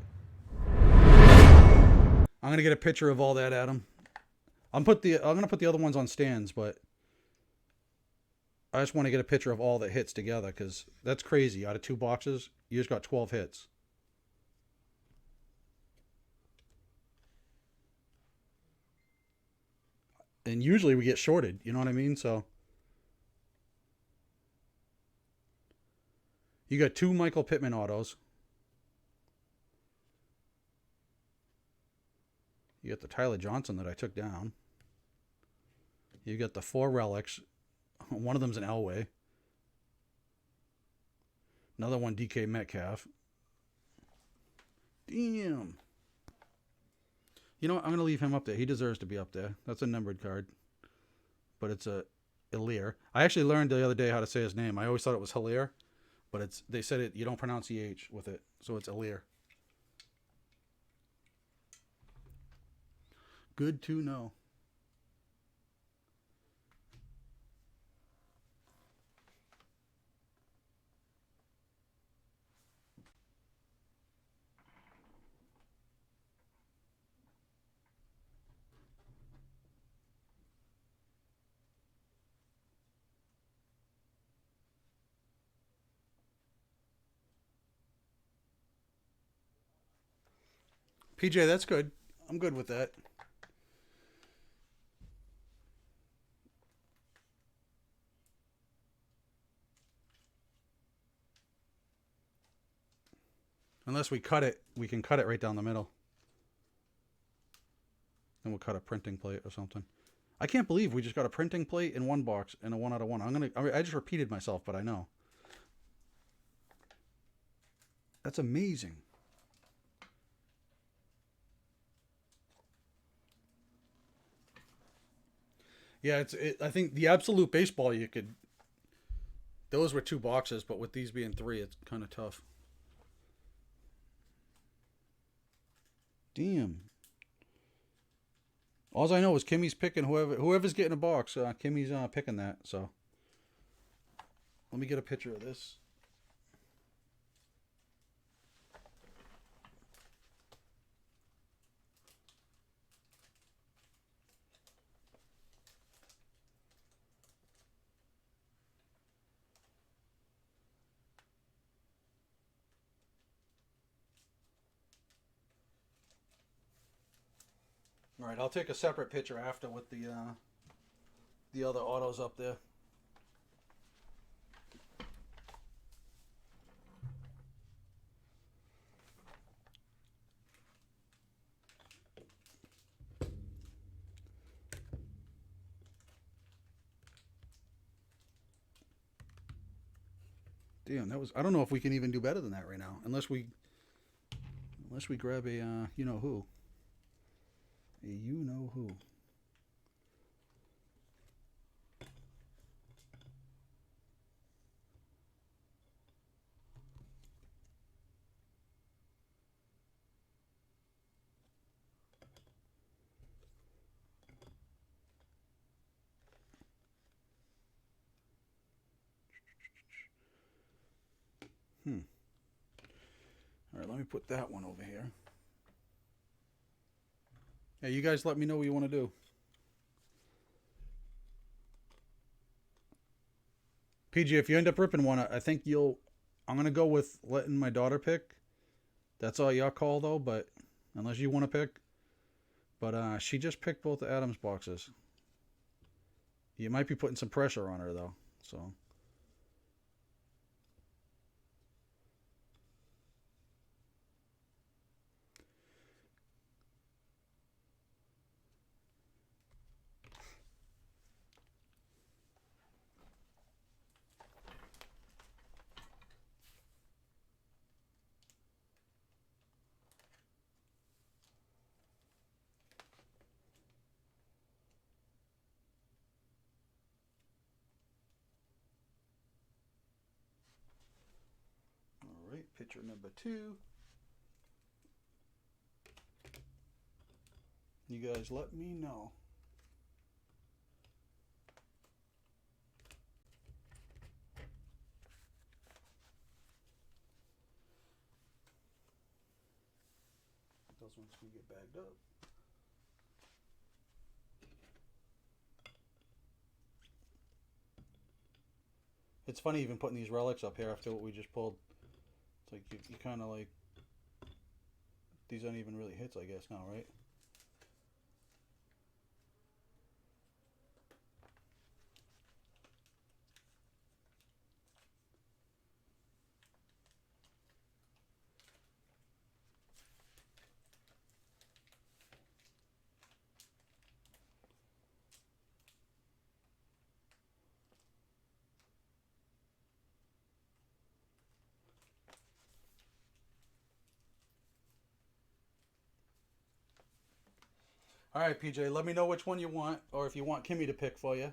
I'm going to get a picture of all that, Adam. I'm going to put the other ones on stands, but I just want to get a picture of all the hits together because that's crazy. Out of 2 boxes, you just got 12 hits. And usually we get shorted, you know what I mean? So you got 2 Michael Pittman autos. You got the Tyler Johnson that I took down. You got the 4 relics. One of them's an Elway. Another one, DK Metcalf. Damn. You know what? I'm going to leave him up there. He deserves to be up there. That's a numbered card. But it's a Hilaire. I actually learned the other day how to say his name. I always thought it was Hilaire. But they said it. You don't pronounce the H with it. So it's Hilaire. Good to know. PJ, that's good. I'm good with that. Unless we cut it, we can cut it right down the middle. Then we'll cut a printing plate or something. I can't believe we just got a printing plate in one box and a 1 out of 1. I just repeated myself, but I know. That's amazing. Yeah, I think the Absolute Baseball you could. Those were 2 boxes, but with these being 3, it's kind of tough. Damn. All I know is Kimmy's picking whoever's getting a box. Kimmy's picking that. So let me get a picture of this. All right, I'll take a separate picture after with the other autos up there. Damn, that was. I don't know if we can even do better than that right now, unless we grab a you know who. A you know who. All right, let me put that one over here. Yeah, you guys let me know what you want to do. PG, if you end up ripping one, I think you'll. I'm going to go with letting my daughter pick. That's all y'all call, though, but unless you want to pick. But she just picked both the Adams boxes. You might be putting some pressure on her, though. So. All right, picture number 2. You guys let me know. Those ones can get bagged up. It's funny even putting these relics up here after what we just pulled. It's like you kind of like. These aren't even really hits, I guess, now, right? All right, PJ, let me know which one you want, or if you want Kimmy to pick for you.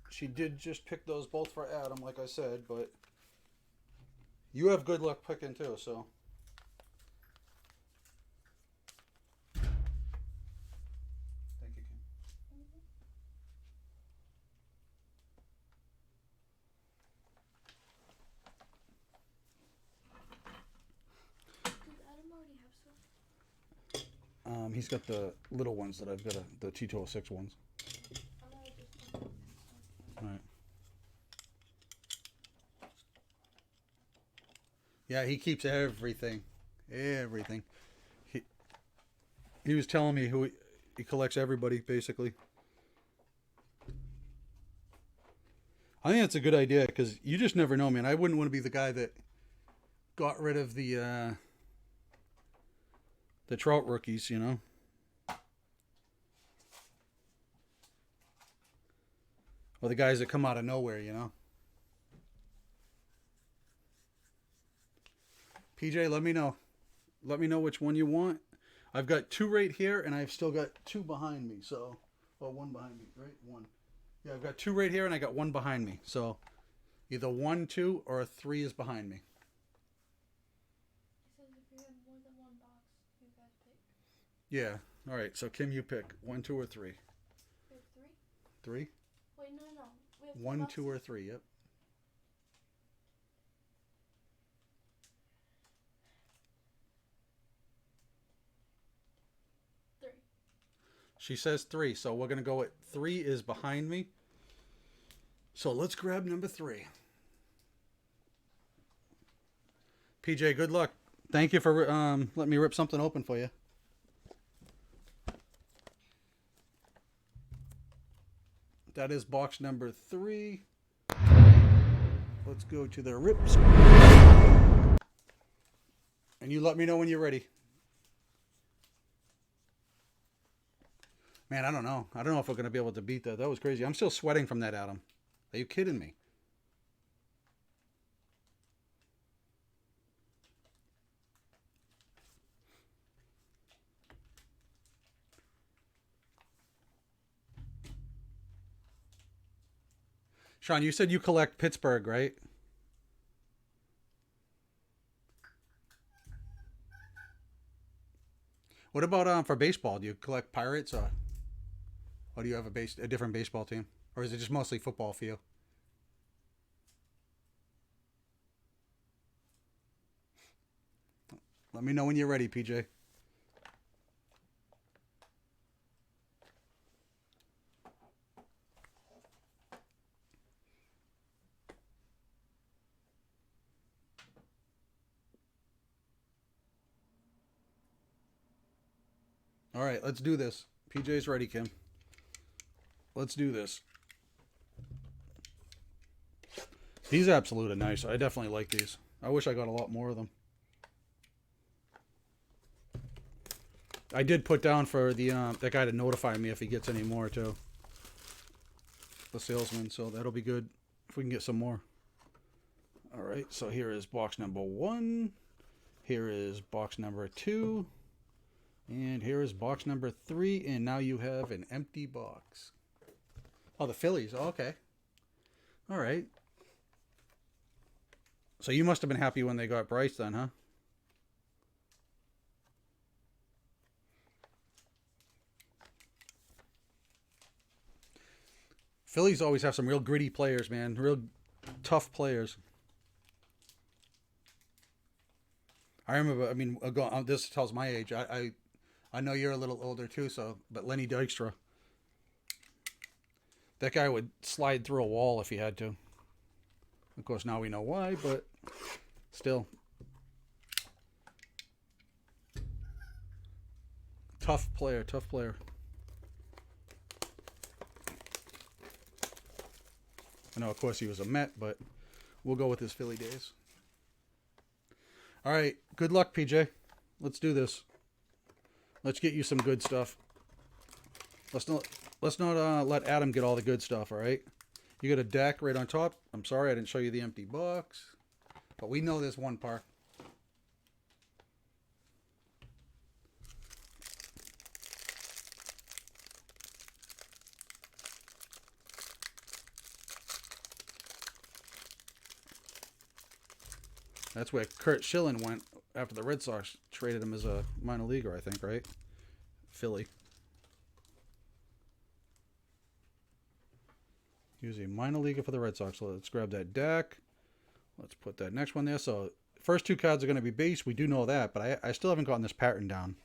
She did just pick those both for Adam, like I said, but you have good luck picking too, so. Thank you, Kim. Does Adam already have some? He's got the little ones that I've got, the T206 ones. I'm gonna just put them in. All right. Yeah, he keeps everything. Everything. He was telling me who he collects everybody, basically. I think that's a good idea because you just never know, man. I wouldn't want to be the guy that got rid of the Trout rookies, you know. Or the guys that come out of nowhere, you know. PJ, let me know. Let me know which one you want. I've got two right here, and I've still got two behind me. So, well, one behind me, right? One. Yeah, I've got two right here, and I got one behind me. So, either 1, 2, or 3 is behind me. It says if you have more than one box, you guys pick. Yeah. All right. So, Kim, you pick 1, 2, or 3. We have 3? 3? Wait, no. We have 1, 2, or boxes. 3. Yep. 3. She says 3, so we're gonna go at 3 is behind me. So let's grab number 3. PJ, good luck. Thank you for letting me rip something open for you. That is box number 3. Let's go to the rips. And you let me know when you're ready. Man, I don't know. I don't know if we're going to be able to beat that. That was crazy. I'm still sweating from that, Adam. Are you kidding me? Sean, you said you collect Pittsburgh, right? What about for baseball? Do you collect Pirates, or do you have a different baseball team, or is it just mostly football for you? Let me know when you're ready, PJ. All right, let's do this. PJ's ready, Kim. Let's do this. These Absolute are nice. I definitely like these. I wish I got a lot more of them. I did put down for the that guy to notify me if he gets any more too. The salesman, so that'll be good if we can get some more. All right, so here is box number 1. Here is box number 2. And here is box number 3, and now you have an empty box. Oh, the Phillies. Oh, okay. All right. So you must have been happy when they got Bryce then, huh? Phillies always have some real gritty players, man. Real tough players. I remember, I mean, this tells my age. I know you're a little older too, so, but Lenny Dykstra. That guy would slide through a wall if he had to. Of course, now we know why, but still. Tough player, tough player. I know, of course, he was a Met, but we'll go with his Philly days. All right, good luck, PJ. Let's do this. Let's get you some good stuff. Let's not let Adam get all the good stuff, all right? You got a deck right on top. I'm sorry I didn't show you the empty box. But we know there's one par. That's where Kurt Schilling went after the Red Sox traded him as a minor leaguer, I think, right? Philly. He was a minor leaguer for the Red Sox. So let's grab that deck. Let's put that next one there. So first two cards are going to be base. We do know that, but I still haven't gotten this pattern down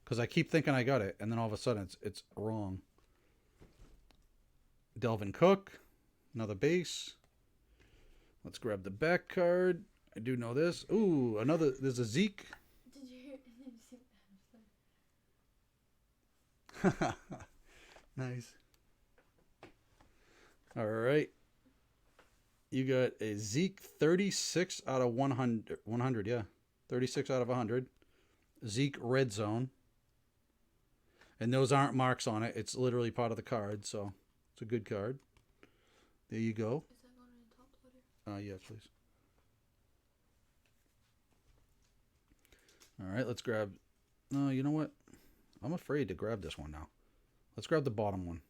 because I keep thinking I got it, and then all of a sudden it's wrong. Delvin Cook, another base. Let's grab the back card. I do know this. Ooh, another. There's a Zeke. Did you see that? Nice. All right. You got a Zeke 36 out of 100. 100, yeah. 36 out of 100. Zeke red zone. And those aren't marks on it. It's literally part of the card, so it's a good card. There you go. Is that going in the top loader? Yes, please. All right, let's grab... No, you know what? I'm afraid to grab this one now. Let's grab the bottom one.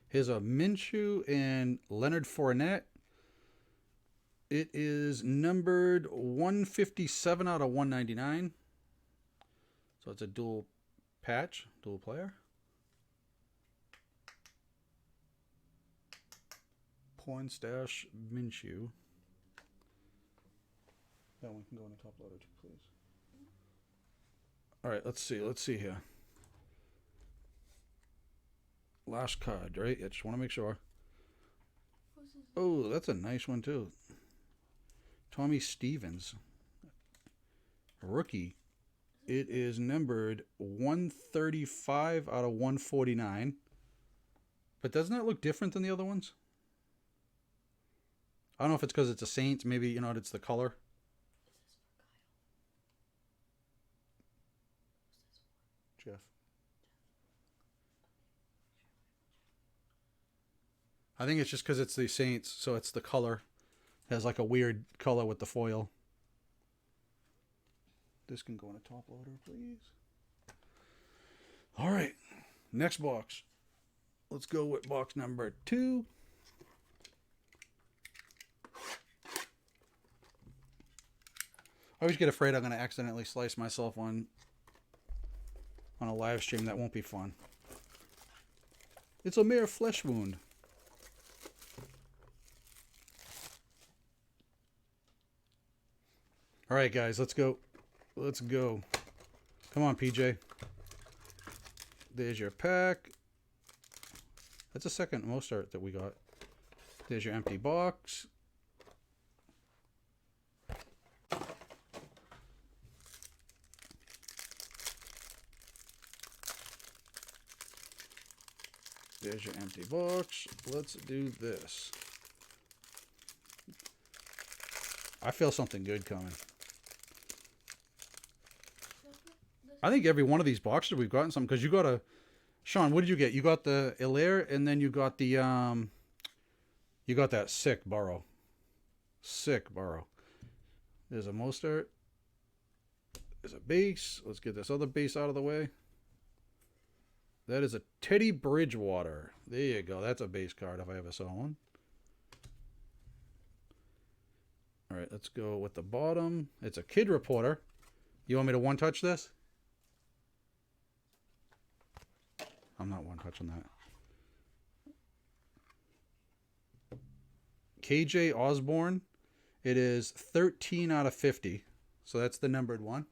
Here's a Minshew and Leonard Fournette. It is numbered 157 out of 199. So it's a dual patch, dual player. Porn Stash Minshew. That one can go in the top loader too, please. All right, let's see. Let's see here. Last card, right? I just want to make sure. Who's this? Oh, that's a nice one too. Tommy Stevens, rookie. It is numbered 135 out of 149. But doesn't that look different than the other ones? I don't know if it's because it's a Saints. Maybe, you know, it's the color. Jeff. I think it's just because it's the Saints, so it's the color. It has like a weird color with the foil. This can go in a top loader, please. All right, next box. Let's go with box number 2. I always get afraid I'm going to accidentally slice myself on a live stream. That won't be fun. It's a mere flesh wound. All right, guys, let's go. Let's go. Come on, PJ. There's your pack. That's the second Mostert that we got. There's your empty box. There's your empty box. Let's do this. I feel something good coming. I think every one of these boxes we've gotten some, because you got a... Sean, what did you get? You got the Hilaire, and then you got the... you got that sick Burrow. Sick Burrow. There's a Mostert. There's a base. Let's get this other base out of the way. That is a Teddy Bridgewater. There you go. That's a base card if I ever saw one. All right, let's go with the bottom. It's a Kid Reporter. You want me to one-touch this? I'm not one-touching that. KJ Osborne. It is 13 out of 50. So that's the numbered one.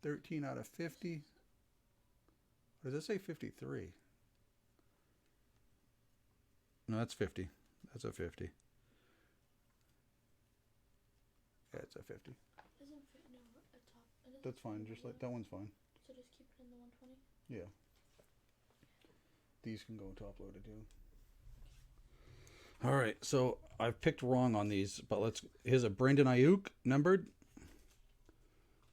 13 out of 50. Or does it say 53? No, that's 50. That's a 50. Yeah, it's a 50. Isn't fit no a top? That's fine. Just like that one's fine. So just keep it in the 120. Yeah. These can go in top loader too. All right, so I've picked wrong on these, but here's a Brandon Ayuk numbered.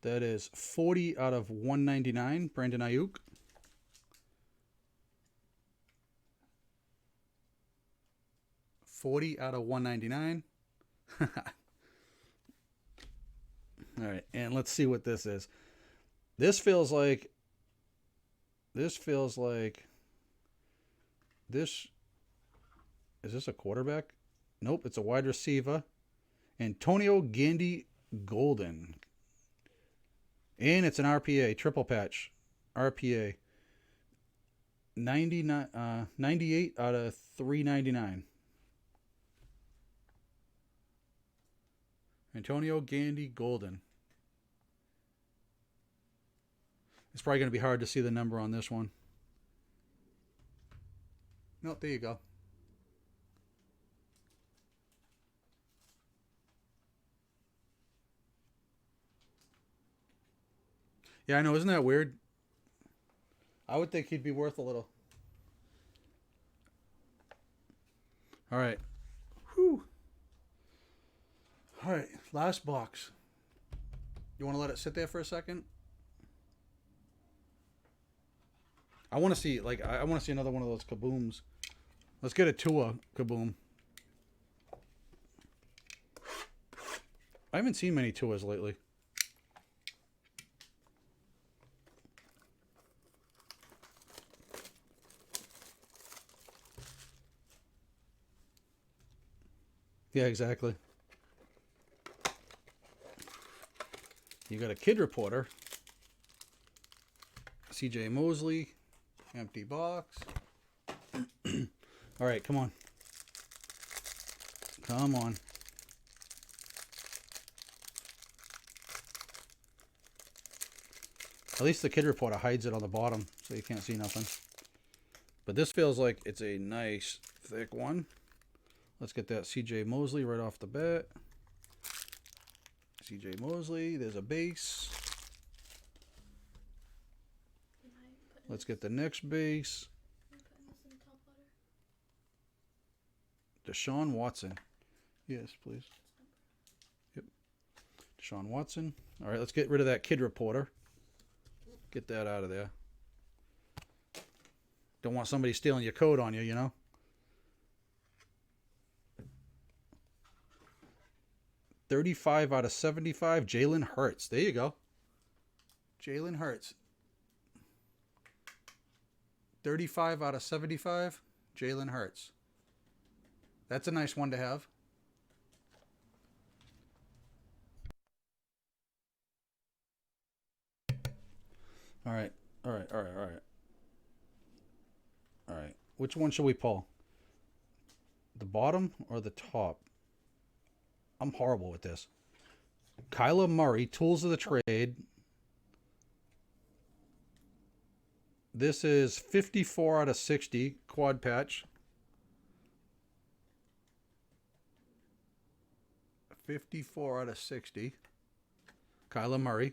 That is 40 out of 199, Brandon Ayuk. $40 out of 199. All right, and let's see what this is. This feels like this. Is this a quarterback? Nope, it's a wide receiver. Antonio Gandy Golden. And it's an RPA, triple patch. RPA. 98 out of 399. Antonio Gandy Golden. It's probably going to be hard to see the number on this one. No, there you go. Yeah, I know. Isn't that weird? I would think he'd be worth a little. All right. Whew. All right. Last box. You want to let it sit there for a second? I want to see, like, I want to see another one of those kabooms. Let's get a Tua kaboom. I haven't seen many Tuas lately. Yeah, exactly. You got a kid reporter. CJ Mosley. Empty box. All right, come on. Come on. At least the kid reporter hides it on the bottom so you can't see nothing. But this feels like it's a nice thick one. Let's get that CJ Mosley right off the bat. CJ Mosley, there's a base. Let's get the next base. Deshaun Watson. Yes, please. Yep. Deshaun Watson. All right, let's get rid of that kid reporter. Get that out of there. Don't want somebody stealing your code on you, you know? $35 out of 75. Jalen Hurts. There you go. Jalen Hurts. 35 out of 75. Jalen Hurts. That's a nice one to have. All right. All right. All right. All right. All right. Which one should we pull? The bottom or the top? I'm horrible with this. Kyler Murray, Tools of the Trade. This is 54 out of 60, quad patch. 54 out of 60. Kyler Murray.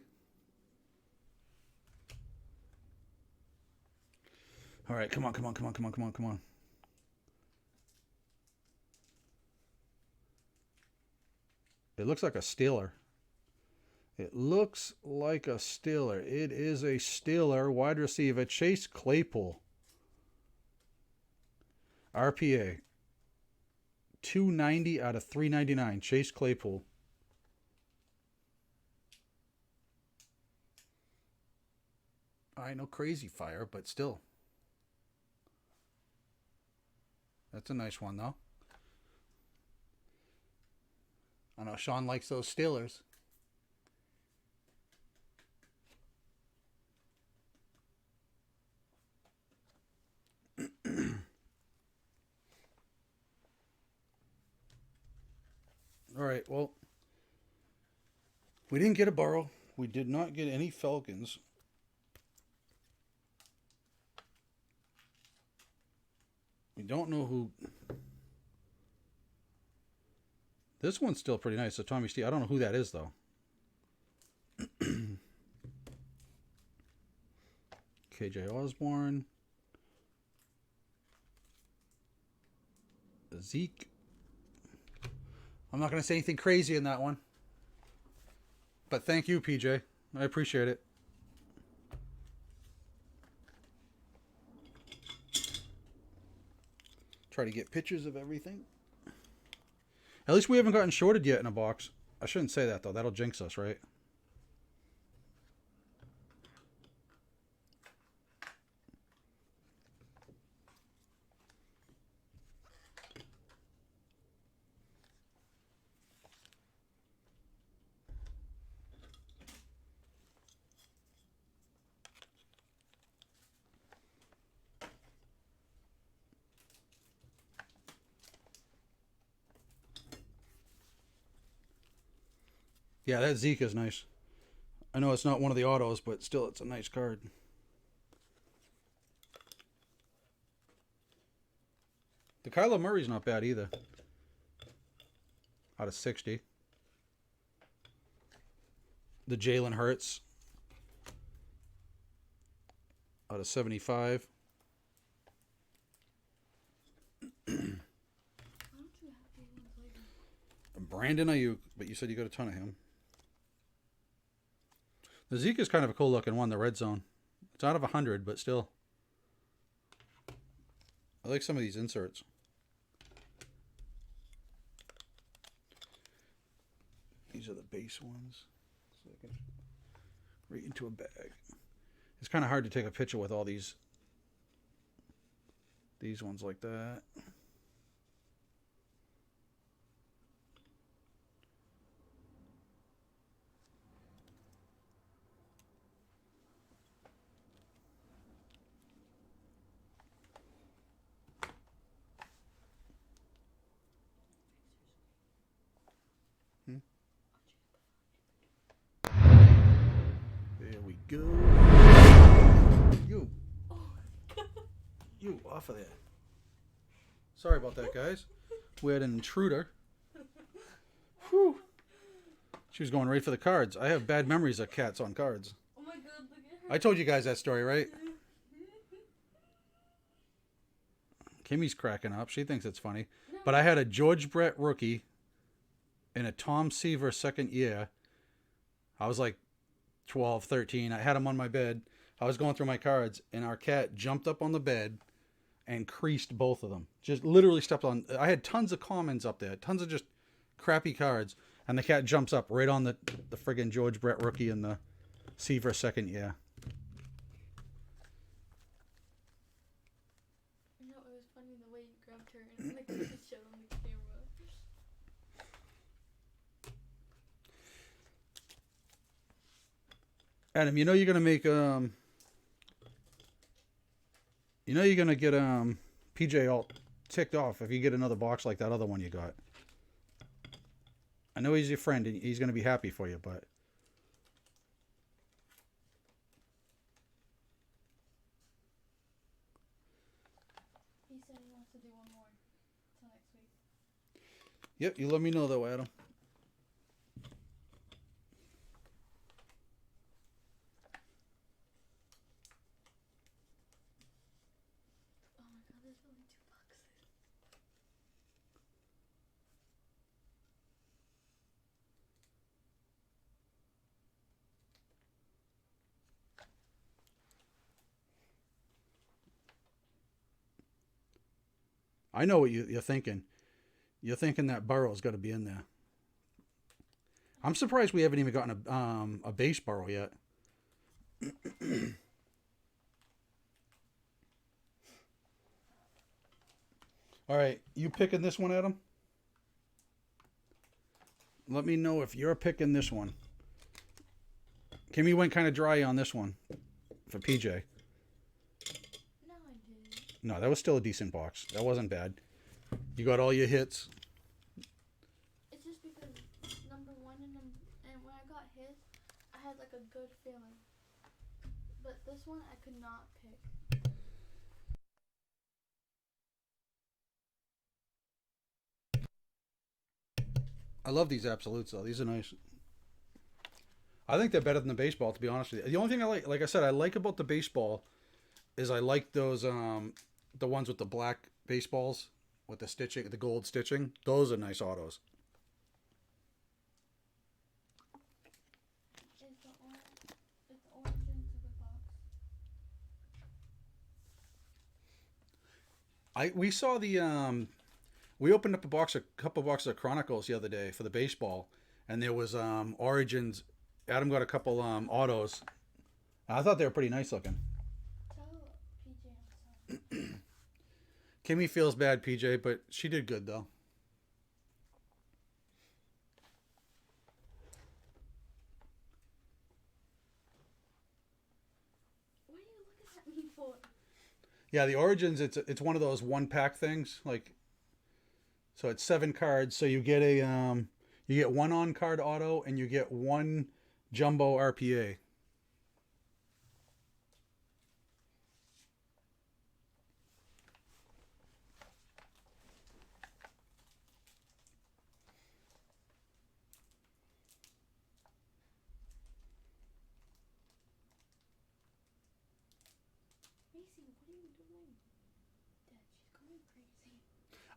All right, come on, come on, come on, come on, come on, come on. It looks like a Steeler. It looks like a Steeler. It is a Steeler wide receiver, Chase Claypool. RPA. 290 out of 399. Chase Claypool. I know crazy fire, but still. That's a nice one, though. I know Sean likes those Steelers. All right, well, we didn't get a Burrow. We did not get any Falcons. We don't know who. This one's still pretty nice. So Tommy Steve. I don't know who that is, though. KJ Osborne. Zeke. I'm not going to say anything crazy in that one. But thank you, PJ. I appreciate it. Try to get pictures of everything. At least we haven't gotten shorted yet in a box. I shouldn't say that, though. That'll jinx us, right? Yeah, that Zeke is nice. I know it's not one of the autos, but still, it's a nice card. The Kyler Murray's not bad either. Out of 60. The Jalen Hurts. Out of 75. Why don't you have these ones later? Brandon Ayuk, but you said you got a ton of him. The Zeke is kind of a cool looking one, the red zone. It's out of 100, but still. I like some of these inserts. These are the base ones. So I can right into a bag. It's kind of hard to take a picture with all these ones like that. There we go. You off of there. Sorry about that, guys. We had an intruder. Whew. She was going right for the cards. I have bad memories of cats on cards. Oh my god, look at her. I told you guys that story, right? Kimmy's cracking up. She thinks it's funny. No. But I had a George Brett rookie and a Tom Seaver second year. I was like 12, 13. I had him on my bed. I was going through my cards, and our cat jumped up on the bed and creased both of them. Just literally stepped on. I had tons of commons up there, tons of just crappy cards, and the cat jumps up right on the friggin' George Brett rookie and the Seaver second year. No, it was funny the way you grabbed her and like you showed on the camera. Adam, you know you're gonna make you know you're gonna get PJ all ticked off if you get another box like that other one you got. I know he's your friend and he's gonna be happy for you, but He said he wants to do one more till next week. yep, you let me know though, Adam. Oh my god, there's only 2 boxes. I know what you're thinking. You're thinking that Burrow's got to be in there. I'm surprised we haven't even gotten a base Burrow yet. All right, you picking this one, Adam? Let me know if you're picking this one. Kimmy went kind of dry on this one for PJ. No, I didn't. No, that was still a decent box. That wasn't bad. You got all your hits. It's just because number 1 and when I got his, I had like a good feeling. But this one I could not pick. I love these absolutes though. These are nice. I think they're better than the baseball, to be honest with you. The only thing I like I said, I like about the baseball is I like those the ones with the black baseballs with the stitching, the gold stitching. Those are nice autos. It's the origins of the box. We saw the we opened up a couple boxes of Chronicles the other day for the baseball, and there was Origins. Adam got a couple autos. I thought they were pretty nice looking. Tell PJ I'm sorry. Kimmy feels bad, PJ, but she did good though. What are you looking at me for? Yeah, the Origins. It's one of those one pack things. Like, so it's 7 cards. So you You get one on card auto and you get one jumbo RPA. Macy, what are you doing? Dad, she's going crazy.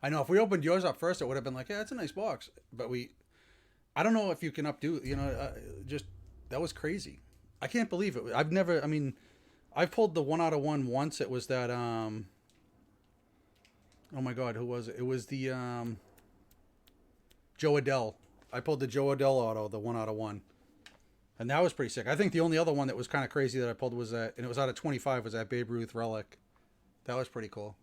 I know if we opened yours up first, it would have been like, yeah, it's a nice box. But I don't know if you can updo, just, that was crazy. I can't believe it. I've pulled the 1 out of 1 once. It was that, oh my God, who was it? It was the, Joe Adell. I pulled the Joe Adell auto, the 1 out of 1. And that was pretty sick. I think the only other one that was kind of crazy that I pulled was that, and it was out of 25, was that Babe Ruth relic. That was pretty cool.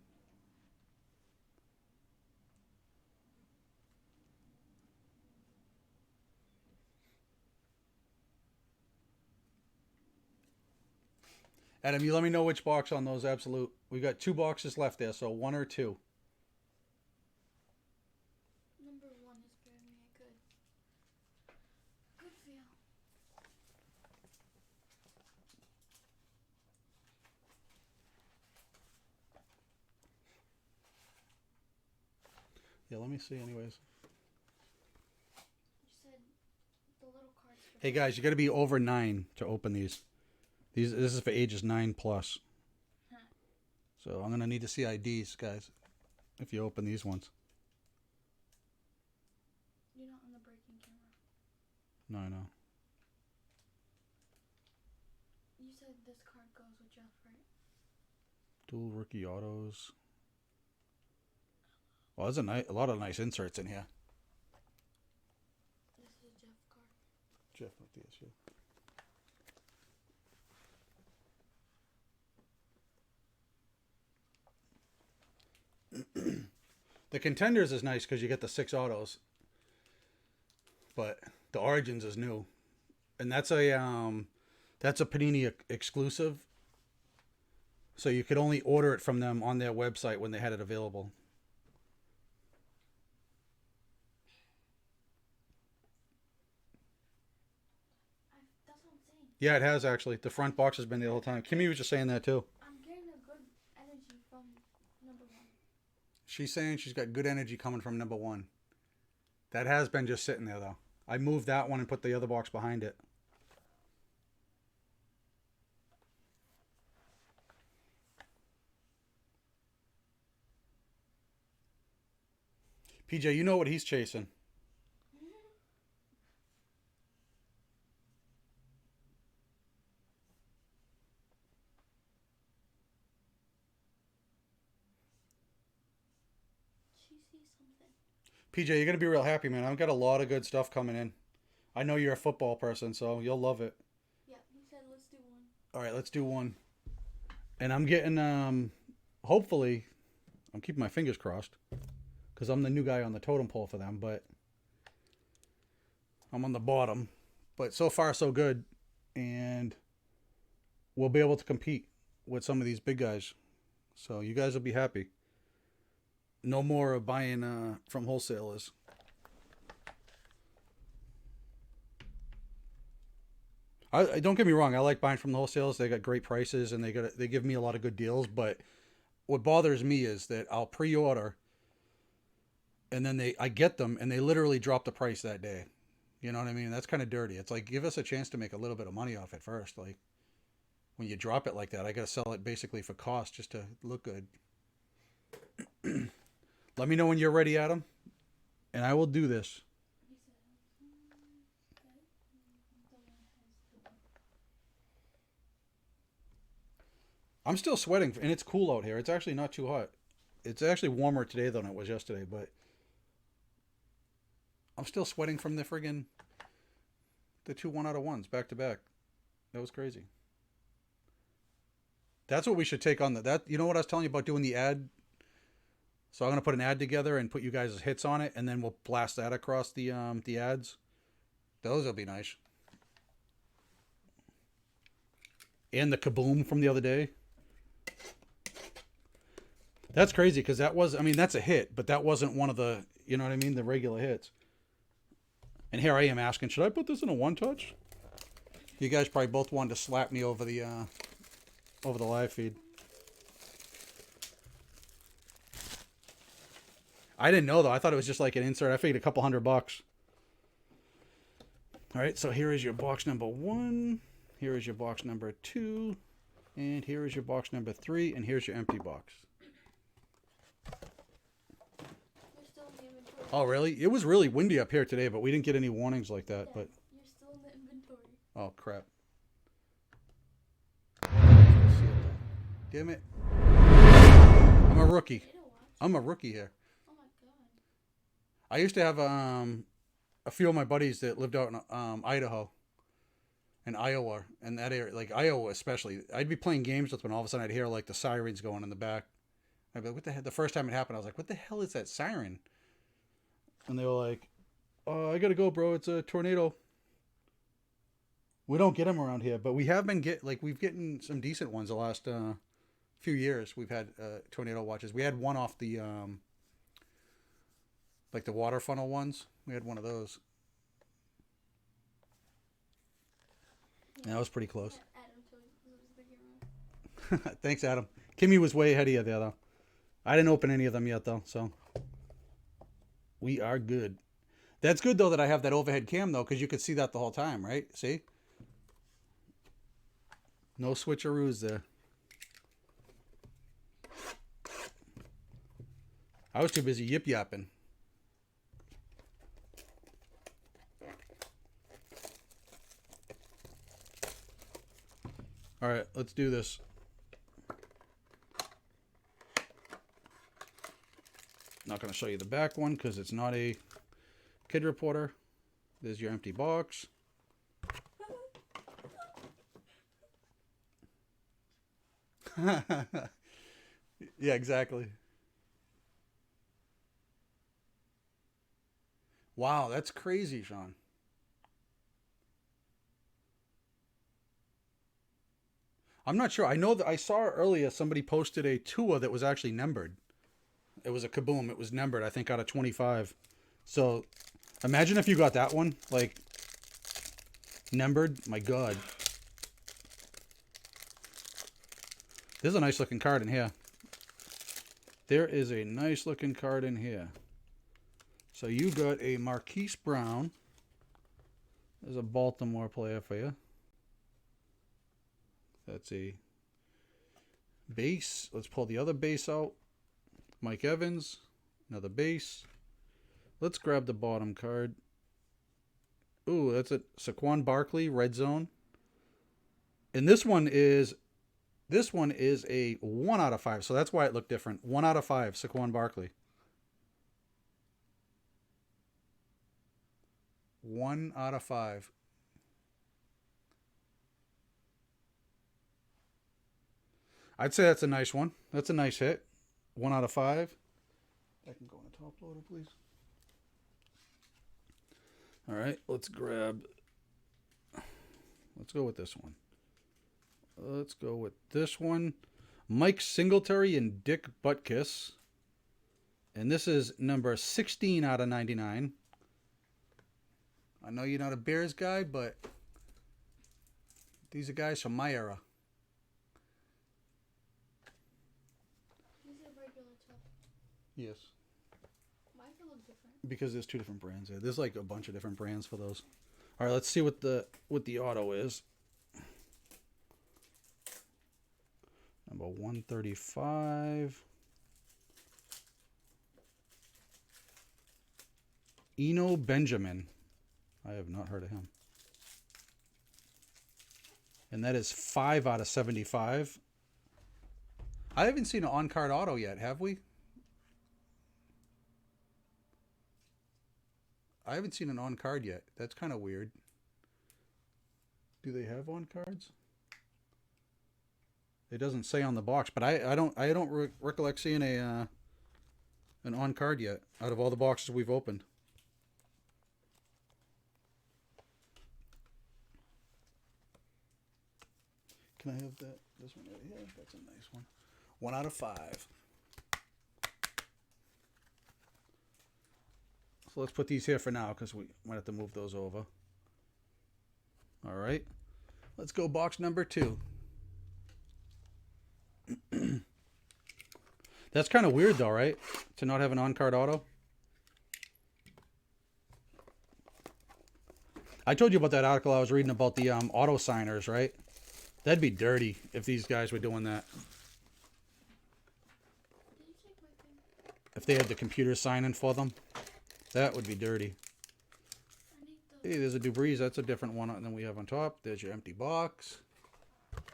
Adam, you let me know which box on those absolute. We got 2 boxes left there, so 1 or 2. Number 1 is giving me a good feel. Yeah, let me see anyways. You said the little cards. Hey guys, you got to be over 9 to open these. This is for ages 9 plus. Huh. So I'm going to need to see IDs, guys, if you open these ones. You're not on the breaking camera. No, I know. You said this card goes with Jeff, right? Dual rookie autos. Well, there's a lot of nice inserts in here. This is a Jeff card. Jeff Matthias, yeah. The Contenders is nice because you get the 6 autos. But the Origins is new. And that's a Panini exclusive. So you could only order it from them on their website when they had it available. That's what I'm saying. Yeah, it has actually. The front box has been the whole time. Kimmy was just saying that too. I'm getting a good energy from number 1. She's saying she's got good energy coming from number 1. That has been just sitting there though. I moved that one and put the other box behind it. PJ, you know what he's chasing. She sees something. PJ, you're going to be real happy, man. I've got a lot of good stuff coming in. I know you're a football person, so you'll love it. Yeah, he said let's do 1. All right, let's do 1. And I'm getting, hopefully, I'm keeping my fingers crossed because I'm the new guy on the totem pole for them, but I'm on the bottom. But so far, so good. And we'll be able to compete with some of these big guys. So you guys will be happy. No more of buying from wholesalers. I don't get me wrong. I like buying from the wholesalers. They got great prices and they give me a lot of good deals. But what bothers me is that I'll pre-order, and then I get them and they literally drop the price that day. You know what I mean? That's kind of dirty. It's like, give us a chance to make a little bit of money off it first. Like when you drop it like that, I got to sell it basically for cost just to look good. Let me know when you're ready, Adam, and I will do this. He said, okay. The one has the I'm still sweating, and it's cool out here. It's actually not too hot. It's actually warmer today than it was yesterday, but I'm still sweating from the 2 1 out of 1s back to back. That was crazy. That's what we should take on that. You know what I was telling you about doing the ad? So I'm gonna put an ad together and put you guys' hits on it, and then we'll blast that across the ads. Those will be nice. And the Kaboom from the other day. That's crazy because that's a hit, but that wasn't one of the, you know what I mean, the regular hits. And here I am asking, should I put this in a one touch? You guys probably both wanted to slap me over the live feed. I didn't know though. I thought it was just like an insert. I figured a couple $100. All right, so here is your box number 1. Here is your box number 2. And here is your box number 3. And here's your empty box. You're still in the inventory. Oh, really? It was really windy up here today, but we didn't get any warnings like that. Yeah, But you're still in the inventory. oh, crap. Damn it. I'm a rookie. Data watch. I'm a rookie here. Oh my god. I used to have a few of my buddies that lived out in Idaho and Iowa and that area, like Iowa especially. I'd be playing games with them, and all of a sudden I'd hear like the sirens going in the back. I'd be like, "What the hell?" The first time it happened, I was like, "What the hell is that siren?" And they were like, "Oh, I gotta go, bro. It's a tornado." We don't get them around here, but we have been we've gotten some decent ones the last few years. We've had tornado watches. We had one off the like the water funnel ones. We had one of those. Yeah, that was pretty close. Adam told you it was the camera. Thanks, Adam. Kimmy was way ahead of you there, though. I didn't open any of them yet, though, so we are good. That's good, though, that I have that overhead cam, though, because you could see that the whole time, right? See? No switcheroos there. I was too busy yip-yapping. All right, let's do this. Not going to show you the back one because it's not a kid reporter. There's your empty box. Yeah, exactly. Wow, that's crazy, Sean. I'm not sure. I know that I saw earlier somebody posted a Tua that was actually numbered. It was a Kaboom. It was numbered, I think, out of 25. So imagine if you got that one, like, numbered. My God. There's a nice looking card in here. There is a nice looking card in here. So you got a Marquise Brown. There's a Baltimore player for you. That's a base. Let's pull the other base out. Mike Evans. Another base. Let's grab the bottom card. Ooh, that's a Saquon Barkley, red zone. And this one is a 1 out of 5. So that's why it looked different. 1 out of 5, Saquon Barkley. 1 out of 5. I'd say that's a nice one. That's a nice hit. 1 out of 5. I can go in the top loader, please. All right, let's go with this one. Let's go with this one. Mike Singletary and Dick Butkus. And this is number 16 out of 99. I know you're not a Bears guy, but these are guys from my era. These are regular top. Yes. Why does it look different? Because there's two different brands there. There's like a bunch of different brands for those. All right, let's see what the auto is. Number 135. Eno Benjamin. I have not heard of him. And that is 5 out of 75. I haven't seen an on-card auto yet, have we? I haven't seen an on-card yet. That's kind of weird. Do they have on-cards? It doesn't say on the box, but I don't recollect seeing an on-card yet out of all the boxes we've opened. Can I have this one right here? That's a nice one. 1 out of 5. So let's put these here for now because we might have to move those over. All right. Let's go box number 2. That's kind of weird though, right? To not have an on-card auto. I told you about that article I was reading about the auto signers, right? That'd be dirty if these guys were doing that. Did you take my thing? If they had the computer signing for them. That would be dirty. I need the. Hey, there's a Dubreeze. That's a different one than we have on top. There's your empty box. What's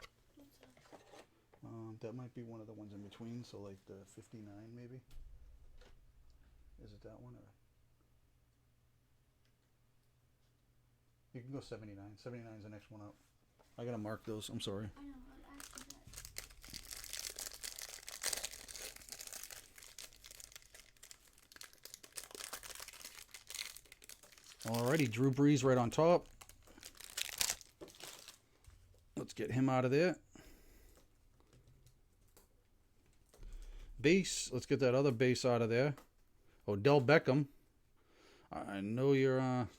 that? That might be one of the ones in between. So like the 59 maybe. Is it that one? Or you can go 79. 79 is the next one up. I gotta mark those. I'm sorry. I know. I asked you that. Alrighty, Drew Brees right on top. Let's get him out of there. Base. Let's get that other base out of there. Odell Beckham. I know you're a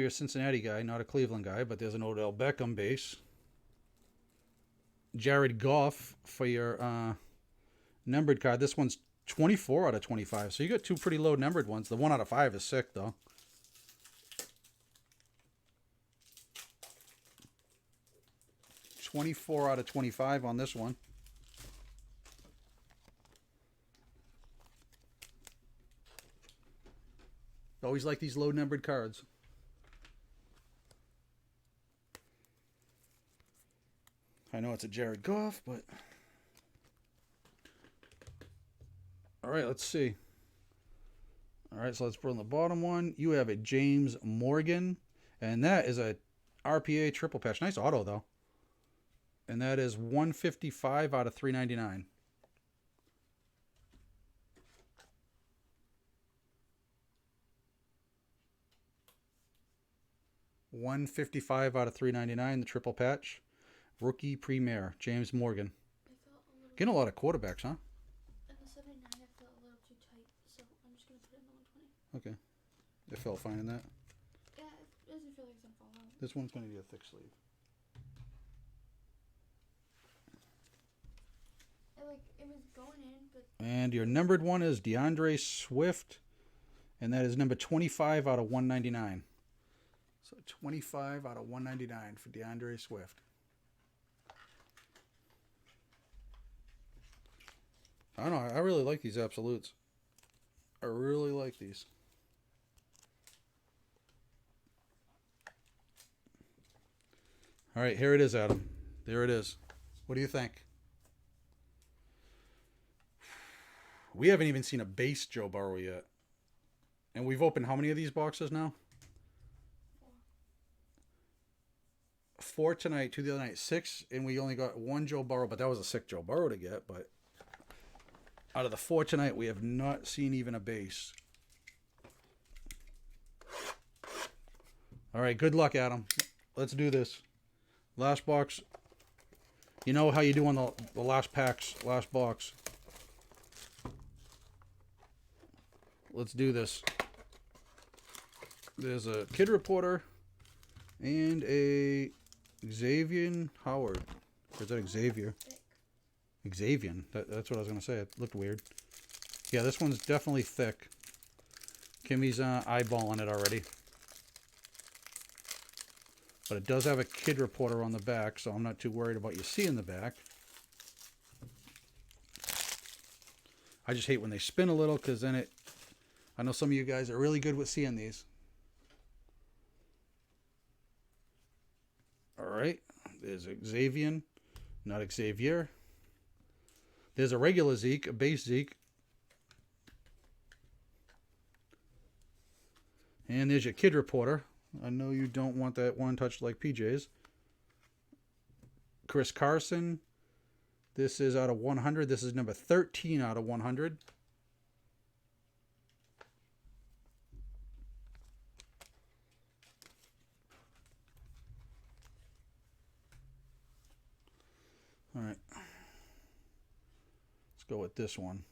Cincinnati guy, not a Cleveland guy, but there's an Odell Beckham base. Jared Goff for your numbered card. This one's 24 out of 25. So you got 2 pretty low numbered ones. The 1 out of 5 is sick, though. $24 out of 25 on this one. Always like these low numbered cards. I know it's a Jared Goff, but... Alright, let's see. Alright, so let's put on the bottom one. You have a James Morgan. And that is a RPA triple patch. Nice auto, though. And that is 155 out of 399. $155 out of 399, the triple patch. Rookie Premier, James Morgan. I felt a little. Getting a lot of quarterbacks, huh? In the 79, I felt a little too tight, so I'm just gonna put it in the 120. Okay. It felt fine in that. Yeah, it doesn't feel like it's gonna fall out. This one's going to be a thick sleeve. It was going in, but And your numbered one is DeAndre Swift. And that is number 25 out of 199. So 25 out of 199 for DeAndre Swift. I don't know. I really like these absolutes. I really like these. All right, here it is, Adam. There it is. What do you think? We haven't even seen a base Joe Burrow yet. And we've opened how many of these boxes now? 4 tonight, 2 the other night, 6, and we only got 1 Joe Burrow, but that was a sick Joe Burrow to get. But out of the 4 tonight, we have not seen even a base. All right, good luck, Adam. Let's do this. Last box. You know how you do on the last packs, last box. Let's do this. There's a Kid Reporter and a Xavier Howard. Or is that Xavier? Xavier. That's what I was going to say. It looked weird. Yeah, this one's definitely thick. Kimmy's eyeballing it already. But it does have a Kid Reporter on the back, so I'm not too worried about you seeing the back. I just hate when they spin a little, because then it... I know some of you guys are really good with seeing these. Alright. There's Xavier. Not Xavier. There's a regular Zeke, a base Zeke. And there's your Kid Reporter. I know you don't want that one touched like PJ's. Chris Carson. This is out of 100. This is number 13 out of 100. All right. Let's go with this one.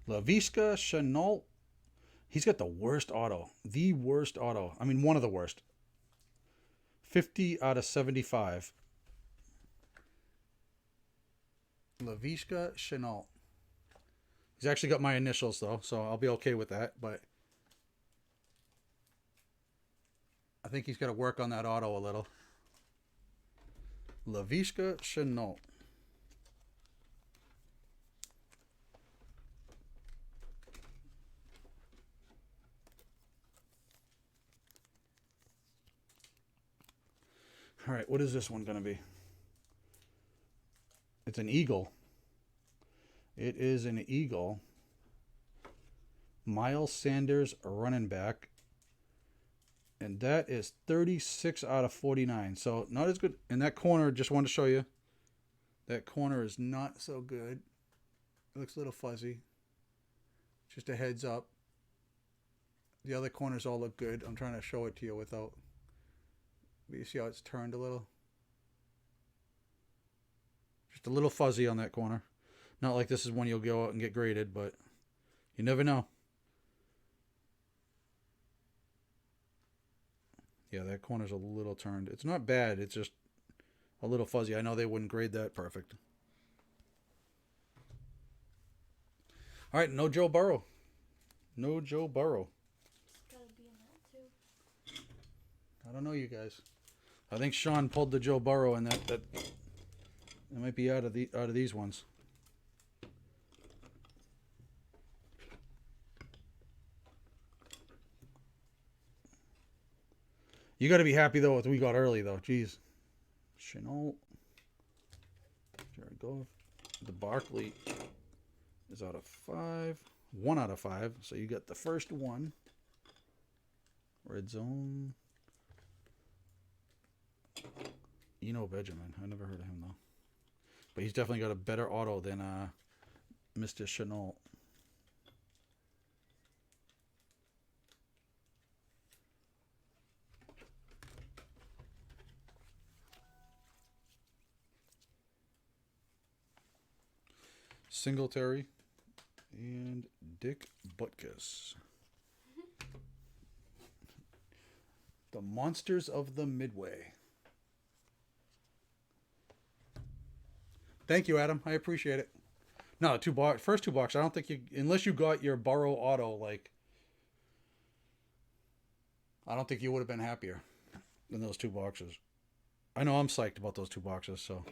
LaVisca Chenault. He's got the worst auto. The worst auto. I mean, one of the worst. 50 out of 75. LaVisca Chenault. He's actually got my initials, though, so I'll be okay with that. But I think he's got to work on that auto a little. LaVisca Chenault. All right, what is this one going to be? It's an eagle. It is an eagle. Miles Sanders, a running back. And that is 36 out of 49. So not as good. And that corner, just wanted to show you. That corner is not so good. It looks a little fuzzy. Just a heads up. The other corners all look good. I'm trying to show it to you without... But you see how it's turned a little? Just a little fuzzy on that corner. Not like this is one you'll go out and get graded, but you never know. Yeah, that corner's a little turned. It's not bad. It's just a little fuzzy. I know they wouldn't grade that perfect. All right, no Joe Burrow. No Joe Burrow. Gotta be in that too. I don't know, you guys. I think Sean pulled the Joe Burrow, and that might be out of these ones. You got to be happy though with we got early though. Jeez. Chenault. Jared Goff. The Barkley is out of 5. 1 out of 5. So you got the first one. Red zone. Benjamin. I never heard of him though. But he's definitely got a better auto than Mr. Chenault. Singletary and Dick Butkus. The Monsters of the Midway. Thank you, Adam. I appreciate it. No, first 2 boxes. I don't think you, unless you got your Burrow auto, like, I don't think you would have been happier than those 2 boxes. I know I'm psyched about those 2 boxes, so.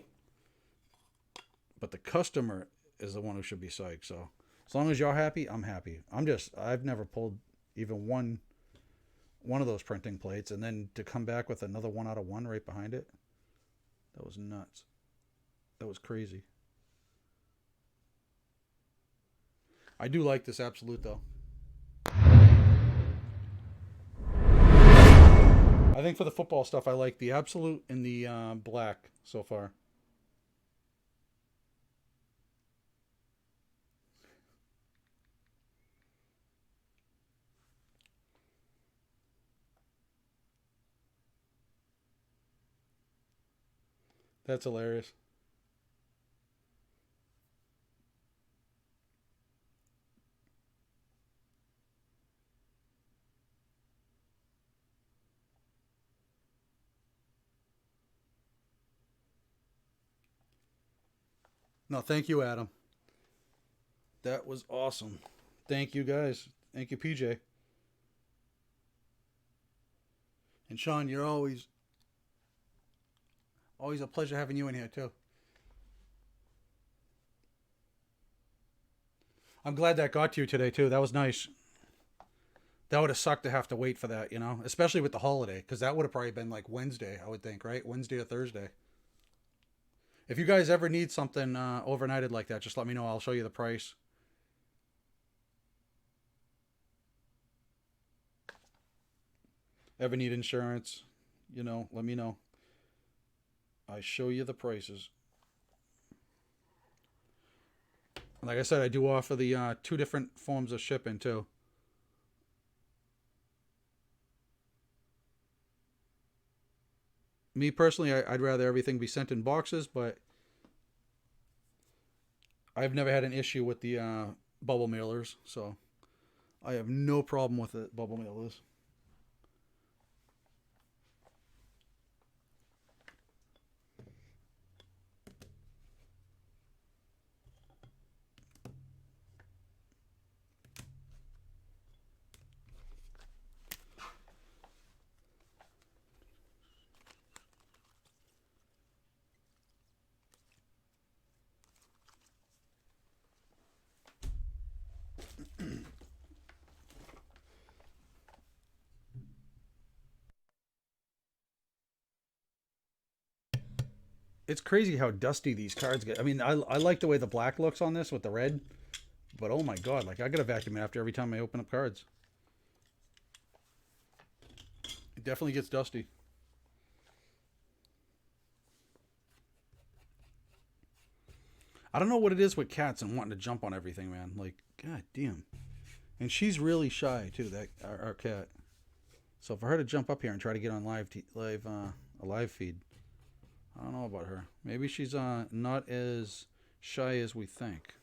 But the customer is the one who should be psyched. So as long as y'all happy, I'm happy. I've never pulled even one of those printing plates, and then to come back with another 1 out of 1 right behind it, that was nuts. That was crazy. I do like this Absolute though. I think for the football stuff, I like the Absolute and the black so far. That's hilarious. No, thank you, Adam. That was awesome. Thank you, guys. Thank you, PJ. And Sean, you're always a pleasure having you in here, too. I'm glad that got to you today, too. That was nice. That would have sucked to have to wait for that, especially with the holiday, because that would have probably been like Wednesday, I would think, right? Wednesday or Thursday. If you guys ever need something overnighted like that, just let me know. I'll show you the price. Ever need insurance, let me know. I show you the prices. Like I said, I do offer the 2 different forms of shipping too. Me personally, I'd rather everything be sent in boxes, but I've never had an issue with the bubble mailers, so I have no problem with it. Bubble mailers. It's crazy how dusty these cards get. I mean, I like the way the black looks on this with the red, but oh my god, like I gotta vacuum it after every time I open up cards. It definitely gets dusty. I don't know what it is with cats and wanting to jump on everything, man. Like, god damn. And she's really shy too. That our cat. So for her to jump up here and try to get on a live feed, I don't know about her. Maybe she's not as shy as we think.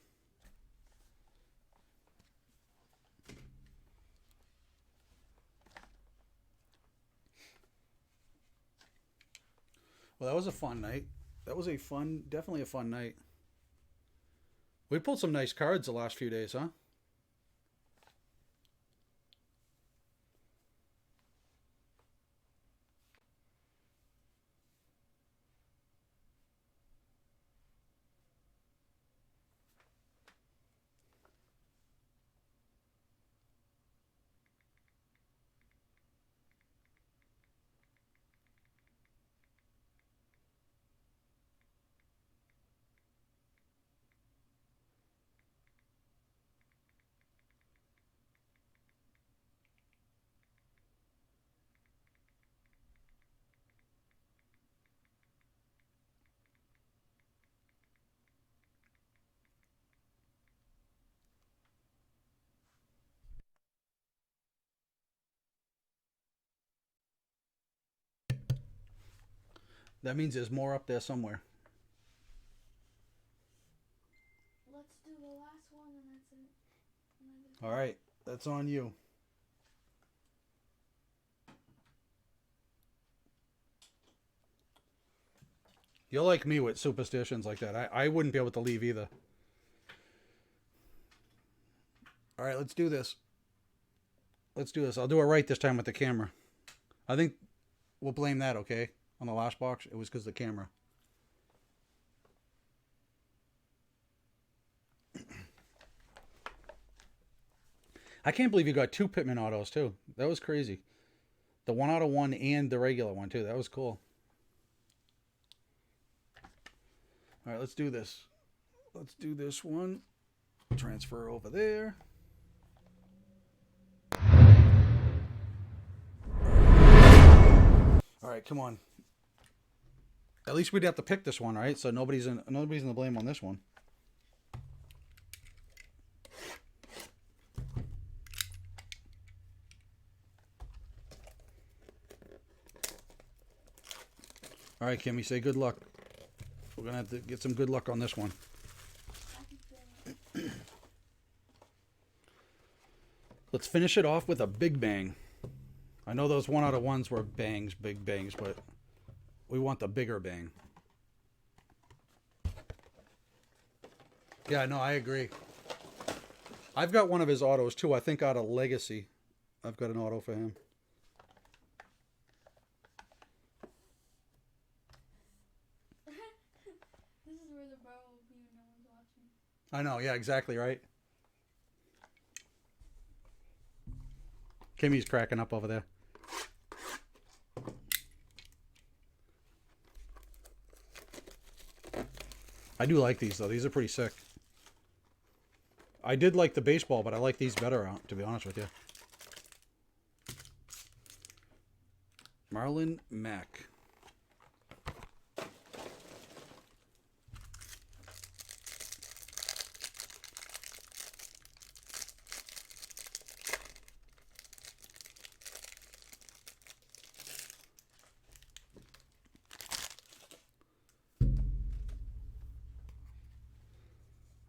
Well, that was a fun night. That was definitely a fun night. We pulled some nice cards the last few days, huh? That means there's more up there somewhere. Let's do the last one and that's it. All right, that's on you. You're like me with superstitions like that. I wouldn't be able to leave either. All right, let's do this. Let's do this. I'll do it right this time with the camera. I think we'll blame that, okay? On the last box, it was because of the camera. I can't believe you got two Pittman autos, too. That was crazy. The 1/1 and the regular one, too. That was cool. All right, let's do this. Let's do this one. Transfer over there. All right, come on. At least we'd have to pick this one, right? So nobody's in the blame on this one. All right, Kimmy, say good luck. We're gonna have to get some good luck on this one. Let's finish it off with a big bang. I know those 1/1s were bangs, big bangs, but we want the bigger bang. Yeah, no, I agree. I've got one of his autos too. I think out of Legacy, I've got an auto for him. This is where the bar will be when no one's watching. I know, yeah, exactly right. Kimmy's cracking up over there. I do like these though. These are pretty sick. I did like the baseball, but I like these better, to be honest with you. Marlon Mack.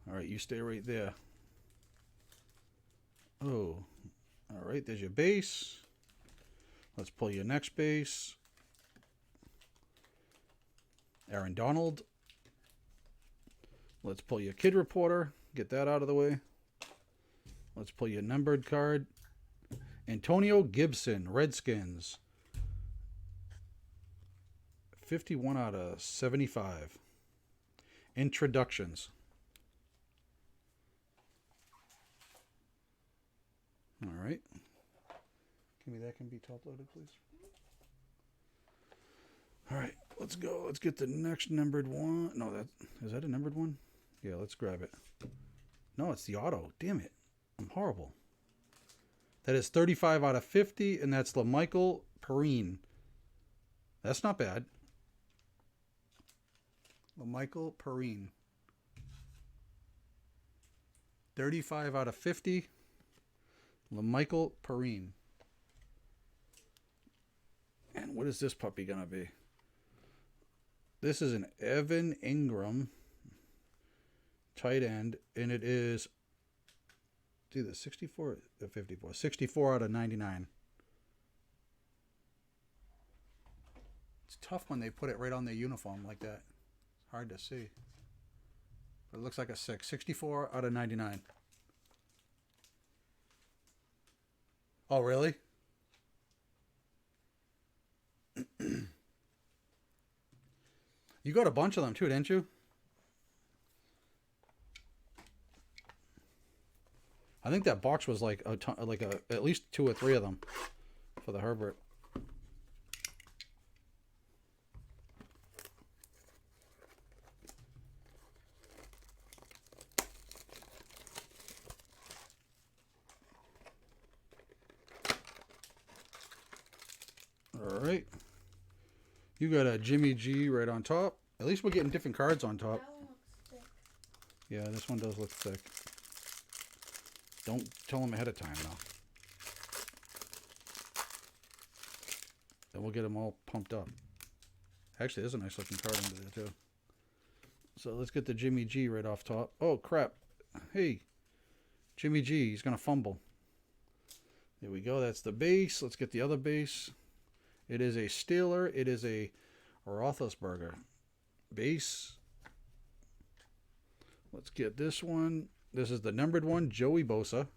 All right, you stay right there. Oh, all right. There's your base. Let's pull your next base. Aaron Donald. Let's pull your kid reporter. Get that out of the way. Let's pull your numbered card. Antonio Gibson, Redskins. 51 out of 75. Introductions. All right. Give me that. Can be top loaded, please. All right. Let's go. Let's get the next numbered one. No, is that a numbered one? Yeah, let's grab it. No, it's the auto. Damn it. I'm horrible. That is 35 out of 50, and that's LaMichael Perrine. That's not bad. LaMichael Perrine. 35 out of 50. LaMichael Perrine. And what is this puppy going to be? This is an Evan Ingram tight end, and it is either 64 or 54. 64 out of 99. It's tough when they put it right on their uniform like that. It's hard to see. But it looks like a 6. 64 out of 99. Oh, really? You got a bunch of them too, didn't you? I think that box was like at least 2 or 3 of them for the Herbert. All right. You got a Jimmy G right on top. At least we're getting different cards on top. That one looks thick. Yeah, this one does look thick. Don't tell them ahead of time, though. Then we'll get them all pumped up. Actually, there's a nice looking card under there, too. So let's get the Jimmy G right off top. Oh, crap. Hey, Jimmy G, he's going to fumble. There we go. That's the base. Let's get the other base. It is a Steeler. It is a Roethlisberger base. Let's get this one. This is the numbered one, Joey Bosa.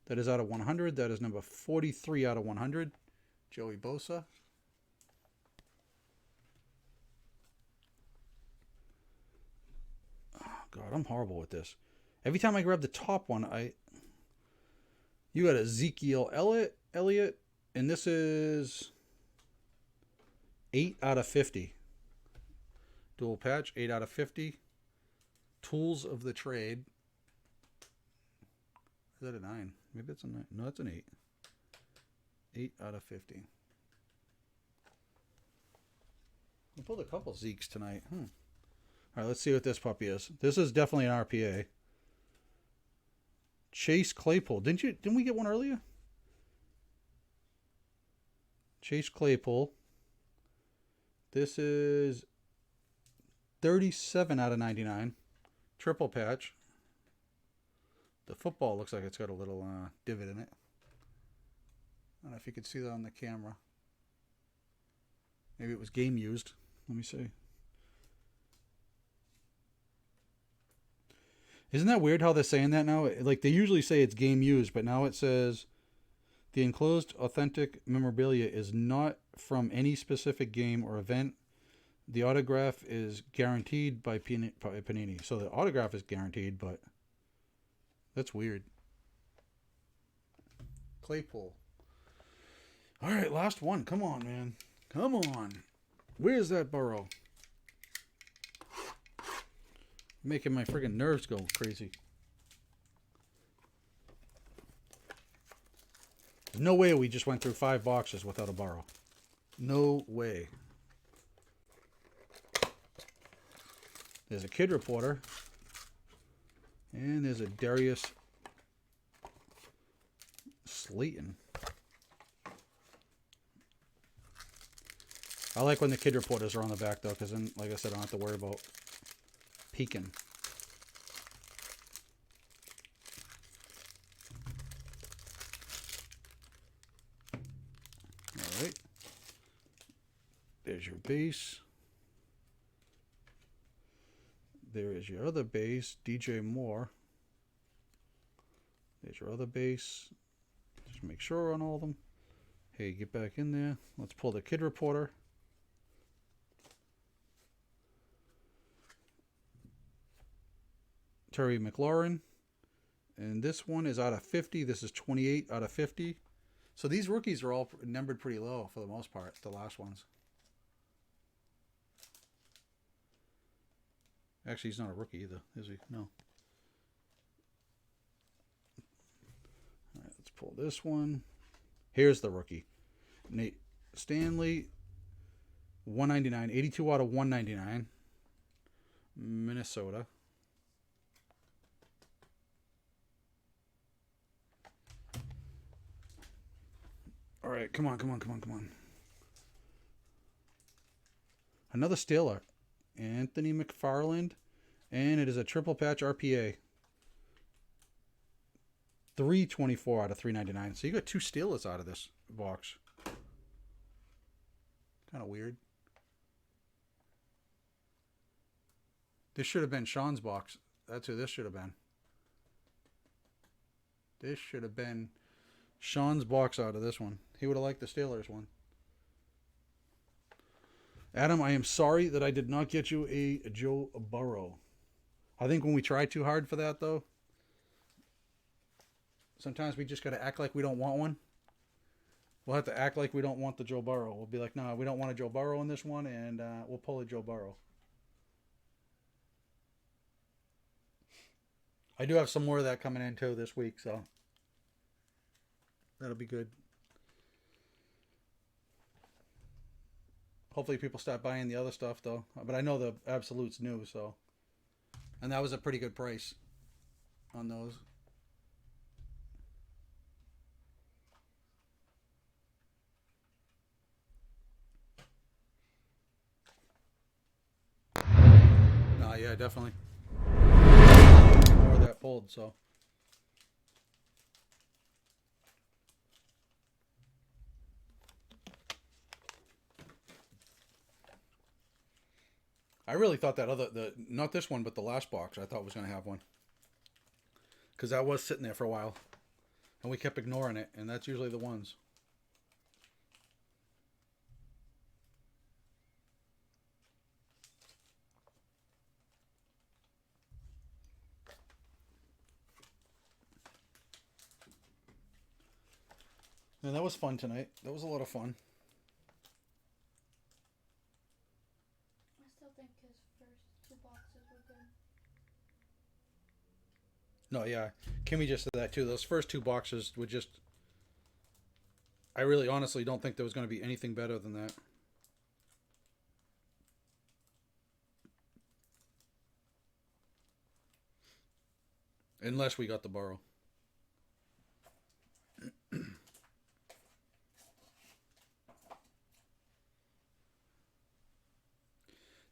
That is out of 100. That is number 43 out of 100. Joey Bosa. Oh, God, I'm horrible with this. Every time I grab the top one, you got Ezekiel Elliott, and this is 8 out of 50. Dual patch, 8 out of 50. Tools of the trade. Is that a 9? Maybe that's a 9. No, that's an 8. 8 out of 50. I pulled a couple Zekes tonight. All right, let's see what this puppy is. This is definitely an RPA. Chase Claypool. Didn't we get one earlier? Chase Claypool. This is 37 out of 99. Triple patch. The football looks like it's got a little divot in it. I don't know if you could see that on the camera. Maybe it was game used. Let me see. Isn't that weird how they're saying that now? Like, they usually say it's game used, but now it says the enclosed authentic memorabilia is not from any specific game or event. The autograph is guaranteed by Panini. So the autograph is guaranteed, but that's weird. Claypool. All right, last one. Come on, man. Come on. Where's that burrow? Making my friggin' nerves go crazy. There's no way we just went through 5 boxes without a borrow. No way. There's a kid reporter. And there's a Darius Slayton. I like when the kid reporters are on the back, though, because then, like I said, I don't have to worry about peeking. your base. There is your other base, DJ Moore. There's your other base. Just make sure on all of them. Hey, get back in there. Let's pull the Kid Reporter. Terry McLaurin. And this one is out of 50. This is 28 out of 50. So these rookies are all numbered pretty low for the most part, the last ones. Actually, he's not a rookie either, is he? No. All right, let's pull this one. Here's the rookie. Nate Stanley, 199, 82 out of 199. Minnesota. All right, come on. Another Steeler. Anthony McFarland, and it is a triple patch RPA. 324 out of 399. So you got 2 Steelers out of this box. Kind of weird. This should have been Sean's box. That's who this should have been. This should have been Sean's box out of this one. He would have liked the Steelers one. Adam, I am sorry that I did not get you a Joe Burrow. I think when we try too hard for that, though, sometimes we just got to act like we don't want one. We'll have to act like we don't want the Joe Burrow. We'll be like, no, we don't want a Joe Burrow in this one, and we'll pull a Joe Burrow. I do have some more of that coming in, too, this week, so that'll be good. Hopefully people start buying the other stuff, though. But I know the Absolute's new, so. And that was a pretty good price on those. No, yeah, definitely. More of that pulled, so. I really thought that not this one, but the last box, I thought was going to have one. Because that was sitting there for a while. And we kept ignoring it, and that's usually the ones. And that was fun tonight. That was a lot of fun. I still think his first 2 boxes were good. No, yeah. Kimmy just said that too. Those first 2 boxes were just... I really honestly don't think there was going to be anything better than that. Unless we got the Burrow.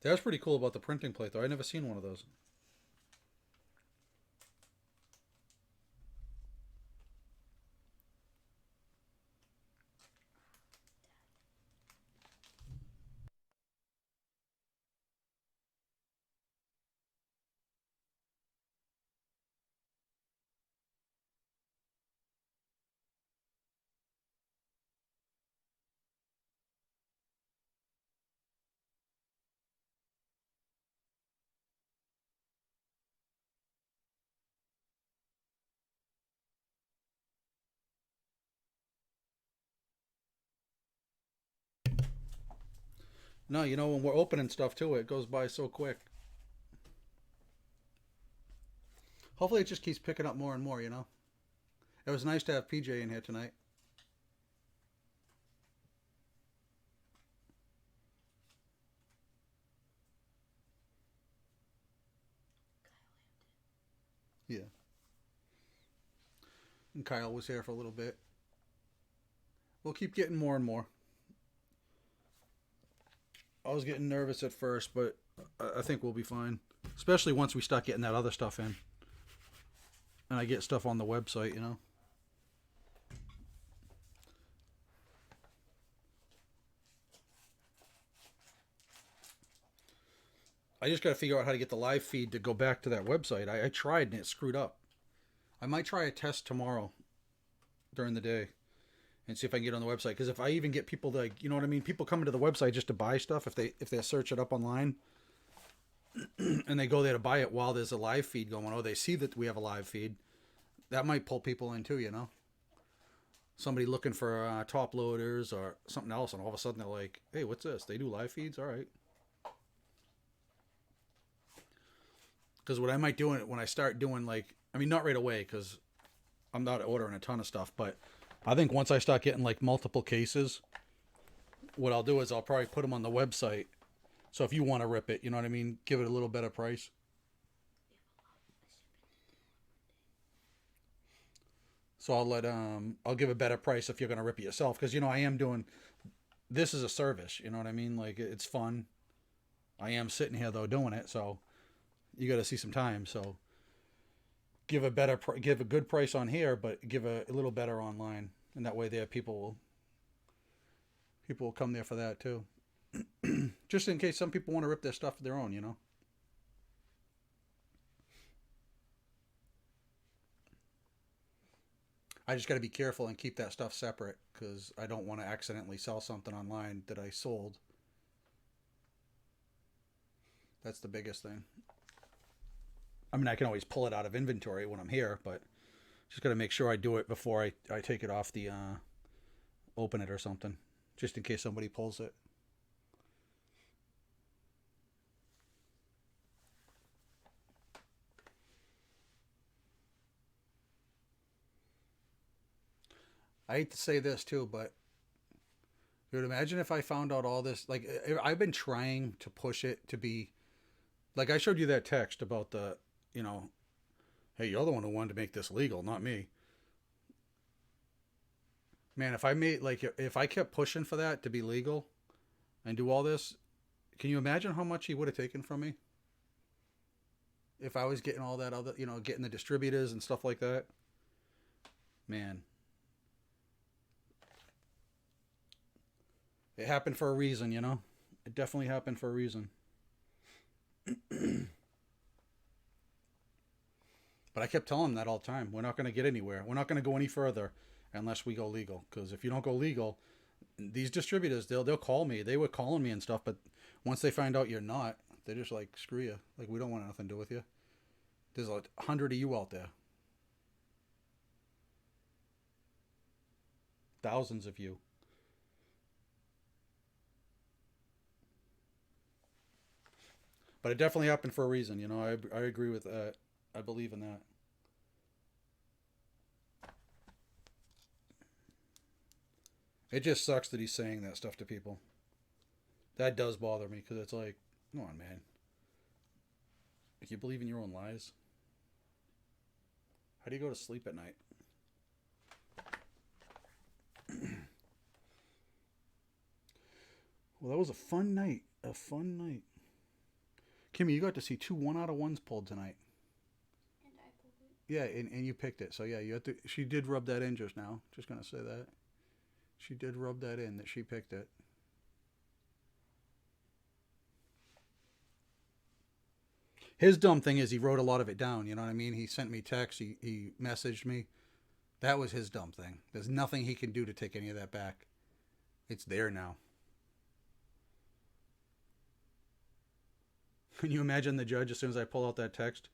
That was pretty cool about the printing plate, though. I'd never seen one of those. No, you know, when we're opening stuff, too, it goes by so quick. Hopefully it just keeps picking up more and more, you know? It was nice to have PJ in here tonight. Yeah. And Kyle was here for a little bit. We'll keep getting more and more. I was getting nervous at first, but I think we'll be fine. Especially once we start getting that other stuff in. And I get stuff on the website, you know. I just got to figure out how to get the live feed to go back to that website. I tried and it screwed up. I might try a test tomorrow during the day and see if I can get on the website. Because if I even get people to, like, you know what I mean, people coming to the website just to buy stuff, if they search it up online and they go there to buy it while there's a live feed going, or they see that we have a live feed, that might pull people in too. You know, somebody looking for top loaders or something else, and all of a sudden they're like, "Hey, what's this? They do live feeds? All right." Because what I might do when I start doing, like, I mean, not right away because I'm not ordering a ton of stuff, but I think once I start getting like multiple cases, what I'll do is I'll probably put them on the website. So if you want to rip it, you know what I mean, give it a little better price. So I'll give a better price if you're gonna rip it yourself, because I am doing this as a service. You know what I mean? Like, it's fun. I am sitting here though doing it, so you got to see some time. So give a good price on here, but give a little better online, and that way there people will come there for that too. Just in case some people want to rip their stuff of their own, I just got to be careful and keep that stuff separate because I don't want to accidentally sell something online that I sold. That's the biggest thing. I mean, I can always pull it out of inventory when I'm here, but just got to make sure I do it before I take it off the open it or something, just in case somebody pulls it. I hate to say this too, but dude, imagine if I found out all this. Like, I've been trying to push it to be like, I showed you that text about you know, hey, you're the one who wanted to make this legal, not me. Man, if I kept pushing for that to be legal and do all this, can you imagine how much he would have taken from me? If I was getting all that other, getting the distributors and stuff like that. Man, it happened for a reason. It definitely happened for a reason. But I kept telling him that all the time. We're not going to get anywhere. We're not going to go any further unless we go legal. Because if you don't go legal, these distributors, they'll call me. They were calling me and stuff. But once they find out you're not, they're just like, screw you. Like, we don't want nothing to do with you. There's 100 of you out there. Thousands of you. But it definitely happened for a reason. I agree with that. I believe in that. It just sucks that he's saying that stuff to people. That does bother me because it's like, come on, man. Like, you believe in your own lies? How do you go to sleep at night? Well, that was a fun night. A fun night. Kimmy, you got to see 2 1-out-of-1s pulled tonight. And I pulled it. Yeah, and you picked it. So yeah, you have to. She did rub that in just now. Just gonna say that. She did rub that in that she picked it. His dumb thing is he wrote a lot of it down. You know what I mean? He sent me text. He messaged me. That was his dumb thing. There's nothing he can do to take any of that back. It's there now. Can you imagine the judge as soon as I pull out that text?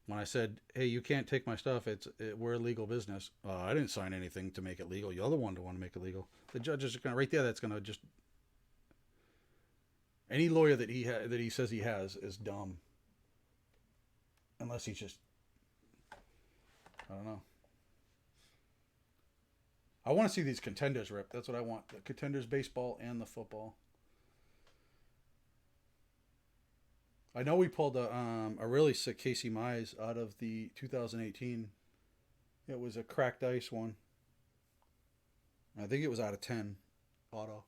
When I said, "Hey, you can't take my stuff. We're a legal business." I didn't sign anything to make it legal. You're the one to want to make it legal. The judge is going to right there. That's going to just any lawyer that he says he has is dumb. Unless he's just, I don't know. I want to see these contenders rip. That's what I want. The contenders baseball and the football. I know we pulled a really sick Casey Mize out of the 2018. It was a cracked ice one. I think it was out of 10 auto.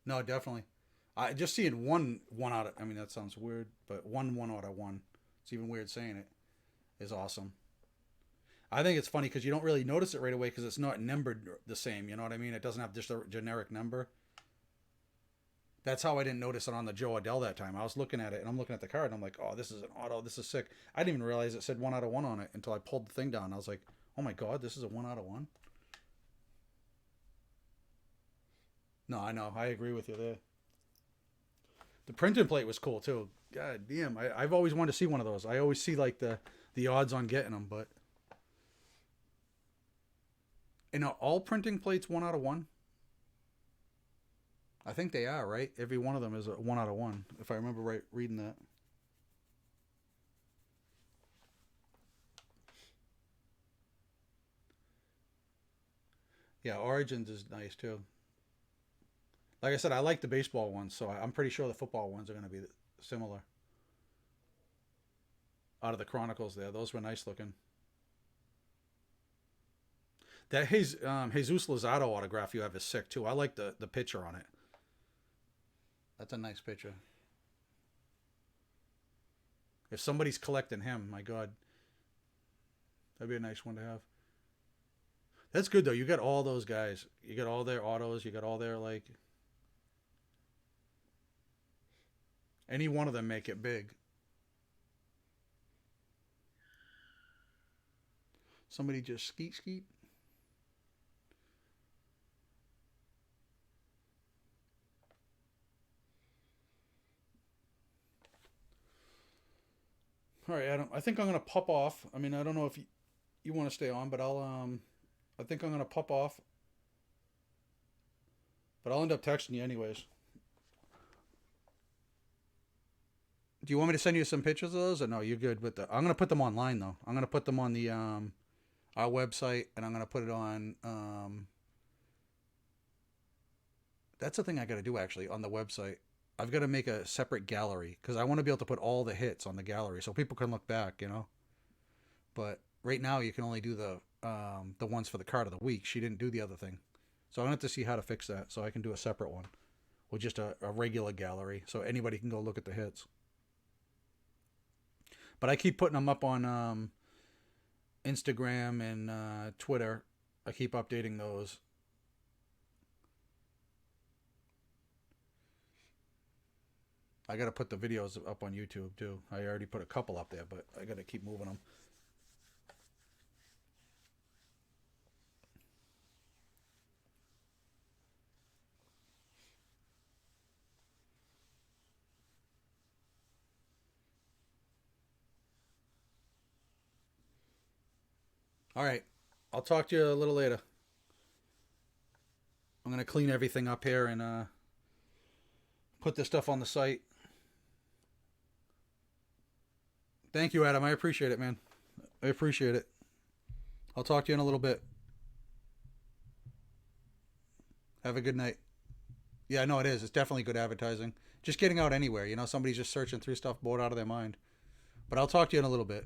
No, definitely. I just seeing one out of. I mean, that sounds weird, but one out of one. It's even weird saying it. Is awesome. I think it's funny because you don't really notice it right away because it's not numbered the same. You know what I mean? It doesn't have just a generic number. That's how I didn't notice it on the Joe Adele that time. I was looking at it and I'm looking at the card and I'm like, oh, this is an auto. This is sick. I didn't even realize it said 1 out of 1 on it until I pulled the thing down. I was like, oh my God, this is a 1 out of 1. No, I know. I agree with you there. The printing plate was cool too. God damn, I've always wanted to see one of those. I always see like the odds on getting them, but and are all printing plates 1 out of 1? I think they are, right? Every one of them is a 1 out of 1, if I remember right reading that. Yeah, Origins is nice too. Like I said, I like the baseball ones, so I'm pretty sure the football ones are going to be similar. Out of the Chronicles there, those were nice looking. That Jesus Lozado autograph you have is sick too. I like the picture on it. That's a nice picture. If somebody's collecting him, my God, that'd be a nice one to have. That's good though. You got all those guys. You got all their autos. You got all their like. Any one of them make it big. Somebody just skeet skeet. All right, Adam. I think I'm gonna pop off. I mean, I don't know if you want to stay on, but I think I'm gonna pop off. But I'll end up texting you anyways. Do you want me to send you some pictures of those, or no? You're good with the. I'm gonna put them online though. I'm gonna put them on the our website, and I'm gonna put it on. That's the thing I gotta do actually on the website. I've got to make a separate gallery because I want to be able to put all the hits on the gallery so people can look back, you know. But right now you can only do the ones for the card of the week. She didn't do the other thing, so I'm gonna have to see how to fix that so I can do a separate one with just a regular gallery so anybody can go look at the hits. But I keep putting them up on Instagram and Twitter. I keep updating those. I got to put the videos up on YouTube too. I already put a couple up there, but I got to keep moving them. All right. I'll talk to you a little later. I'm going to clean everything up here and put this stuff on the site. Thank you, Adam. I appreciate it, man. I appreciate it. I'll talk to you in a little bit. Have a good night. Yeah, no, it is. It's definitely good advertising. Just getting out anywhere. You know, somebody's just searching through stuff bored out of their mind. But I'll talk to you in a little bit.